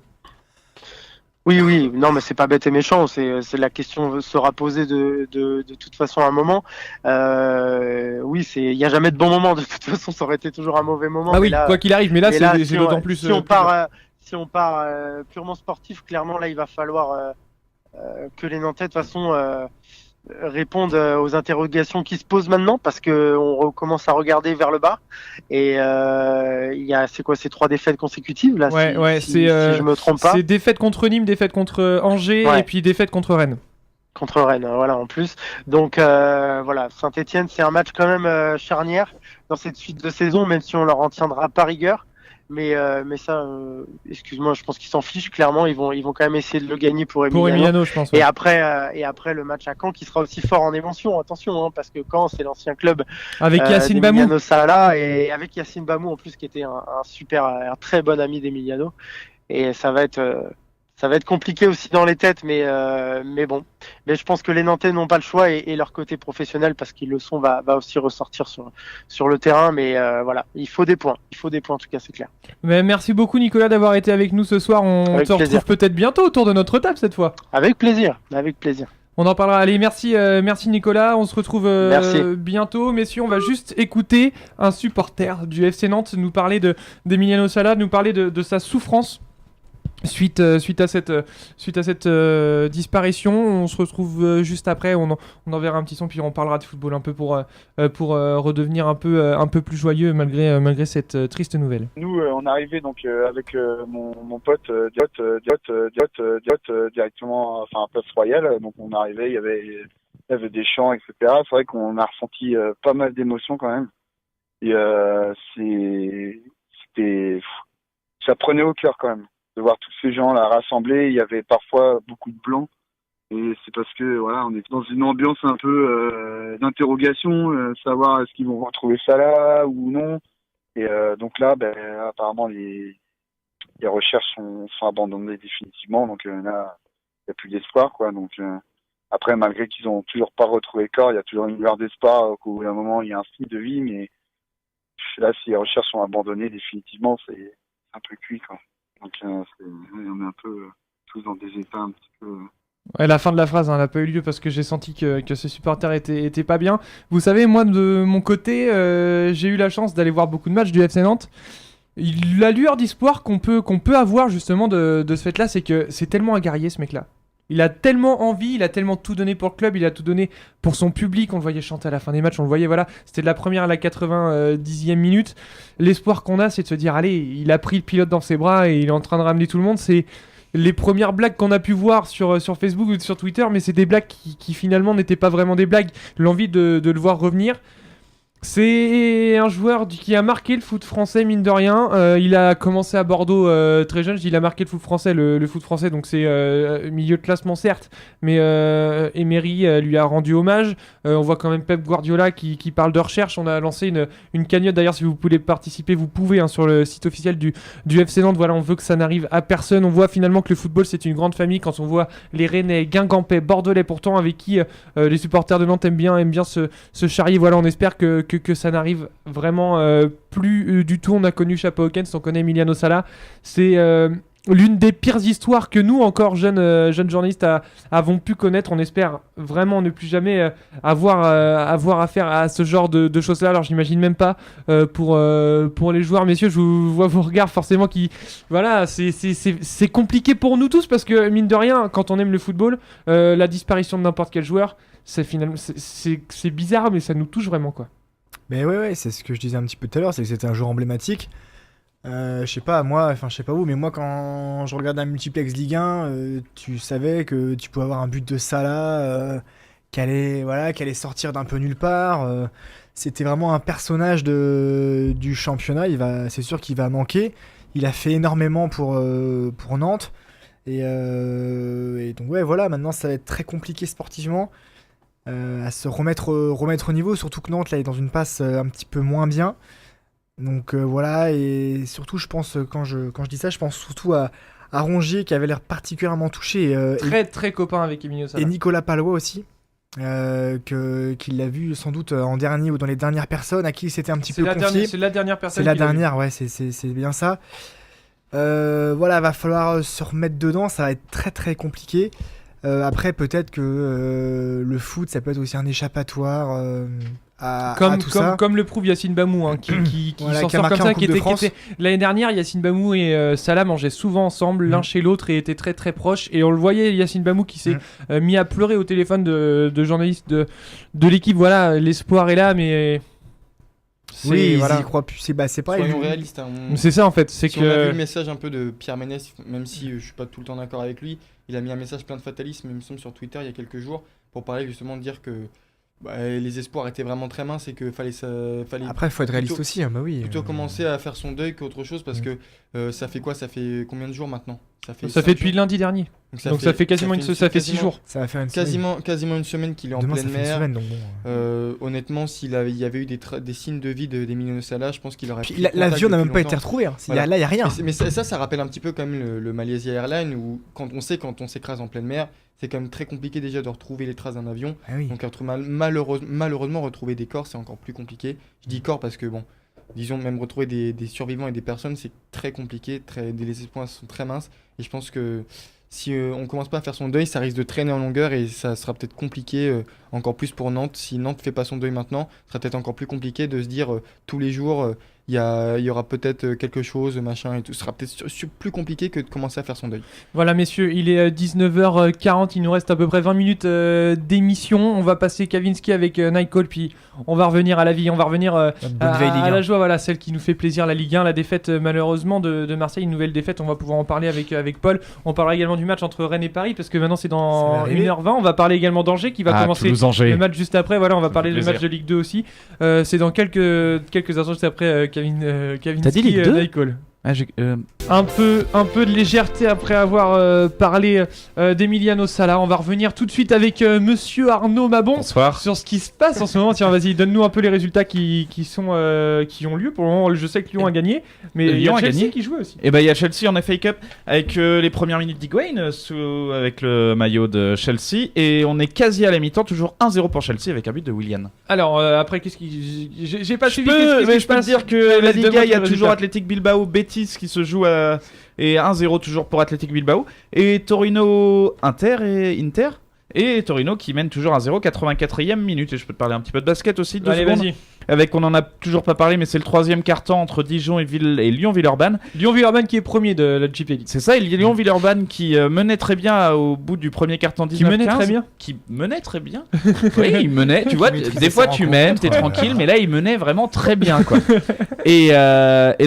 Speaker 7: Oui, non, mais c'est pas bête et méchant. C'est la question sera posée de toute façon à un moment. Oui, il y a jamais de bon moment. De toute façon, ça aurait été toujours un mauvais moment.
Speaker 2: Ah oui, quoi qu'il arrive. Mais là, c'est
Speaker 7: si
Speaker 2: d'autant plus.
Speaker 7: Si on part purement sportif, clairement là, il va falloir que les Nantais de toute façon répondent aux interrogations qui se posent maintenant, parce que on recommence à regarder vers le bas. Et il y a ces 3 défaites consécutives là, si je me trompe pas.
Speaker 2: C'est défaite contre Nîmes, défaite contre Angers, et puis défaite contre Rennes.
Speaker 7: Contre Rennes, voilà, en plus. Donc voilà, Saint-Etienne, c'est un match quand même charnière dans cette suite de saison, même si on leur en tiendra pas rigueur. Mais ça, excuse-moi, je pense qu'ils s'en fichent. Clairement, ils vont quand même essayer de le gagner pour Emiliano.
Speaker 2: Pour Emiliano, je pense. Ouais.
Speaker 7: Et après le match à Caen, qui sera aussi fort en émotion. Attention, hein, parce que Caen, c'est l'ancien club
Speaker 2: avec Yacine Bamou.
Speaker 7: Emiliano Sala, et avec Yacine Bamou en plus, qui était un très bon ami d'Emiliano. Et ça va être compliqué aussi dans les têtes, mais bon. Mais je pense que les Nantais n'ont pas le choix, et leur côté professionnel, parce qu'ils le sont, va aussi ressortir sur le terrain. Mais voilà, il faut des points. En tout cas, c'est clair.
Speaker 2: Mais merci beaucoup, Nicolas, d'avoir été avec nous ce soir. On te retrouve peut-être bientôt autour de notre table cette fois.
Speaker 7: Avec plaisir.
Speaker 2: On en parlera. Allez, merci Nicolas. On se retrouve bientôt. Messieurs, on va juste écouter un supporter du FC Nantes nous parler d'Emiliano Sala, nous parler de sa souffrance suite à cette disparition. On se retrouve juste après. On enverra un petit son, puis on parlera de football un peu pour redevenir un peu plus joyeux malgré cette triste nouvelle.
Speaker 10: Nous, on arrivait donc avec mon pote directement, enfin Place Royale. Donc on arrivait, il y avait des chants, etc. C'est vrai qu'on a ressenti pas mal d'émotions quand même. Et ça prenait au cœur quand même de voir tous ces gens là rassemblés. Il y avait parfois beaucoup de blancs, et c'est parce que voilà, on est dans une ambiance un peu d'interrogation, savoir est-ce qu'ils vont retrouver ça là ou non. Et donc là, apparemment les recherches sont abandonnées définitivement, donc là il n'y a plus d'espoir, quoi. Donc après, malgré qu'ils ont toujours pas retrouvé le corps, il y a toujours une lueur d'espoir qu'au bout d'un moment il y a un signe de vie, mais là, si les recherches sont abandonnées définitivement, c'est un peu cuit, quoi. Donc on est un peu tous dans des états un petit peu...
Speaker 2: Ouais, la fin de la phrase n'a pas eu lieu parce que j'ai senti que ce supporter était pas bien. Vous savez, moi de mon côté, j'ai eu la chance d'aller voir beaucoup de matchs du FC Nantes. La lueur d'espoir qu'on peut avoir justement de ce fait-là, c'est que c'est tellement aguerrier, ce mec-là. Il a tellement envie, il a tellement tout donné pour le club, il a tout donné pour son public. On le voyait chanter à la fin des matchs, on le voyait, voilà. C'était de la première à la 90e minute. L'espoir qu'on a, c'est de se dire, allez, il a pris le pilote dans ses bras et il est en train de ramener tout le monde. C'est les premières blagues qu'on a pu voir sur Facebook ou sur Twitter, mais c'est des blagues qui finalement n'étaient pas vraiment des blagues. L'envie de le voir revenir. C'est un joueur qui a marqué le foot français, mine de rien. Il a commencé à Bordeaux très jeune. Je dis il a marqué le foot français. Le foot français, donc c'est milieu de classement certes, mais Emery lui a rendu hommage. On voit quand même Pep Guardiola qui parle de recherche. On a lancé une cagnotte. D'ailleurs, si vous voulez participer, vous pouvez sur le site officiel du FC Nantes. Voilà, on veut que ça n'arrive à personne. On voit finalement que le football, c'est une grande famille. Quand on voit les Rennais, Guingampais, Bordelais, pourtant avec qui les supporters de Nantes aiment bien se charrier. Voilà, on espère que ça n'arrive vraiment plus du tout. On a connu Chapo Hawkins, on connaît Emiliano Sala. C'est l'une des pires histoires que nous, encore jeunes journalistes, avons pu connaître. On espère vraiment ne plus jamais avoir affaire à ce genre de choses-là. Alors j'imagine même pas pour les joueurs. Messieurs, je vous vois vos regards forcément qui... Voilà, c'est compliqué pour nous tous parce que mine de rien, quand on aime le football, la disparition de n'importe quel joueur, c'est bizarre, mais ça nous touche vraiment, quoi.
Speaker 4: Mais ouais, c'est ce que je disais un petit peu tout à l'heure, c'est que c'était un joueur emblématique. Je sais pas vous, mais moi quand je regardais un multiplex Ligue 1, tu savais que tu pouvais avoir un but de Salah qui allait sortir d'un peu nulle part. C'était vraiment un personnage du championnat. C'est sûr qu'il va manquer. Il a fait énormément pour Nantes. Et donc ouais, voilà, maintenant ça va être très compliqué sportivement. à se remettre au niveau, surtout que Nantes là est dans une passe un petit peu moins bien. Donc voilà, et surtout je pense, quand je dis ça, je pense surtout à Rongier qui avait l'air particulièrement touché,
Speaker 2: Très très copain avec Emilio Sala.
Speaker 4: et Nicolas Palois aussi, qu'il l'a vu sans doute en dernier ou dans les dernières personnes à qui c'était un petit peu confié.
Speaker 2: C'est la dernière personne.
Speaker 4: C'est la
Speaker 2: qui l'a vu.
Speaker 4: dernière, ouais, c'est bien ça. Voilà, va falloir se remettre dedans, ça va être très très compliqué. Après, peut-être que le foot, ça peut être aussi un échappatoire à tout ça.
Speaker 2: Comme le prouve Yacine Bamou, hein, qui
Speaker 4: Voilà,
Speaker 2: s'en
Speaker 4: qui a
Speaker 2: sort
Speaker 4: marqué
Speaker 2: comme
Speaker 4: en
Speaker 2: ça.
Speaker 4: Coupe de France.
Speaker 2: L'année dernière, Yacine Bamou et Salah mangeaient souvent ensemble, l'un chez l'autre, et étaient très très proches. Et on le voyait, Yacine Bamou qui s'est mis à pleurer au téléphone de journalistes de l'équipe. Voilà, l'espoir est là, mais.
Speaker 4: Oui,
Speaker 2: voilà.
Speaker 4: ils y croient plus. C'est pareil.
Speaker 3: Soyons réalistes.
Speaker 2: C'est ça en fait. C'est
Speaker 3: Si on a vu
Speaker 2: que.
Speaker 3: le message un peu de Pierre Ménès, même si je suis pas tout le temps d'accord avec lui, il a mis un message plein de fatalisme, il me semble, sur Twitter il y a quelques jours, pour parler justement de dire que les espoirs étaient vraiment très minces et qu'il fallait
Speaker 4: Après, il faut être réaliste
Speaker 3: plutôt-
Speaker 4: aussi. Bah oui.
Speaker 3: plutôt commencer à faire son deuil qu'autre chose, parce que ça fait quoi? Ça fait combien de jours maintenant?
Speaker 2: Ça
Speaker 3: cinq
Speaker 2: fait depuis
Speaker 3: jours.
Speaker 2: lundi dernier. Donc ça fait quasiment ça fait 6 jours.
Speaker 4: Ça va faire une semaine.
Speaker 3: Quasiment une semaine qu'il est en
Speaker 4: Demain, ça
Speaker 3: pleine
Speaker 4: fait une
Speaker 3: mer.
Speaker 4: semaine, donc bon.
Speaker 3: Honnêtement, s'il y avait eu des signes de vie d'Emiliano Sala, je pense qu'il aurait
Speaker 4: Puis
Speaker 3: pris
Speaker 4: l'avion
Speaker 3: contact
Speaker 4: n'a même
Speaker 3: depuis
Speaker 4: pas été
Speaker 3: longtemps.
Speaker 4: retrouvé. Hein.
Speaker 3: Voilà.
Speaker 4: Là, il n'y a rien.
Speaker 3: Mais ça rappelle un petit peu quand même le Malaysia Airlines, où quand on s'écrase en pleine mer, c'est quand même très compliqué déjà de retrouver les traces d'un avion.
Speaker 4: Ah oui.
Speaker 3: Donc malheureusement, retrouver des corps, c'est encore plus compliqué. Je dis corps parce que bon, disons même retrouver des survivants et des personnes, c'est très compliqué, les espoirs sont très minces. Et je pense que si on commence pas à faire son deuil, ça risque de traîner en longueur et ça sera peut-être compliqué encore plus pour Nantes. Si Nantes fait pas son deuil maintenant, ce sera peut-être encore plus compliqué de se dire tous les jours il y aura peut-être quelque chose, machin et tout. Ce sera peut-être plus compliqué que de commencer à faire son deuil.
Speaker 2: Voilà messieurs, il est 19h40, il nous reste à peu près 20 minutes d'émission. On va passer Kavinsky avec Night Call, puis on va revenir à la vie, on va revenir à la joie, voilà, celle qui nous fait plaisir, la Ligue 1, la défaite malheureusement de Marseille, une nouvelle défaite, on va pouvoir en parler avec Paul. On parlera également du match entre Rennes et Paris, parce que maintenant c'est dans 1h20, on va parler également d'Angers qui va commencer le match juste après, voilà, on va parler du match de Ligue 2 aussi. C'est dans quelques instants juste après Kavinsky.
Speaker 5: T'as dit Ligue 2
Speaker 2: Night Call. Un peu de légèreté après avoir parlé d'Emiliano Sala. On va revenir tout de suite avec monsieur Arnaud Mabon.
Speaker 5: Bonsoir.
Speaker 2: Sur ce qui se passe en ce moment. Tiens, vas-y, donne-nous un peu les résultats qui ont lieu. Pour le moment, je sais que Lyon a gagné, mais il y a Chelsea qui jouait aussi.
Speaker 5: Et il y a Chelsea en FA Cup avec les premières minutes d'Higuain avec le maillot de Chelsea, et on est quasi à la mi-temps, toujours 1-0 pour Chelsea avec un but de Willian.
Speaker 2: Alors après, qu'est-ce qui j'ai pas suivi.
Speaker 5: Je peux te dire que la Liga, il y a toujours
Speaker 2: résultats.
Speaker 5: Athletic Bilbao Betis qui se joue et 1-0 toujours pour Athletic Bilbao, et Torino Inter et Torino qui mène toujours 1-0, 84e minute. Et je peux te parler un petit peu de basket aussi,
Speaker 2: Allez, vas-y.
Speaker 5: Avec, on en a toujours pas parlé, mais c'est le troisième carton entre Dijon et Lyon-Villeurbanne.
Speaker 2: Lyon-Villeurbanne qui est premier de la GP League.
Speaker 5: C'est ça, il y a Lyon-Villeurbanne qui menait très bien au bout du premier carton 19-15.
Speaker 2: Qui menait très bien.
Speaker 5: Oui, il menait, tu vois, des fois tu mènes, t'es tranquille, mais là il menait vraiment très bien, quoi. Et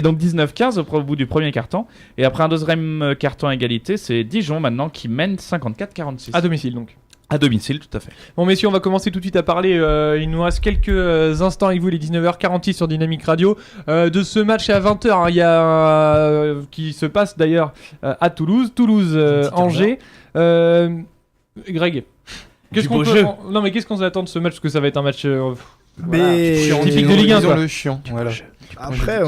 Speaker 5: donc 19-15 au bout du premier carton. Et après un deuxième carton à égalité, c'est Dijon maintenant qui mène 54-46.
Speaker 2: À domicile donc.
Speaker 5: À domicile, tout à fait.
Speaker 2: Bon messieurs, on va commencer tout de suite à parler, il nous reste quelques instants avec vous, les 19h46 sur Dynamic Radio, de ce match à 20h, hein, il y a, qui se passe d'ailleurs à Toulouse-Angers. Greg, qu'est-ce qu'on peut... Non mais qu'est-ce qu'on attend de ce match, parce que ça va être un match typique de Ligue 1 quoi.
Speaker 3: Le chiant, voilà.
Speaker 4: Après,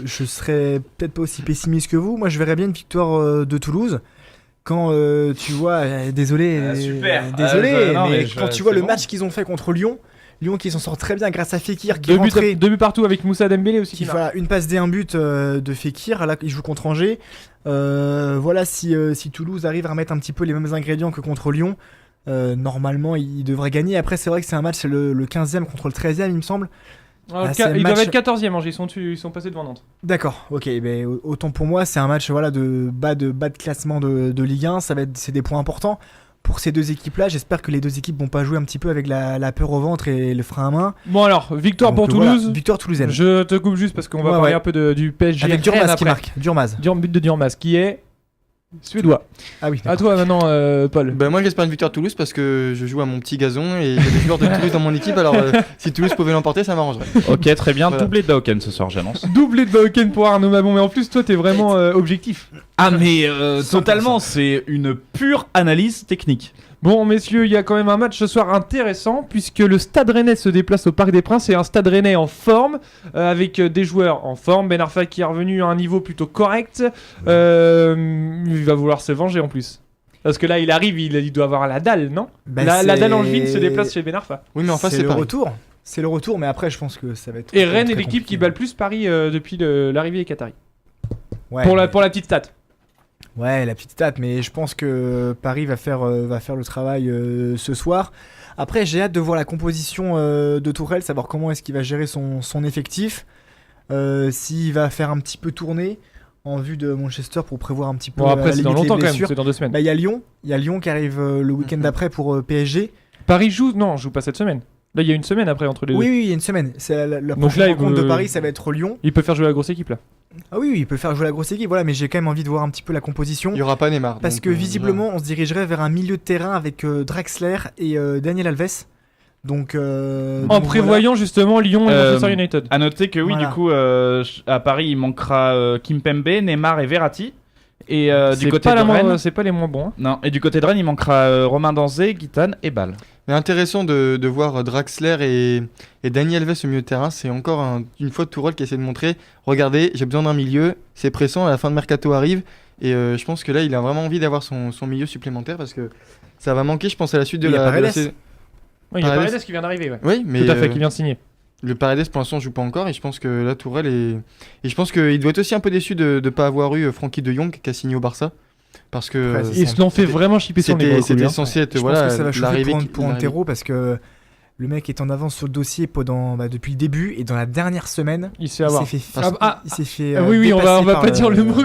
Speaker 4: je serais peut-être pas aussi pessimiste que vous. Moi, je verrais bien une victoire de Toulouse. Quand tu vois, désolé, mais quand tu vois le match qu'ils ont fait contre Lyon qui s'en sort très bien grâce à Fekir qui est rentré.
Speaker 2: 2 buts partout avec Moussa Dembélé aussi.
Speaker 4: Voilà, une passe D, un but de Fekir. Là, il joue contre Angers. Voilà, si Toulouse arrive à remettre un petit peu les mêmes ingrédients que contre Lyon, normalement, il devrait gagner. Après, c'est vrai que c'est un match, c'est le 15e contre le 13e, il me semble.
Speaker 2: Ils doivent être 14e, Angers, ils sont passés devant Nantes.
Speaker 4: D'accord, ok, mais autant pour moi, c'est un match voilà, de bas de classement de Ligue 1, c'est des points importants pour ces deux équipes-là. J'espère que les deux équipes vont pas jouer un petit peu avec la peur au ventre et le frein à main.
Speaker 2: Bon alors, victoire pour Toulouse.
Speaker 4: Voilà, victoire toulousaine.
Speaker 2: Je te coupe juste parce qu'on va parler un peu du PSG.
Speaker 4: Avec Durmaz qui marque.
Speaker 2: But de Durmaz qui est suédois.
Speaker 4: Ah oui.
Speaker 2: À toi maintenant, Paul.
Speaker 3: Ben moi j'espère une victoire de Toulouse parce que je joue à mon petit gazon et il y a des joueurs de Toulouse dans mon équipe, alors si Toulouse pouvait l'emporter, ça m'arrangerait.
Speaker 5: Ok, très bien.
Speaker 3: Voilà.
Speaker 5: Doublé de Bauken ce soir, j'annonce.
Speaker 2: Doublé de Bauken pour Arnaud Mabon, mais en plus toi t'es vraiment objectif.
Speaker 5: Ah mais totalement, c'est une pure analyse technique.
Speaker 2: Bon, messieurs, il y a quand même un match ce soir intéressant puisque le Stade Rennais se déplace au Parc des Princes et un Stade Rennais en forme avec des joueurs en forme. Ben Arfa qui est revenu à un niveau plutôt correct. Il va vouloir se venger en plus. Parce que là, il arrive, il doit avoir la dalle, non? La dalle angevine se déplace chez Ben Arfa.
Speaker 3: Oui, mais enfin,
Speaker 4: c'est
Speaker 3: c'est
Speaker 4: le
Speaker 3: pareil.
Speaker 4: retour. C'est le retour, mais après, je pense que ça va être.
Speaker 2: Et Rennes est
Speaker 4: très
Speaker 2: l'équipe qui
Speaker 4: compliqué.
Speaker 2: bat le plus Paris depuis l'arrivée des Qataris.
Speaker 4: Ouais,
Speaker 2: Pour la petite stat.
Speaker 4: Ouais, la petite stat, mais je pense que Paris va faire le travail ce soir. Après, j'ai hâte de voir la composition de Tourelle, savoir comment est-ce qu'il va gérer son effectif. S'il va faire un petit peu tourner en vue de Manchester pour prévoir un petit peu.
Speaker 2: Bon, après, c'est dans
Speaker 4: limite les
Speaker 2: longtemps quand même,
Speaker 4: blessures.
Speaker 2: c'est dans 2 semaines.
Speaker 4: Bah, il y a Lyon qui arrive le week-end d'après pour PSG.
Speaker 2: Paris joue? Non, joue pas cette semaine. Là, il y a une semaine après entre les deux.
Speaker 4: Oui, il y a une semaine. C'est la
Speaker 2: Donc
Speaker 4: prochaine
Speaker 2: là,
Speaker 4: rencontre de Paris, ça va être Lyon.
Speaker 2: Il peut faire jouer la grosse équipe là.
Speaker 4: Ah oui, il peut faire jouer la grosse équipe, voilà, mais j'ai quand même envie de voir un petit peu la composition.
Speaker 3: Il n'y aura pas Neymar.
Speaker 4: Parce
Speaker 3: donc,
Speaker 4: que visiblement, on se dirigerait vers un milieu de terrain avec Draxler et Daniel Alves. Donc,
Speaker 2: En prévoyant justement Lyon et Manchester United.
Speaker 5: À noter que oui,
Speaker 4: Voilà.
Speaker 5: du coup, à Paris, il manquera Kimpembe, Neymar et Verratti. Et du côté de Rennes,
Speaker 2: c'est pas les moins bons. Hein.
Speaker 5: non. Et du côté de Rennes, il manquera Romain Danzé, Guitane et Ball.
Speaker 3: Mais intéressant de voir Draxler et Dani Alves au milieu de terrain. C'est encore une fois Tourelle qui essaie de montrer, regardez, j'ai besoin d'un milieu, c'est pressant, à la fin de mercato arrive. Et je pense que là, il a vraiment envie d'avoir son milieu supplémentaire parce que ça va manquer, je pense, à la suite de
Speaker 4: Il y a
Speaker 3: la
Speaker 4: Paredes.
Speaker 3: saison.
Speaker 2: Oui, il y a
Speaker 3: Paredes.
Speaker 2: Paredes qui vient d'arriver. Ouais.
Speaker 3: Oui, mais
Speaker 2: Tout à fait, qui vient de signer.
Speaker 3: le Paredes pour l'instant joue pas encore et je pense que là Tourelle est... Et je pense qu'il doit être aussi un peu déçu de ne pas avoir eu Frankie de Jong qui a signé au Barça. Parce que
Speaker 4: Après,
Speaker 2: Ils se l'ont fait vraiment chipper sur les
Speaker 3: c'était
Speaker 2: gros.
Speaker 3: censé être
Speaker 4: je
Speaker 3: voilà,
Speaker 4: pense que ça va chauffer
Speaker 3: l'arrivée
Speaker 4: pour Antero parce que le mec est en avance sur le dossier depuis le début et dans la dernière semaine,
Speaker 2: Il se fait avoir.
Speaker 4: il s'est fait, il s'est fait
Speaker 2: Oui, on va
Speaker 4: dépasser
Speaker 2: pas dire le mot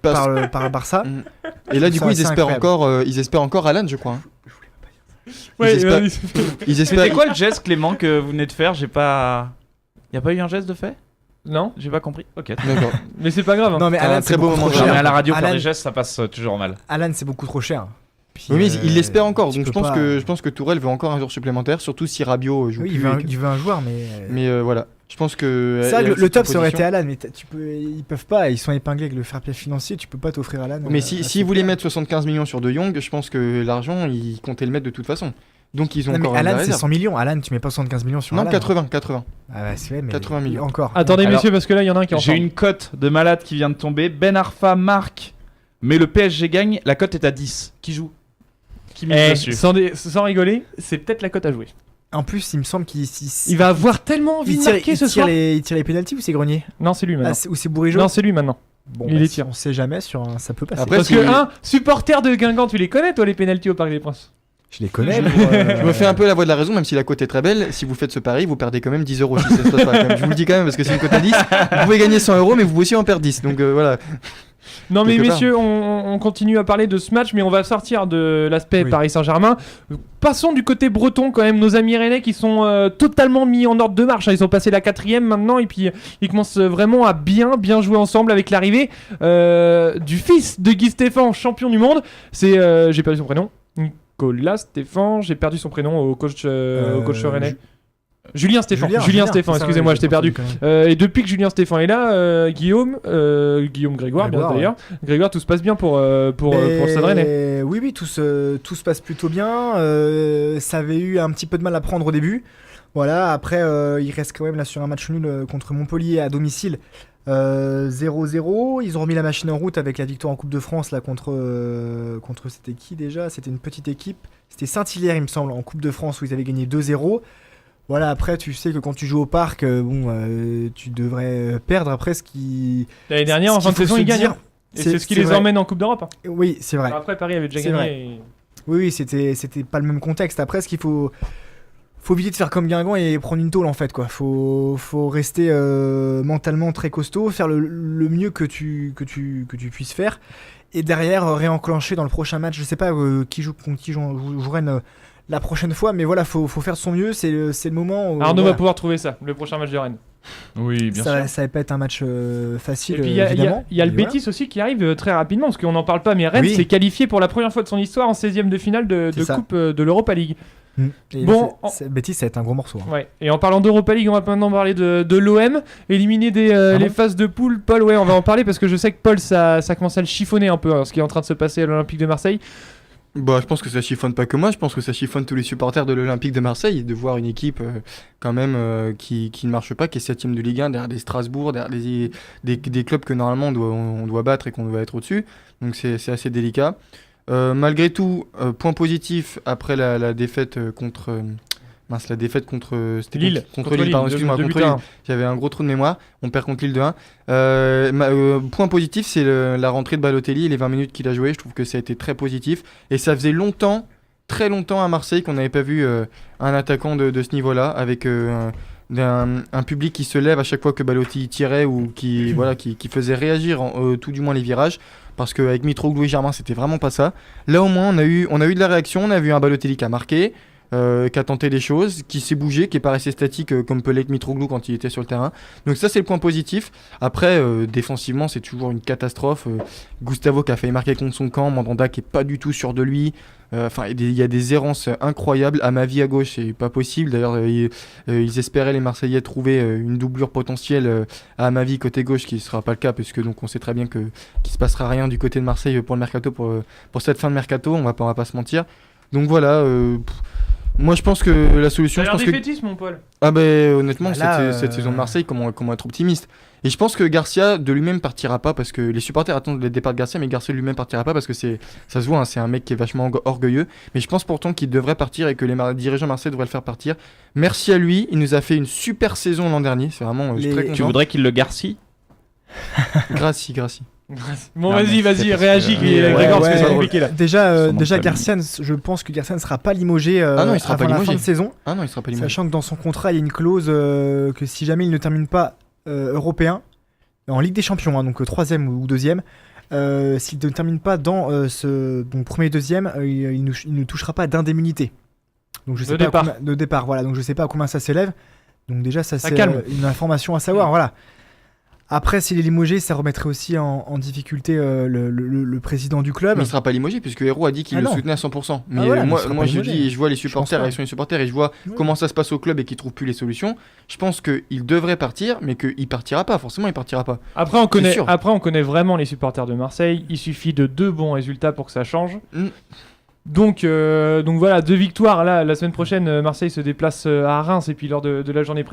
Speaker 4: par le Barça.
Speaker 3: Et là du coup
Speaker 4: Ça,
Speaker 3: ils
Speaker 4: c'est
Speaker 3: espèrent
Speaker 4: incroyable.
Speaker 3: ils espèrent encore Alan je crois. Hein.
Speaker 2: Ouais,
Speaker 3: Ils espèrent-
Speaker 2: vas-y.
Speaker 3: Ils espèrent...
Speaker 5: C'était quoi le geste, Clément, que vous venez de faire? J'ai pas. Y a pas eu un geste de fait?
Speaker 2: Non,
Speaker 5: J'ai pas compris. Ok.
Speaker 3: D'accord.
Speaker 2: mais c'est pas grave. Hein.
Speaker 4: Non mais
Speaker 3: Un
Speaker 4: Alan,
Speaker 3: très
Speaker 4: c'est
Speaker 3: beau
Speaker 4: beaucoup
Speaker 3: moment
Speaker 4: trop
Speaker 3: de
Speaker 5: Non, mais à
Speaker 4: cher.
Speaker 5: la radio, faire
Speaker 4: Alan,
Speaker 5: des gestes, ça passe toujours mal.
Speaker 4: Alan, c'est beaucoup trop cher. Puis,
Speaker 3: Oui mais il l'espère encore
Speaker 4: tu
Speaker 3: donc
Speaker 4: peux
Speaker 3: je
Speaker 4: pas-
Speaker 3: pense que Tourelle veut encore un jour supplémentaire surtout si Rabiot joue
Speaker 4: Oui,
Speaker 3: plus.
Speaker 4: il veut un joueur, mais.
Speaker 3: Mais voilà, je pense que
Speaker 4: Ça,
Speaker 3: avec
Speaker 4: le
Speaker 3: cette
Speaker 4: top ça aurait été
Speaker 3: proposition-
Speaker 4: Alan, mais ils peuvent pas, ils sont épinglés avec le fair play financier, tu peux pas t'offrir Alan.
Speaker 3: Mais s'ils voulaient mettre 75 millions sur De Jong, je pense que l'argent, ils comptaient le mettre de toute façon. Donc ils ont
Speaker 4: Non, mais
Speaker 3: encore de la
Speaker 4: Alan c'est
Speaker 3: réserve.
Speaker 4: 100 millions, Alan tu mets pas 75 millions sur
Speaker 3: Non,
Speaker 4: Alan.
Speaker 3: 80.
Speaker 4: Ah ouais, c'est vrai, mais
Speaker 3: 80 millions.
Speaker 4: encore.
Speaker 2: Attendez,
Speaker 5: Alors,
Speaker 2: messieurs, parce que là, il y en a un qui est en
Speaker 5: J'ai
Speaker 2: forme.
Speaker 5: une cote de malade qui vient de tomber. Ben Arfa marque, mais le PSG gagne. La cote est à 10. Qui joue? Qui mise
Speaker 2: Eh,
Speaker 5: dessus?
Speaker 2: sans rigoler, c'est peut-être la cote à jouer.
Speaker 4: En plus, il me semble qu'il
Speaker 2: Il va avoir tellement envie de marquer ce soir.
Speaker 4: il tire les pénaltys ou c'est Grenier
Speaker 2: Non, c'est lui maintenant.
Speaker 4: Ou c'est Bourigeau.
Speaker 2: Non, c'est lui maintenant.
Speaker 4: Bon,
Speaker 2: il les tire.
Speaker 4: On sait jamais ça peut passer.
Speaker 3: Après,
Speaker 2: Parce
Speaker 3: si-
Speaker 2: que, supporter de Guingamp, tu les connais, toi, les pénaltys au Parc des Princes?
Speaker 4: Je les connais.
Speaker 3: Je me fais un peu la voix de la raison, même si la cote est très belle. Si vous faites ce pari, vous perdez quand même 10 euros si ça se passe pas. Quand même. Je vous le dis quand même parce que c'est une cote à 10. Vous pouvez gagner 100 euros, mais vous pouvez aussi en perdre 10. Donc voilà.
Speaker 2: Non mais
Speaker 3: Quelque part.
Speaker 2: messieurs, on continue à parler de ce match, mais on va sortir de l'aspect
Speaker 4: Oui.
Speaker 2: Paris Saint-Germain. Passons du côté breton quand même, nos amis rennais qui sont totalement mis en ordre de marche. Ils ont passé la 4ème maintenant et puis ils commencent vraiment à bien jouer ensemble avec l'arrivée du fils de Guy Stéphane, champion du monde. C'est, j'ai perdu son prénom, Nicolas Stéphane, j'ai perdu son prénom au coach rennais. Julien Stéphane, Stéphane,
Speaker 4: ça,
Speaker 2: excusez-moi,
Speaker 4: ouais,
Speaker 2: je t'ai perdu. Et depuis que Julien Stéphane est là, Guillaume Grégoire, bien
Speaker 4: Grégoire,
Speaker 2: d'ailleurs. Grégoire, tout se passe bien pour le Stade Rennais.
Speaker 4: Oui, tout se passe plutôt bien. Ça avait eu un petit peu de mal à prendre au début. Voilà, après, il reste quand même là sur un match nul contre Montpellier à domicile. 0-0. Ils ont remis la machine en route avec la victoire en Coupe de France là contre c'était qui déjà? C'était une petite équipe. C'était Saint-Hilaire, il me semble, en Coupe de France où ils avaient gagné 2-0. Voilà, après, tu sais que quand tu joues au parc, tu devrais perdre. Après,
Speaker 2: L'année dernière, en fin de saison, ils gagnent. Et c'est ce qui les emmène en Coupe d'Europe. Hein.
Speaker 4: Oui, c'est vrai.
Speaker 2: Après, Paris avait déjà
Speaker 4: C'est
Speaker 2: gagné.
Speaker 4: Oui, c'était pas le même contexte. Après, ce qu'il faut éviter de faire comme Guingamp et prendre une tôle en fait, quoi. Faut rester mentalement très costaud, faire le mieux que tu puisses faire, et derrière réenclencher dans le prochain match. Je sais pas qui joue Rennes la prochaine fois, mais voilà, faut faire de son mieux. C'est le moment où
Speaker 2: Arnaud
Speaker 4: voilà,
Speaker 2: va pouvoir trouver ça, le prochain match de Rennes.
Speaker 5: Oui, bien
Speaker 4: ça
Speaker 5: sûr.
Speaker 4: va pas être un match facile.
Speaker 2: Et puis il y a
Speaker 4: évidemment.
Speaker 2: le
Speaker 4: Mais voilà.
Speaker 2: Betis aussi qui arrive très rapidement, parce qu'on n'en parle pas, mais Rennes
Speaker 4: Oui.
Speaker 2: s'est qualifié pour la première fois de son histoire en 16ème de finale de
Speaker 4: C'est ça.
Speaker 2: Coupe de l'Europa League.
Speaker 4: Et
Speaker 2: Bon,
Speaker 4: Betis, ça va être un gros morceau. Hein.
Speaker 2: Ouais. Et en parlant d'Europa League, on va maintenant parler de l'OM, éliminer les phases de poule. Paul, ouais, on va en parler parce que je sais que Paul, ça commence à le chiffonner un peu, hein, ce qui est en train de se passer à l'Olympique de Marseille.
Speaker 3: Bah, je pense que ça chiffonne pas que moi, je pense que ça chiffonne tous les supporters de l'Olympique de Marseille de voir une équipe quand même qui ne marche pas, qui est 7ème de Ligue 1 derrière des Strasbourg, derrière des clubs que normalement on doit battre et qu'on doit être au-dessus. Donc c'est assez délicat. Malgré tout, point positif après la défaite contre la défaite contre c'était
Speaker 2: Lille.
Speaker 3: contre Lille, pardon, excuse-moi, contre Lille. J'avais un gros trou de mémoire. On perd contre Lille 2-1. Point positif, c'est la rentrée de Balotelli et les 20 minutes qu'il a joué. Je trouve que ça a été très positif. Et ça faisait longtemps, très longtemps à Marseille qu'on n'avait pas vu un attaquant de ce niveau-là, avec un public qui se lève à chaque fois que Balotelli tirait ou qui faisait réagir tout du moins les virages. Parce qu'avec Mitroglou et Germain, c'était vraiment pas ça. Là, au moins, on a eu de la réaction. On a vu un Balotelli qui a marqué. Qui a tenté des choses, qui s'est bougé, qui est pas resté statique comme peut l'être Mitroglou quand il était sur le terrain. Donc ça c'est le point positif. Après défensivement c'est toujours une catastrophe. Gustavo qui a failli marquer contre son camp, Mandanda qui est pas du tout sûr de lui. Il y a des errances incroyables. Amavi à gauche c'est pas possible. D'ailleurs ils espéraient les Marseillais trouver une doublure potentielle à Amavi côté gauche, qui sera pas le cas puisque donc on sait très bien qu'il se passera rien du côté de Marseille pour le mercato, pour cette fin de mercato. On va pas se mentir. Donc voilà. Moi je pense que la solution...
Speaker 2: T'as l'air
Speaker 3: je pense
Speaker 2: défaitiste mon Paul.
Speaker 3: Ah bah honnêtement
Speaker 4: Là,
Speaker 3: cette saison de Marseille, comment être optimiste. Et je pense que Garcia de lui-même partira pas, parce que les supporters attendent le départ de Garcia, mais Garcia lui-même partira pas parce que ça se voit, hein, c'est un mec qui est vachement orgueilleux. Mais je pense pourtant qu'il devrait partir et que les dirigeants Marseille devraient le faire partir. Merci à lui, il nous a fait une super saison l'an dernier, c'est vraiment je suis très content.
Speaker 5: Tu voudrais qu'il le garcie?
Speaker 3: Gracie.
Speaker 2: Bon,
Speaker 5: Non,
Speaker 2: vas-y,
Speaker 5: mais c'est
Speaker 2: réagis,
Speaker 5: parce que-
Speaker 2: Grégoire, parce que c'est
Speaker 4: ouais.
Speaker 2: compliqué là.
Speaker 4: Déjà
Speaker 5: Son nom de famille.
Speaker 4: Garcia, je pense que Garcia ne sera pas limogé
Speaker 3: non, il sera
Speaker 4: avant
Speaker 3: pas
Speaker 4: la
Speaker 3: limogé.
Speaker 4: fin de saison.
Speaker 3: Ah non, il sera pas limogé.
Speaker 4: Sachant que dans son contrat, il y a une clause que si jamais il ne termine pas européen, en Ligue des Champions, hein, donc 3ème ou 2ème, s'il ne termine pas dans ce premier 2ème, il ne touchera pas d'indemnité. Donc je sais
Speaker 2: De
Speaker 4: pas
Speaker 2: départ.
Speaker 4: de départ, voilà. Donc je sais pas à combien ça s'élève. Donc déjà ça c'est
Speaker 2: calme.
Speaker 4: une information à savoir, voilà. Après, s'il est limogé, ça remettrait aussi en difficulté le président du club.
Speaker 3: Mais il sera pas limogé puisque Hérault a dit qu'il
Speaker 4: Ah
Speaker 3: le
Speaker 4: non.
Speaker 3: soutenait à 100%. Mais
Speaker 4: voilà, mais il
Speaker 3: moi
Speaker 4: sera pas
Speaker 3: je
Speaker 4: limogé.
Speaker 3: dis, je vois les
Speaker 4: pense
Speaker 3: supporters,
Speaker 4: pas.
Speaker 3: réaction des supporters, et je vois comment ça se passe au club et qu'ils trouvent plus les solutions. Je pense qu'il devrait partir, mais qu'il partira pas. Forcément, il partira pas.
Speaker 2: Après
Speaker 3: sûr.
Speaker 2: on connaît vraiment les supporters de Marseille. Il suffit de 2 bons résultats pour que ça change.
Speaker 3: Mm.
Speaker 2: Donc voilà, 2 victoires. Là, la semaine prochaine, Marseille se déplace à Reims. Et puis lors de la journée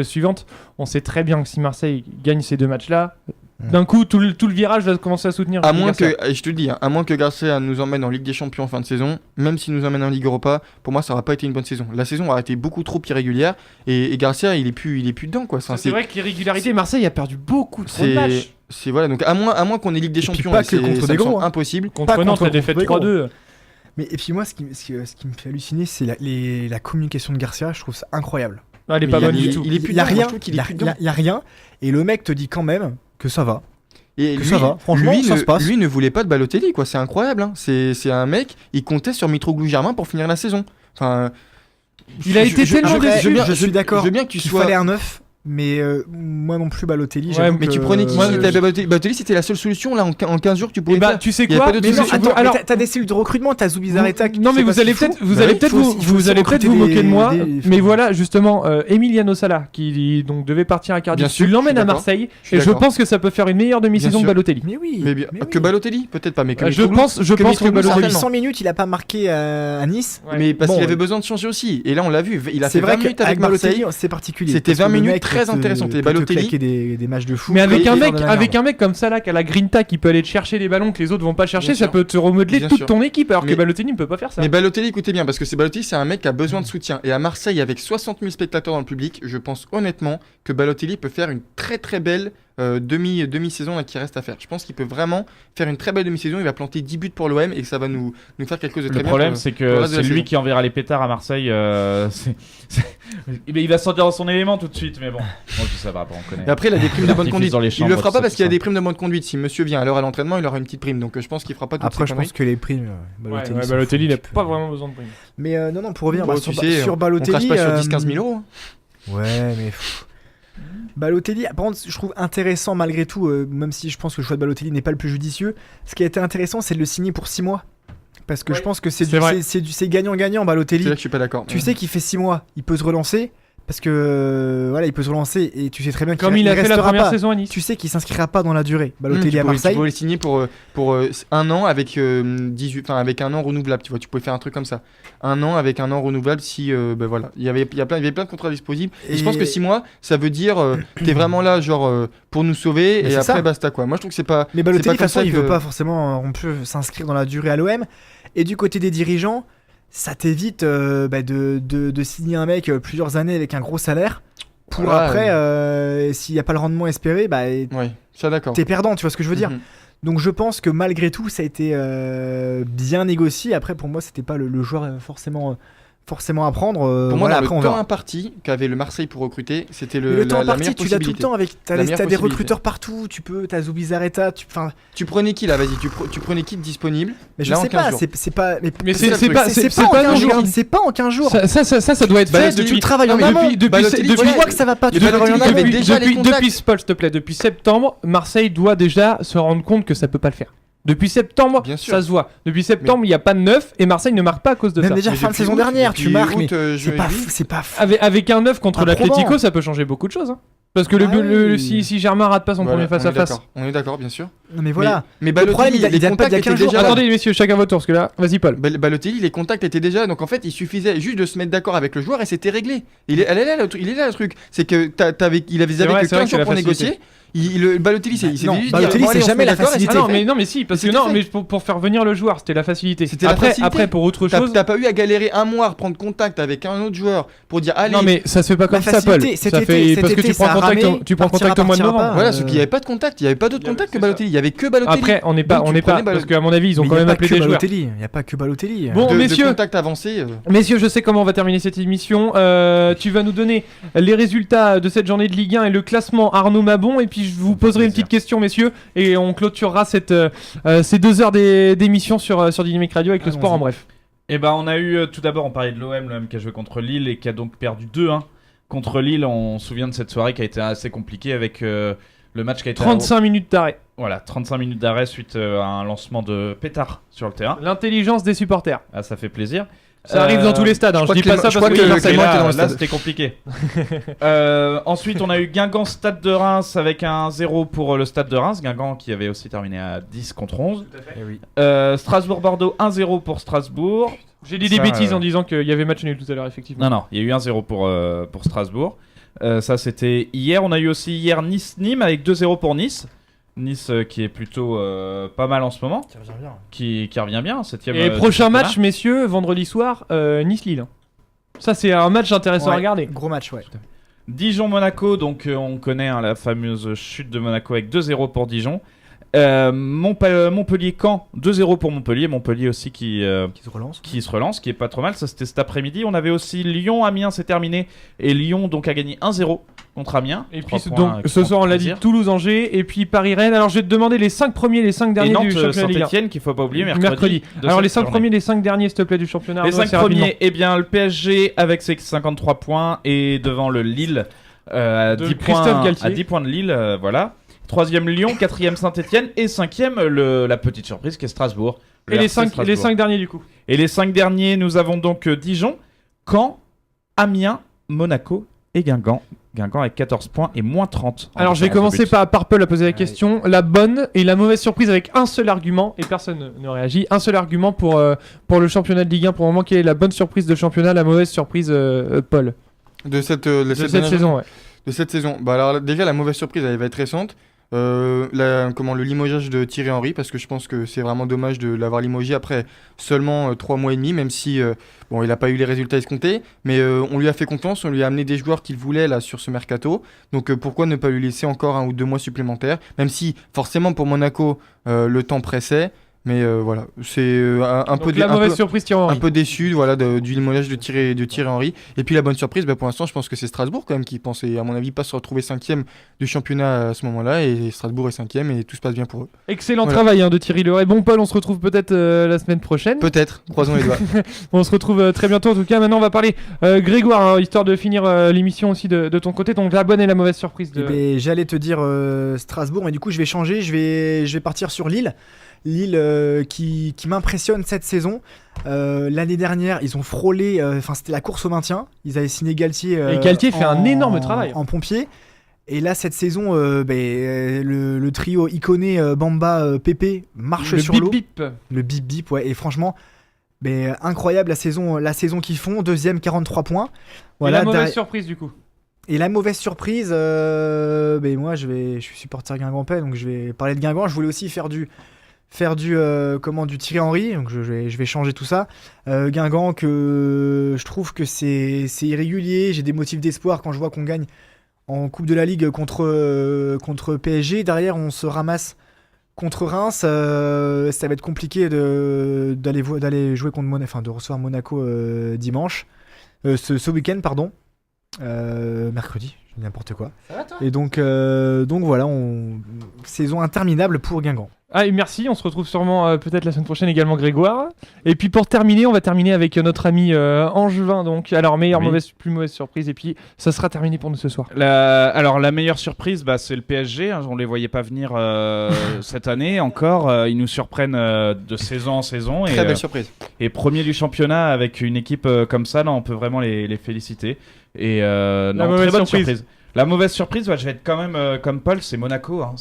Speaker 2: suivante, on sait très bien que si Marseille gagne ces 2 matchs-là, d'un coup, tout le virage va commencer à soutenir.
Speaker 3: À moins
Speaker 2: Garcia.
Speaker 3: que, et je te le dis, hein, à moins que Garcia nous emmène en Ligue des Champions en fin de saison, même s'il nous emmène en Ligue Europa, pour moi, ça n'aura pas été une bonne saison. La saison aura été beaucoup trop irrégulière et Garcia, il est plus dedans, quoi.
Speaker 2: C'est vrai que l'irrégularité, Marseille a perdu beaucoup trop de matchs.
Speaker 3: C'est voilà, donc à moins qu'on ait Ligue des
Speaker 4: puis
Speaker 3: Champions,
Speaker 4: pas
Speaker 3: et
Speaker 4: que contre
Speaker 3: ça
Speaker 4: des
Speaker 3: me semble
Speaker 4: gros, hein.
Speaker 3: impossible.
Speaker 2: Contre Nantes, la défaite
Speaker 4: des gros.
Speaker 2: 3-2.
Speaker 4: Mais et puis moi, ce qui me fait halluciner, c'est la communication de Garcia. Je trouve ça incroyable.
Speaker 2: Ah, elle est
Speaker 3: Mais
Speaker 2: pas bonne
Speaker 3: il
Speaker 2: du tout.
Speaker 3: il est plus
Speaker 4: Il y a
Speaker 3: dedans, moi,
Speaker 4: rien,
Speaker 3: je trouve qu'il
Speaker 4: il y
Speaker 3: est
Speaker 4: a-
Speaker 3: plus
Speaker 4: il y a-
Speaker 3: dedans.
Speaker 4: il y a rien, et le mec te dit quand même que ça va.
Speaker 3: Et
Speaker 4: ça va, franchement, ça se passe.
Speaker 3: lui ne voulait pas de Balotelli, quoi. C'est incroyable, hein. C'est un mec, il comptait sur Mitroglou Germain pour finir la saison. Enfin,
Speaker 2: Il a été tellement
Speaker 4: Après,
Speaker 2: déçu.
Speaker 4: je suis d'accord.
Speaker 3: Je veux bien que tu
Speaker 4: Il
Speaker 3: sois.
Speaker 4: fallait un 9, mais moi non plus Balotelli.
Speaker 2: Ouais,
Speaker 4: j'avoue
Speaker 3: Mais
Speaker 4: que-
Speaker 3: tu prenais qui
Speaker 2: moi,
Speaker 3: si t'avais Balotelli, c'était la seule solution là en 15 jours que tu pouvais
Speaker 2: Et bah,
Speaker 3: faire.
Speaker 2: tu sais
Speaker 3: Il y a
Speaker 2: quoi
Speaker 3: pas d'autre
Speaker 4: Mais non,
Speaker 3: solution.
Speaker 4: attends,
Speaker 2: Alors-
Speaker 4: mais t'as des cellules de recrutement, t'as Zoubizarreta.
Speaker 2: Non mais vous allez peut-être vous allez peut-être vous moquer de moi, mais voilà justement Emiliano Sala qui donc devait partir à Cardiff,
Speaker 3: Bien sûr,
Speaker 2: tu l'emmènes
Speaker 3: je suis
Speaker 2: à
Speaker 3: d'accord.
Speaker 2: Marseille
Speaker 3: suis
Speaker 2: et je
Speaker 3: d'accord.
Speaker 2: pense que ça peut faire une meilleure demi-saison
Speaker 3: Bien
Speaker 2: que
Speaker 3: sûr.
Speaker 2: Balotelli.
Speaker 4: Mais oui.
Speaker 3: Mais bien,
Speaker 4: mais
Speaker 3: que
Speaker 4: oui.
Speaker 3: Balotelli, peut-être pas, mais que
Speaker 2: Je
Speaker 3: Mitroglou.
Speaker 2: pense que
Speaker 3: Mitroglou,
Speaker 2: Balotelli.
Speaker 3: certainement.
Speaker 4: 100 minutes, il a pas marqué à Nice.
Speaker 2: Ouais.
Speaker 3: Mais parce
Speaker 4: Bon,
Speaker 3: qu'il avait besoin de changer aussi. Et là, on l'a vu. Il a
Speaker 4: C'est
Speaker 3: fait
Speaker 4: vrai
Speaker 3: 20 minutes
Speaker 4: qu'avec
Speaker 3: avec Marseille.
Speaker 4: Balotelli, c'est particulier.
Speaker 3: C'était
Speaker 4: parce que
Speaker 3: 20
Speaker 4: le
Speaker 3: minutes
Speaker 4: mec
Speaker 3: très
Speaker 4: peut te-
Speaker 3: intéressantes. Et
Speaker 4: peut te
Speaker 3: Balotelli-
Speaker 4: claquer des matchs de fou.
Speaker 2: Mais avec
Speaker 4: Et
Speaker 2: un
Speaker 4: faire
Speaker 2: mec
Speaker 4: de la
Speaker 2: avec
Speaker 4: merde.
Speaker 2: un mec comme Salah qui a la grinta qui peut aller te chercher des ballons que les autres vont pas chercher,
Speaker 3: Bien
Speaker 2: ça
Speaker 3: sûr.
Speaker 2: peut te remodeler
Speaker 3: Bien
Speaker 2: toute
Speaker 3: sûr.
Speaker 2: ton équipe alors que
Speaker 3: Mais-
Speaker 2: Balotelli ne peut pas faire ça.
Speaker 3: Mais Balotelli, écoutez bien, parce que Balotelli, c'est un mec qui a besoin de soutien. Et à Marseille, avec 60 000 spectateurs dans le public, je pense honnêtement que Balotelli peut faire une très très belle demi-saison là, qui reste à faire. Je pense qu'il peut vraiment faire une très belle demi-saison. Il va planter 10 buts pour l'OM et que ça va nous faire quelque chose de très
Speaker 5: Le
Speaker 3: bien.
Speaker 5: problème,
Speaker 3: pour-
Speaker 5: c'est
Speaker 3: pour le
Speaker 5: que
Speaker 3: reste de
Speaker 5: c'est
Speaker 3: la
Speaker 5: lui
Speaker 3: saison.
Speaker 5: qui enverra les pétards à Marseille. Il va se sentir dans son élément tout de suite, mais bon. Bon, ça va, on connaît.
Speaker 3: Et après, il a des primes de bonne
Speaker 5: L'artifice
Speaker 3: conduite.
Speaker 5: dans les
Speaker 3: Il
Speaker 5: chambres,
Speaker 3: le fera
Speaker 5: tout
Speaker 3: pas
Speaker 5: ça,
Speaker 3: parce qu'il y a
Speaker 5: tout
Speaker 3: des
Speaker 5: ça.
Speaker 3: primes de bonne conduite. Si monsieur vient à l'heure à l'entraînement, il aura une petite prime. Donc je pense qu'il fera pas tout
Speaker 4: Après, je pense que les primes.
Speaker 2: Ouais, Balotelli, il a pas vraiment besoin de prime.
Speaker 4: Mais non, pour revenir
Speaker 3: Bon,
Speaker 4: sur
Speaker 3: tu sais,
Speaker 4: sur
Speaker 3: on
Speaker 4: Balotelli.
Speaker 3: crache pas sur 10-15 000 euros.
Speaker 4: Ouais, mais. Balotelli, par contre, je trouve intéressant malgré tout, même si je pense que le choix de Balotelli n'est pas le plus judicieux. Ce qui a été intéressant, c'est de le signer pour 6 mois. Parce que
Speaker 2: Ouais,
Speaker 4: je pense que c'est
Speaker 2: c'est vrai.
Speaker 4: gagnant-gagnant, Balotelli.
Speaker 3: C'est là que je suis pas d'accord.
Speaker 4: Tu sais qu'il fait 6 mois, il peut se relancer. Parce que voilà, il peut se relancer et tu sais très bien qu'il
Speaker 2: Comme il a fait la
Speaker 4: restera
Speaker 2: première
Speaker 4: pas.
Speaker 2: saison à Nice.
Speaker 4: Tu sais qu'il s'inscrira pas dans la durée. Balotelli
Speaker 3: Tu
Speaker 4: à
Speaker 3: pouvais-
Speaker 4: Marseille.
Speaker 3: Tu pouvais le signer pour un an avec 18, enfin avec un an renouvelable. Tu vois, tu pouvais faire un truc comme ça. Un an avec un an renouvelable si, voilà, il y avait plein de contrats disponibles. Et je pense que 6 mois, ça veut dire t'es vraiment là, genre pour nous sauver
Speaker 4: Mais
Speaker 3: et
Speaker 4: c'est
Speaker 3: après
Speaker 4: ça.
Speaker 3: basta quoi. Moi je trouve que c'est pas.
Speaker 4: Mais Balotelli, de toute
Speaker 3: comme
Speaker 4: façon,
Speaker 3: ça
Speaker 4: il
Speaker 3: que-
Speaker 4: veut pas forcément on peut s'inscrire dans la durée à l'OM. Et du côté des dirigeants, ça t'évite de signer un mec plusieurs années avec un gros salaire pour
Speaker 3: Voilà,
Speaker 4: après, s'il n'y a pas le rendement espéré,
Speaker 3: Ouais, ça d'accord.
Speaker 4: t'es perdant, tu vois ce que je veux dire.
Speaker 3: Mhm.
Speaker 4: Donc je pense que malgré tout, ça a été bien négocié. Après, pour moi, c'était pas le joueur forcément à prendre.
Speaker 3: Pour moi,
Speaker 4: voilà,
Speaker 3: dans
Speaker 4: après, on
Speaker 3: le temps
Speaker 4: verra.
Speaker 3: imparti qu'avait le Marseille pour recruter, c'était
Speaker 4: Mais le temps
Speaker 3: la
Speaker 4: imparti,
Speaker 3: meilleure
Speaker 4: tu l'as tout le
Speaker 3: possibilité.
Speaker 4: temps avec.
Speaker 3: La meilleure
Speaker 4: T'as des
Speaker 3: possibilité.
Speaker 4: recruteurs partout. T'as Zubizarreta.
Speaker 3: Tu prenais qui là, vas-y, tu prenais qui de disponible?
Speaker 4: Mais je
Speaker 3: Là, en
Speaker 4: sais
Speaker 3: 15
Speaker 4: pas.
Speaker 3: jours.
Speaker 4: C'est pas.
Speaker 2: Mais
Speaker 3: c'est
Speaker 2: c'est pas
Speaker 4: en
Speaker 2: pas
Speaker 4: 15
Speaker 2: non
Speaker 4: jours.
Speaker 2: jour.
Speaker 4: C'est pas en 15 jours.
Speaker 2: Ça doit être fait
Speaker 3: Balotelli,
Speaker 2: depuis.
Speaker 4: Tu travailles en
Speaker 2: Non, mais
Speaker 4: amont.
Speaker 2: depuis
Speaker 3: Balotelli,
Speaker 4: Tu
Speaker 3: voilà.
Speaker 4: vois que ça va pas. Tu
Speaker 3: Et
Speaker 4: travailles en
Speaker 3: Balotelli, il y
Speaker 4: amont.
Speaker 3: avait déjà les contacts.
Speaker 2: Depuis septembre, Marseille doit déjà se rendre compte que ça peut pas le faire. Depuis septembre,
Speaker 3: Bien sûr.
Speaker 2: ça se voit. Depuis septembre, il n'y a pas de neuf et Marseille ne marque pas à cause de
Speaker 4: Même
Speaker 2: ça.
Speaker 4: déjà
Speaker 3: Mais
Speaker 4: fin de
Speaker 3: depuis
Speaker 4: saison
Speaker 3: août,
Speaker 4: dernière, tu
Speaker 3: depuis
Speaker 4: marques.
Speaker 3: août,
Speaker 4: Mais
Speaker 3: juillet,
Speaker 4: c'est pas fou.
Speaker 2: Avec un neuf contre
Speaker 4: Improbant.
Speaker 2: l'Atlético, ça peut changer beaucoup de choses. Hein. Parce que
Speaker 4: Ah oui.
Speaker 2: si Germain rate pas son
Speaker 3: Voilà,
Speaker 2: premier face
Speaker 3: on
Speaker 2: à
Speaker 3: est
Speaker 2: face.
Speaker 3: d'accord. On est d'accord, bien sûr.
Speaker 4: Non mais voilà.
Speaker 3: Mais
Speaker 4: Le problème,
Speaker 3: Balotelli,
Speaker 4: il
Speaker 3: les
Speaker 4: date pas
Speaker 3: contacts
Speaker 4: d'il y a 15
Speaker 3: étaient
Speaker 4: jours.
Speaker 3: déjà là.
Speaker 2: Attendez, messieurs, chacun votre tour, parce que là, vas-y, Paul.
Speaker 3: Balotelli, les contacts étaient déjà. Donc en fait, il suffisait juste de se mettre d'accord avec le joueur et c'était réglé. Il est là le truc. C'est que il avait
Speaker 2: C'est vrai,
Speaker 3: que
Speaker 2: c'est vrai
Speaker 3: 15
Speaker 2: qu'il a
Speaker 3: jours pour
Speaker 2: la facilité.
Speaker 3: négocier. Le Balotelli, il s'est
Speaker 4: Non,
Speaker 3: juste
Speaker 4: Balotelli,
Speaker 3: dit, bon,
Speaker 4: c'est
Speaker 3: allez, on se
Speaker 4: jamais
Speaker 3: met
Speaker 4: la
Speaker 3: d'accord et
Speaker 4: facilité.
Speaker 2: Ah
Speaker 3: c'était
Speaker 2: non,
Speaker 3: fait.
Speaker 2: mais si, parce que
Speaker 3: C'était
Speaker 2: non,
Speaker 3: fait.
Speaker 2: mais pour faire venir le joueur, c'était la facilité.
Speaker 3: C'était la facilité.
Speaker 2: Après, pour autre chose.
Speaker 3: T'as pas eu à galérer un mois à reprendre contact avec un autre joueur pour dire allez.
Speaker 2: Non, mais ça se fait pas comme
Speaker 4: La
Speaker 2: ça, Paul.
Speaker 4: facilité, cet
Speaker 2: Ça
Speaker 4: été,
Speaker 2: fait
Speaker 4: cet
Speaker 2: parce que
Speaker 4: été,
Speaker 2: tu prends
Speaker 4: ça a
Speaker 2: contact,
Speaker 4: ramé,
Speaker 2: tu prends
Speaker 4: partira,
Speaker 2: contact au mois de
Speaker 4: partira
Speaker 2: novembre.
Speaker 4: pas.
Speaker 3: Voilà, parce qu'il n'y avait pas de contact, il n'y avait pas d'autre contact que
Speaker 2: c'est
Speaker 3: Balotelli, il n'y avait que Balotelli.
Speaker 2: Après, on n'est pas,
Speaker 3: Donc,
Speaker 2: on
Speaker 3: tu
Speaker 2: n'est pas,
Speaker 3: prenais
Speaker 2: parce qu'à mon avis, ils ont
Speaker 4: Mais
Speaker 2: quand
Speaker 4: il y a
Speaker 2: même
Speaker 4: pas
Speaker 2: appelé
Speaker 4: que
Speaker 2: des joueurs.
Speaker 4: Balotelli. Il n'y a pas que Balotelli.
Speaker 2: Bon,
Speaker 3: de
Speaker 2: messieurs.
Speaker 3: contact avancé.
Speaker 2: Messieurs, je sais comment on va terminer cette émission. Tu vas nous donner les résultats de cette journée de Ligue 1 et le classement Arnaud Mabon. Et puis je vous poserai une petite question, messieurs, et on clôturera ces 2 heures d'émission sur Dynamic Radio avec le sport en bref.
Speaker 5: Et ben on a eu tout d'abord, on parlait de l'OM qui a joué contre Lille et qui a donc perdu 2-1 contre Lille. On se souvient de cette soirée qui a été assez compliquée avec le match qui a été
Speaker 2: 35 minutes d'arrêt.
Speaker 5: Voilà, 35 minutes d'arrêt suite à un lancement de pétard sur le terrain.
Speaker 2: L'intelligence des supporters.
Speaker 5: Ah, ça fait plaisir.
Speaker 2: Ça arrive dans tous les stades. Hein. Je dis pas ça parce que
Speaker 5: là c'était compliqué. Ensuite, on a eu Guingamp Stade de Reims avec un 0 pour le Stade de Reims. Guingamp qui avait aussi terminé à 10 contre 11. Strasbourg-Bordeaux 1-0 pour Strasbourg.
Speaker 2: J'ai dit des bêtises en disant qu'il y avait match nul tout à l'heure, effectivement.
Speaker 5: Non, il y a eu 1-0 pour Strasbourg. Ça c'était hier. On a eu aussi hier Nice-Nîmes avec 2-0 pour Nice. Nice qui est plutôt pas mal en ce moment.
Speaker 4: Qui revient bien.
Speaker 5: Qui revient bien. 7ème,
Speaker 2: Et prochain match, messieurs, vendredi soir, Nice-Lille. Ça, c'est un match intéressant à regarder.
Speaker 4: Gros match, ouais.
Speaker 5: Dijon-Monaco, donc on connaît la fameuse chute de Monaco avec 2-0 pour Dijon. Montpellier-Caen, 2-0 pour Montpellier. Montpellier aussi qui se relance, qui est pas trop mal. Ça c'était cet après-midi. On avait aussi Lyon-Amiens, c'est terminé. Et Lyon donc a gagné 1-0 contre Amiens.
Speaker 2: Et puis donc ce soir on l'a dit, Toulouse-Angers et puis Paris-Rennes. Alors je vais te demander les 5 premiers, les 5 derniers du championnat de Ligue 1.
Speaker 5: Saint-Etienne qu'il faut pas oublier mercredi.
Speaker 2: Alors les 5 premiers, les 5 derniers s'il te plaît du championnat.
Speaker 5: Les 5 premiers, eh bien le PSG avec ses 53 points et devant le Lille à 10 points de Lille, voilà. 3ème Lyon, 4ème Saint-Etienne et 5ème la petite surprise qui est Strasbourg.
Speaker 2: Et les 5 derniers du coup.
Speaker 5: Et les 5 derniers, nous avons donc Dijon, Caen, Amiens, Monaco et Guingamp. Guingamp avec 14 points et moins 30.
Speaker 2: Alors je vais commencer par Paul à poser la question. La bonne et la mauvaise surprise avec un seul argument, et personne ne réagit. Un seul argument pour le championnat de Ligue 1 pour le moment. Quelle est la bonne surprise de championnat, la mauvaise surprise, Paul?
Speaker 3: De cette
Speaker 2: saison, ouais.
Speaker 3: De cette saison. Bah alors déjà la mauvaise surprise, elle va être récente. Le limogeage de Thierry Henry, parce que je pense que c'est vraiment dommage de l'avoir limogé après seulement 3 mois et demi, même si il n'a pas eu les résultats escomptés, mais on lui a fait confiance, on lui a amené des joueurs qu'il voulait là sur ce mercato, donc pourquoi ne pas lui laisser encore 1 ou 2 mois supplémentaires, même si forcément pour Monaco le temps pressait. Mais voilà, c'est un peu déçu voilà, du limogeage de Thierry Henry. Et puis la bonne surprise, pour l'instant, je pense que c'est Strasbourg quand même qui pensait, à mon avis, pas se retrouver 5ème du championnat à ce moment-là. Et Strasbourg est 5ème et tout se passe bien pour eux.
Speaker 2: Excellent travail de Thierry Leray. Bon, Paul, on se retrouve peut-être la semaine prochaine.
Speaker 3: Peut-être, croisons les doigts.
Speaker 2: On se retrouve très bientôt en tout cas. Maintenant, on va parler Grégoire, histoire de finir l'émission aussi de ton côté. Donc la bonne et la mauvaise surprise.
Speaker 4: J'allais te dire Strasbourg, mais du coup, je vais changer. Je vais partir sur Lille. Lille qui m'impressionne cette saison. L'année dernière, ils ont frôlé, c'était la course au maintien. Ils avaient signé Galtier.
Speaker 2: Et Galtier fait un énorme travail.
Speaker 4: En pompier. Et là, cette saison, le trio Iconé, Bamba, Pépé marche sur l'eau. Le bip bip, ouais. Et franchement, incroyable la saison qu'ils font. Deuxième, 43 points. Voilà,
Speaker 2: et la mauvaise surprise du coup.
Speaker 4: Et la mauvaise surprise, moi je suis supporter Guingampais, donc je vais parler de Guingamp. Je voulais aussi faire du Thierry Henry, donc je vais changer tout ça. Guingamp, que je trouve que c'est irrégulier. J'ai des motifs d'espoir quand je vois qu'on gagne en Coupe de la Ligue contre PSG. Derrière, on se ramasse contre Reims. Ça va être compliqué d'aller jouer contre de recevoir Monaco dimanche. Ce week-end, pardon. Mercredi, je dis n'importe quoi.
Speaker 2: Ça va, toi ?
Speaker 4: Et donc voilà, saison interminable pour Guingamp.
Speaker 2: Ah, et merci, on se retrouve sûrement peut-être la semaine prochaine également, Grégoire. Et puis pour terminer, on va terminer avec notre ami Angevin. Donc, alors, plus mauvaise surprise, et puis ça sera terminé pour nous ce soir.
Speaker 5: Alors, la meilleure surprise, c'est le PSG. Hein, on les voyait pas venir cette année encore. Ils nous surprennent de saison en saison.
Speaker 3: Très belle surprise.
Speaker 5: Et premier du championnat avec une équipe comme ça, on peut vraiment les féliciter. Et très bonne surprise. La mauvaise surprise, je vais être quand même comme Paul, c'est Monaco. Hein.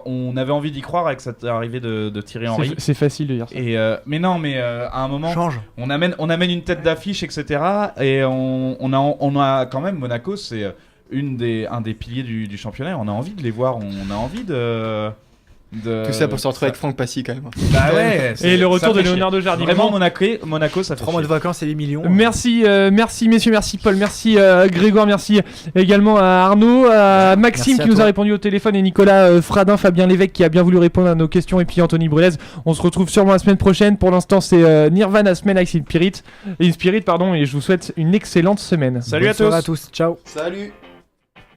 Speaker 5: On avait envie d'y croire avec cette arrivée de Thierry Henry.
Speaker 2: C'est facile de dire ça.
Speaker 5: Et, mais à un moment, on amène une tête d'affiche, etc. Et on a quand même Monaco, c'est un des piliers du championnat. On a envie de les voir, on a envie de...
Speaker 3: Tout ça pour se retrouver avec Franck Passy quand même.
Speaker 5: Bah ouais.
Speaker 2: Et le retour de Leonardo Jardim.
Speaker 5: Vraiment, Monaco, ça fait
Speaker 4: 3 mois de vacances et 8 millions.
Speaker 2: Merci messieurs, merci Paul, merci Grégoire, merci également à Arnaud, à Maxime qui nous a répondu au téléphone, et Nicolas Fradin, Fabien Lévesque qui a bien voulu répondre à nos questions, et puis Anthony Brulez. On se retrouve sûrement la semaine prochaine. Pour l'instant, c'est Nirvana Smells Like Teen Spirit, et je vous souhaite une excellente semaine.
Speaker 5: Salut à tous.
Speaker 4: Ciao.
Speaker 3: Salut.